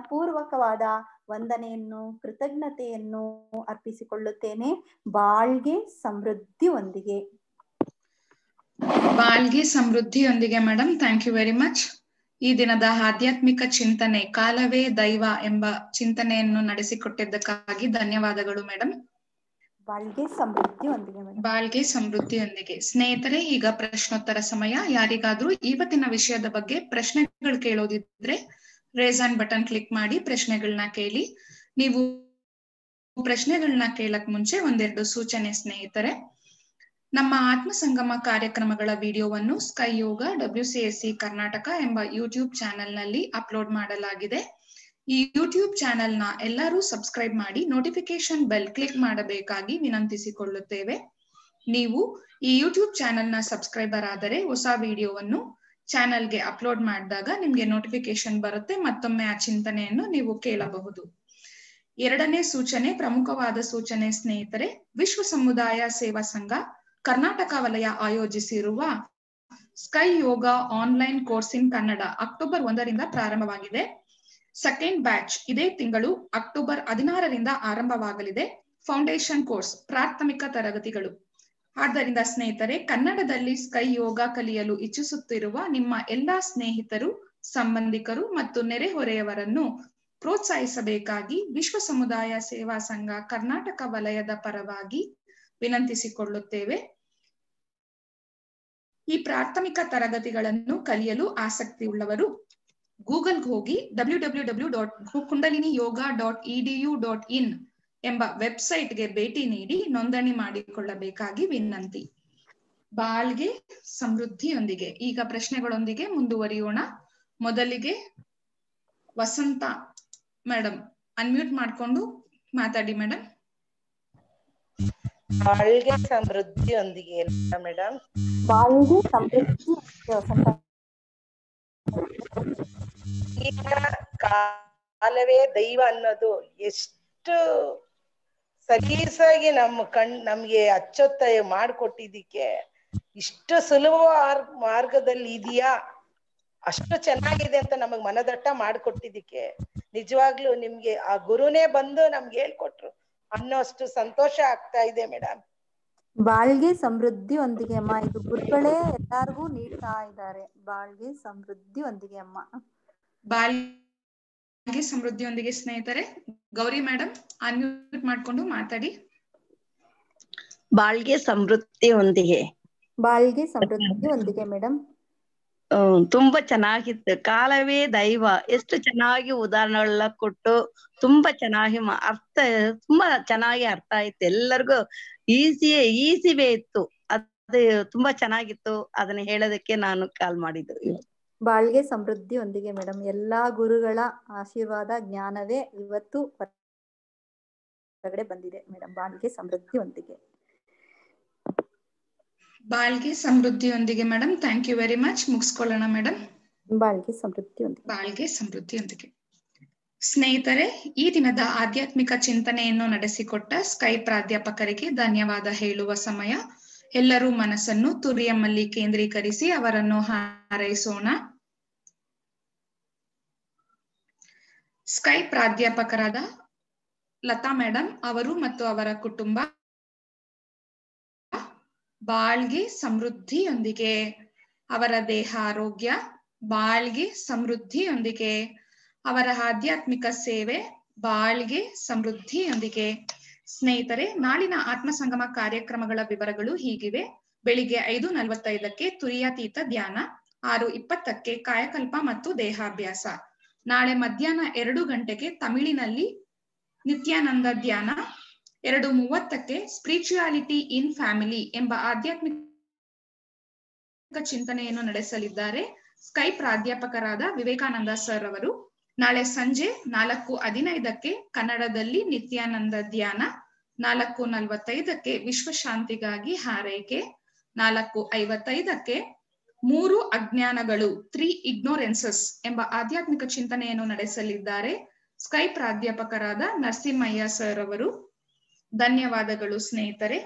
ಪೂರ್ವಕವಾದ ವಂದನೆಯನ್ನು ಕೃತಜ್ಞತೆಯನ್ನು ಅರ್ಪಿಸಿಕೊಳ್ಳುತ್ತೇನೆ. ಬಾಳ್ಗೆ ಸಮೃದ್ಧಿಯೊಂದಿಗೆ. ಬಾಳ್ಗೆ ಸಮೃದ್ಧಿಯೊಂದಿಗೆ madam, thank you very much. ಈ ದಿನದ ಆಧ್ಯಾತ್ಮಿಕ ಚಿಂತನೆ ಕಾಲವೇ ದೈವ ಎಂಬ ಚಿಂತನೆಯನ್ನು ನಡೆಸಿಕೊಟ್ಟಿದ್ದಕ್ಕಾಗಿ ಧನ್ಯವಾದಗಳು ಮೇಡಮ್. ಬಾಳ್ಗೆ ಸಮೃದ್ಧಿಯೊಂದಿಗೆ ಮೇಡಮ್. ಬಾಳ್ಗೆ ಸಮೃದ್ಧಿಯೊಂದಿಗೆ. ಸ್ನೇಹಿತರೆ, ಈಗ ಪ್ರಶ್ನೋತ್ತರ ಸಮಯ. ಯಾರಿಗಾದ್ರೂ ಇವತ್ತಿನ ವಿಷಯದ ಬಗ್ಗೆ ಪ್ರಶ್ನೆಗಳು ಕೇಳೋದಿದ್ರೆ ರೇಸ್ ಆನ್ ಬಟನ್ ಕ್ಲಿಕ್ ಮಾಡಿ ಪ್ರಶ್ನೆಗಳನ್ನ ಕೇಳಿ. ನೀವು ಪ್ರಶ್ನೆಗಳನ್ನ ಕೇಳಕ್ ಮುಂಚೆ ಒಂದೆರಡು ಸೂಚನೆ ಸ್ನೇಹಿತರೆ. ನಮ್ಮ ಆತ್ಮ ಸಂಗಮ ಕಾರ್ಯಕ್ರಮಗಳ ವಿಡಿಯೋವನ್ನು ಸ್ಕೈ ಯೋಗ WCSC ಕರ್ನಾಟಕ ಎಂಬ ಯೂಟ್ಯೂಬ್ ಚಾನೆಲ್ ನಲ್ಲಿ ಅಪ್ಲೋಡ್ ಮಾಡಲಾಗಿದೆ. ಈ ಯೂಟ್ಯೂಬ್ ಚಾನೆಲ್ ನ ಎಲ್ಲರೂ ಸಬ್ಸ್ಕ್ರೈಬ್ ಮಾಡಿ ನೋಟಿಫಿಕೇಶನ್ ಬೆಲ್ ಕ್ಲಿಕ್ ಮಾಡಬೇಕಾಗಿ ವಿನಂತಿಸಿಕೊಳ್ಳುತ್ತೇವೆ. ನೀವು ಈ ಯೂಟ್ಯೂಬ್ ಚಾನೆಲ್ ನ ಸಬ್ಸ್ಕ್ರೈಬರ್ ಆದರೆ ಹೊಸ ವಿಡಿಯೋವನ್ನು ಚಾನೆಲ್ಗೆ ಅಪ್ಲೋಡ್ ಮಾಡಿದಾಗ ನಿಮ್ಗೆ ನೋಟಿಫಿಕೇಶನ್ ಬರುತ್ತೆ. ಮತ್ತೊಮ್ಮೆ ಆ ಚಿಂತನೆಯನ್ನು ನೀವು ಕೇಳಬಹುದು. ಎರಡನೇ ಸೂಚನೆ, ಪ್ರಮುಖವಾದ ಸೂಚನೆ ಸ್ನೇಹಿತರೆ. ವಿಶ್ವ ಸಮುದಾಯ ಸೇವಾ ಸಂಘ ಕರ್ನಾಟಕ ವಲಯ ಆಯೋಜಿಸಿರುವ SKY yoga online course in Kannada October 1ರಿಂದ ಪ್ರಾರಂಭವಾಗಿದೆ. ಸೆಕೆಂಡ್ ಬ್ಯಾಚ್ ಇದೇ ತಿಂಗಳು ಅಕ್ಟೋಬರ್ 16ರಿಂದ ಆರಂಭವಾಗಲಿದೆ. ಫೌಂಡೇಶನ್ ಕೋರ್ಸ್ ಪ್ರಾಥಮಿಕ ತರಗತಿಗಳು. ಆದ್ದರಿಂದ ಸ್ನೇಹಿತರೆ, ಕನ್ನಡದಲ್ಲಿ ಸ್ಕೈ ಯೋಗ ಕಲಿಯಲು ಇಚ್ಛಿಸುತ್ತಿರುವ ನಿಮ್ಮ ಎಲ್ಲಾ ಸ್ನೇಹಿತರು, ಸಂಬಂಧಿಕರು ಮತ್ತು ನೆರೆಹೊರೆಯವರನ್ನು ಪ್ರೋತ್ಸಾಹಿಸಬೇಕಾಗಿ ವಿಶ್ವ ಸಮುದಾಯ ಸೇವಾ ಸಂಘ ಕರ್ನಾಟಕ ವಲಯದ ಪರವಾಗಿ ವಿನಂತಿಸಿಕೊಳ್ಳುತ್ತೇವೆ. ಈ ಪ್ರಾಥಮಿಕ ತರಗತಿಗಳನ್ನು ಕಲಿಯಲು ಆಸಕ್ತಿ ಉಳ್ಳವರು ಗೂಗಲ್ಗೆ ಹೋಗಿ www.kundaliniyoga.edu.in ಎಂಬ ವೆಬ್ಸೈಟ್ಗೆ ಭೇಟಿ ನೀಡಿ ನೋಂದಣಿ ಮಾಡಿಕೊಳ್ಳಬೇಕಾಗಿ ವಿನಂತಿ. ಬಾಳ್ಗೆ ಸಮೃದ್ಧಿಯೊಂದಿಗೆ. ಈಗ ಪ್ರಶ್ನೆಗಳೊಂದಿಗೆ ಮುಂದುವರಿಯೋಣ. ಮೊದಲಿಗೆ ವಸಂತ ಮೇಡಮ್ ಅನ್ಮ್ಯೂಟ್ ಮಾಡ್ಕೊಂಡು ಮಾತಾಡಿ ಮೇಡಮ್. ಬಾಳ್ಗೆ ಸಮೃದ್ಧಿಯೊಂದಿಗೆ ಮೇಡಮ್. ಬಾಳ್ಗೆ ಸಮೃದ್ಧಿ ವಸಂತ. ಈಗ ಕಾಲವೇ ದೈವ ಅನ್ನೋದು ಎಷ್ಟು ಸಲೀಸಾಗಿ ನಮ್ಗೆ ಅಚ್ಚೊತ್ತಾಯ ಮಾಡ್ಕೊಟ್ಟಿದ್ದಕ್ಕೆ, ಇಷ್ಟು ಸುಲಭ ಮಾರ್ಗದಲ್ಲಿ ಇದೆಯಾ, ಅಷ್ಟು ಚೆನ್ನಾಗಿದೆ ಅಂತ ನಮಗ್ ಮನದಟ್ಟ ಮಾಡ್ಕೊಟ್ಟಿದ್ದಕ್ಕೆ ನಿಜವಾಗ್ಲೂ ನಿಮ್ಗೆ ಆ ಗುರುನೇ ಬಂದು ನಮ್ಗೆ ಹೇಳ್ಕೊಟ್ರು ಅನ್ನೋಷ್ಟು ಸಂತೋಷ ಆಗ್ತಾ ಇದೆ ಮೇಡಮ್. ಬಾಳ್ಗೆ ಸಮೃದ್ಧಿಯೊಂದಿಗೆ ಅಮ್ಮ. ಇದು ಗುರುಗಳೇ ಎಲ್ಲಾರ್ಗೂ ನೀಡ್ತಾ ಇದ್ದಾರೆ. ಬಾಳ್ಗೆ ಸಮೃದ್ಧಿಯೊಂದಿಗೆ ಅಮ್ಮ. ಬಾಳ್ಗೆ ಸಮೃದ್ಧಿಯೊಂದಿಗೆ ಸ್ನೇಹಿತರೆ. ಗೌರಿ ಮೇಡಮ್ ಅನ್ಮ್ಯೂಟ್ ಮಾಡ್ಕೊಂಡು ಮಾತಾಡಿ. ಬಾಳ್ಗೆ ಸಮೃದ್ಧಿಯೊಂದಿಗೆ. ಬಾಳ್ಗೆ ಸಮೃದ್ಧಿಯೊಂದಿಗೆ ಮೇಡಮ್. ತುಂಬಾ ಚೆನ್ನಾಗಿತ್ತು. ಕಾಲವೇ ದೈವ ಎಷ್ಟು ಚೆನ್ನಾಗಿ ಉದಾಹರಣೆಗಳೆಲ್ಲ ಕೊಟ್ಟು ತುಂಬಾ ಚೆನ್ನಾಗಿ ತುಂಬಾ ಚೆನ್ನಾಗಿ ಅರ್ಥ ಆಯ್ತು. ಎಲ್ಲರಿಗೂ ಈಸಿ ವೇ ಇತ್ತು. ಅದು ತುಂಬಾ ಚೆನ್ನಾಗಿತ್ತು. ಅದನ್ನ ಹೇಳೋದಕ್ಕೆ ನಾನು ಕಾಲ್ ಮಾಡಿದ್ದು. ಬಾಳ್ಗೆ ಸಮೃದ್ಧಿಯೊಂದಿಗೆ ಮೇಡಮ್. ಎಲ್ಲಾ ಗುರುಗಳ ಆಶೀರ್ವಾದ ಜ್ಞಾನವೇ ಇವತ್ತು ಹೊರಗಡೆ ಬಂದಿದೆ ಮೇಡಮ್. ಬಾಳ್ಗೆ ಸಮೃದ್ಧಿಯೊಂದಿಗೆ. ಬಾಳ್ಗೆ ಸಮೃದ್ಧಿಯೊಂದಿಗೆ madam, thank you very much. ಮುಗಿಸ್ಕೊಳ್ಳೋಣ ಮೇಡಮ್. ಬಾಳ್ಗೆ ಸಮೃದ್ಧಿಯೊಂದಿಗೆ. ಬಾಳ್ಗೆ ಸಮೃದ್ಧಿಯೊಂದಿಗೆ. ಸ್ನೇಹಿತರೆ, ಈ ದಿನದ ಆಧ್ಯಾತ್ಮಿಕ ಚಿಂತನೆಯನ್ನು ನಡೆಸಿಕೊಟ್ಟ ಸ್ಕೈ ಪ್ರಾಧ್ಯಾಪಕರಿಗೆ ಧನ್ಯವಾದ ಹೇಳುವ ಸಮಯ. ಎಲ್ಲರೂ ಮನಸ್ಸನ್ನು ತುರಿಯಮ್ಮಲ್ಲಿ ಕೇಂದ್ರೀಕರಿಸಿ ಅವರನ್ನು ಹಾರೈಸೋಣ. ಸ್ಕೈ ಪ್ರಾಧ್ಯಾಪಕರಾದ ಲತಾ ಮೇಡಮ್ ಅವರು ಮತ್ತು ಅವರ ಕುಟುಂಬ ಬಾಳ್ಗೆ ಸಮೃದ್ಧಿಯೊಂದಿಗೆ, ಅವರ ದೇಹ ಆರೋಗ್ಯ ಬಾಳ್ಗೆ ಸಮೃದ್ಧಿಯೊಂದಿಗೆ, ಅವರ ಆಧ್ಯಾತ್ಮಿಕ ಸೇವೆ ಬಾಳ್ಗೆ ಸಮೃದ್ಧಿಯೊಂದಿಗೆ. ಸ್ನೇಹಿತರೆ, ನಾಳಿನ ಆತ್ಮಸಂಗಮ ಕಾರ್ಯಕ್ರಮಗಳ ವಿವರಗಳು ಹೀಗಿವೆ. ಬೆಳಿಗ್ಗೆ 5:45ಕ್ಕೆ ತುರಿಯಾತೀತ ಧ್ಯಾನ, 6:20ಕ್ಕೆ ಕಾಯಕಲ್ಪ ಮತ್ತು ದೇಹಾಭ್ಯಾಸ. ನಾಳೆ ಮಧ್ಯಾಹ್ನ 2 ಗಂಟೆಗೆ ತಮಿಳಿನಲ್ಲಿ ನಿತ್ಯಾನಂದ ಧ್ಯಾನ, 2:30ಕ್ಕೆ ಸ್ಪಿರಿಚುಯಾಲಿಟಿ ಇನ್ ಫ್ಯಾಮಿಲಿ ಎಂಬ ಆಧ್ಯಾತ್ಮಿಕ ಚಿಂತನೆಯನ್ನು ನಡೆಸಲಿದ್ದಾರೆ ಸ್ಕೈ ಪ್ರಾಧ್ಯಾಪಕರಾದ ವಿವೇಕಾನಂದ ಸರ್ ಅವರು. ನಾಳೆ ಸಂಜೆ 4:15ಕ್ಕೆ ಕನ್ನಡದಲ್ಲಿ ನಿತ್ಯಾನಂದ ಧ್ಯಾನ, 4:45ಕ್ಕೆ ವಿಶ್ವಶಾಂತಿಗಾಗಿ ಹಾರೈಕೆ, 4:55ಕ್ಕೆ 3 ಅಜ್ಞಾನಗಳು 3 ಇಗ್ನೋರೆನ್ಸಸ್ ಎಂಬ ಆಧ್ಯಾತ್ಮಿಕ ಚಿಂತನೆಯನ್ನು ನಡೆಸಲಿದ್ದಾರೆ ಸ್ಕೈ ಪ್ರಾಧ್ಯಾಪಕರಾದ ನರಸಿಂಹಯ್ಯ ಸರ್ ಅವರು. ಧನ್ಯವಾದಗಳು ಸ್ನೇಹಿತರೆ.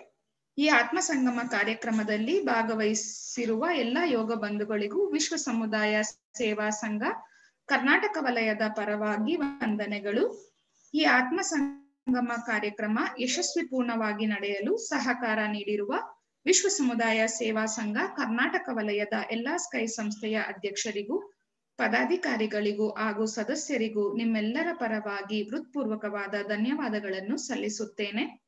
ಈ ಆತ್ಮ ಸಂಗಮ ಕಾರ್ಯಕ್ರಮದಲ್ಲಿ ಭಾಗವಹಿಸಿರುವ ಎಲ್ಲ ಯೋಗ ಬಂಧುಗಳಿಗೂ ವಿಶ್ವ ಸಮುದಾಯ ಸೇವಾ ಸಂಘ ಕರ್ನಾಟಕ ವಲಯದ ಪರವಾಗಿ ವಂದನೆಗಳು. ಈ ಆತ್ಮ ಸಂಗಮ ಕಾರ್ಯಕ್ರಮ ಯಶಸ್ವಿಪೂರ್ಣವಾಗಿ ನಡೆಯಲು ಸಹಕಾರ ನೀಡಿರುವ ವಿಶ್ವ ಸಮುದಾಯ ಸೇವಾ ಸಂಘ ಕರ್ನಾಟಕ ವಲಯದ ಎಲ್ಲಾ ಸ್ಕೈ ಸಂಸ್ಥೆಯ ಅಧ್ಯಕ್ಷರಿಗೂ ಪದಾಧಿಕಾರಿಗಳಿಗೂ ಹಾಗೂ ಸದಸ್ಯರಿಗೂ ನಿಮ್ಮೆಲ್ಲರ ಪರವಾಗಿ ಹೃತ್ಪೂರ್ವಕವಾದ ಧನ್ಯವಾದಗಳನ್ನು ಸಲ್ಲಿಸುತ್ತೇನೆ.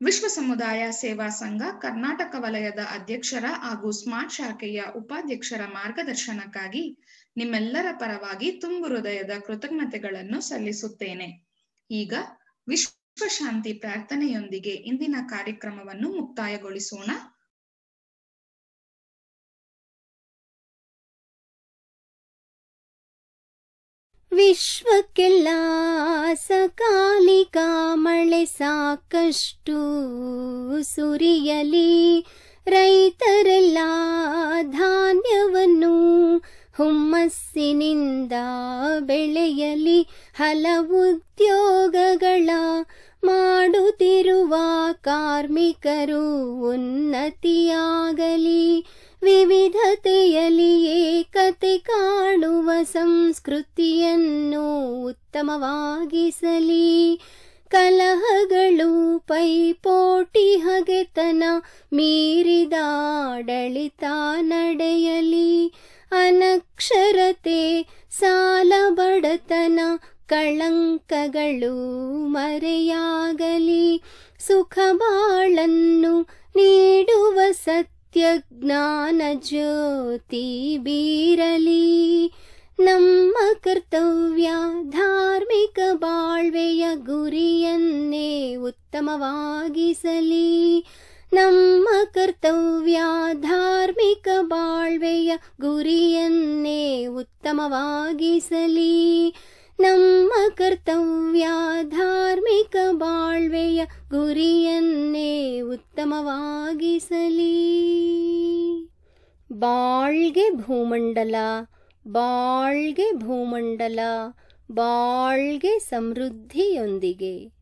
ವಿಶ್ವ ಸಮುದಾಯ ಸೇವಾ ಸಂಘ ಕರ್ನಾಟಕ ವಲಯದ ಅಧ್ಯಕ್ಷರ ಹಾಗೂ ಸ್ಮಾರ್ಟ್ ಶಾಖೆಯ ಉಪಾಧ್ಯಕ್ಷರ ಮಾರ್ಗದರ್ಶನಕ್ಕಾಗಿ ನಿಮ್ಮೆಲ್ಲರ ಪರವಾಗಿ ತುಂಬು ಹೃದಯದ ಕೃತಜ್ಞತೆಗಳನ್ನು ಸಲ್ಲಿಸುತ್ತೇನೆ. ಈಗ ವಿಶ್ವ ಶಾಂತಿ ಪ್ರಾರ್ಥನೆಯೊಂದಿಗೆ ಇಂದಿನ ಕಾರ್ಯಕ್ರಮವನ್ನು ಮುಕ್ತಾಯಗೊಳಿಸೋಣ. ವಿಶ್ವಕ್ಕೆಲ್ಲ ಸಕಾಲಿಕ ಮಳೆ ಸಾಕಷ್ಟು ಸುರಿಯಲಿ, ರೈತರೆಲ್ಲ ಧಾನ್ಯವನ್ನು ಹುಮ್ಮಸ್ಸಿನಿಂದ ಬೆಳೆಯಲಿ, ಹಲವು ಉದ್ಯೋಗಗಳ ಮಾಡುತ್ತಿರುವ ಕಾರ್ಮಿಕರು ಉನ್ನತಿಯಾಗಲಿ, ವಿವಿಧತೆಯಲ್ಲಿ ಏಕತೆ ಕಾಣುವ ಸಂಸ್ಕೃತಿಯನ್ನು ಉತ್ತಮವಾಗಿಸಲಿ, ಕಲಹಗಳು ಪೈಪೋಟಿ ಹಗೆತನ ಮೀರಿದ ಆಡಳಿತ ನಡೆಯಲಿ, ಅನಕ್ಷರತೆ ಸಾಲ ಬಡತನ ಕಳಂಕಗಳು ಮರೆಯಾಗಲಿ, ಸುಖ ಬಾಳನ್ನು ನೀಡುವ ಸತ್ಯ ಜ್ಞಾನ ಜ್ಯೋತಿ ಬೀರಲಿ, ನಮ್ಮ ಕರ್ತವ್ಯ ಧಾರ್ಮಿಕ ಬಾಳ್ವೆಯ ಗುರಿಯನ್ನೇ ಉತ್ತಮವಾಗಿಸಲಿ, ನಮ್ಮ ಕರ್ತವ್ಯ ಧಾರ್ಮಿಕ ಬಾಳ್ವೆಯ ಗುರಿಯನ್ನೇ ಉತ್ತಮವಾಗಿಸಲಿ, ನಮ್ಮ ಕರ್ತವ್ಯ ಧಾರ್ಮಿಕ ಬಾಳ್ವೆಯ ಗುರಿಯನ್ನೇ ಉತ್ತಮವಾಗಿಸಲಿ. ಬಾಳ್ಗೆ ಭೂಮಂಡಲ, ಬಾಳ್ಗೆ ಭೂಮಂಡಲ, ಬಾಳ್ಗೆ ಸಮೃದ್ಧಿಯೊಂದಿಗೆ.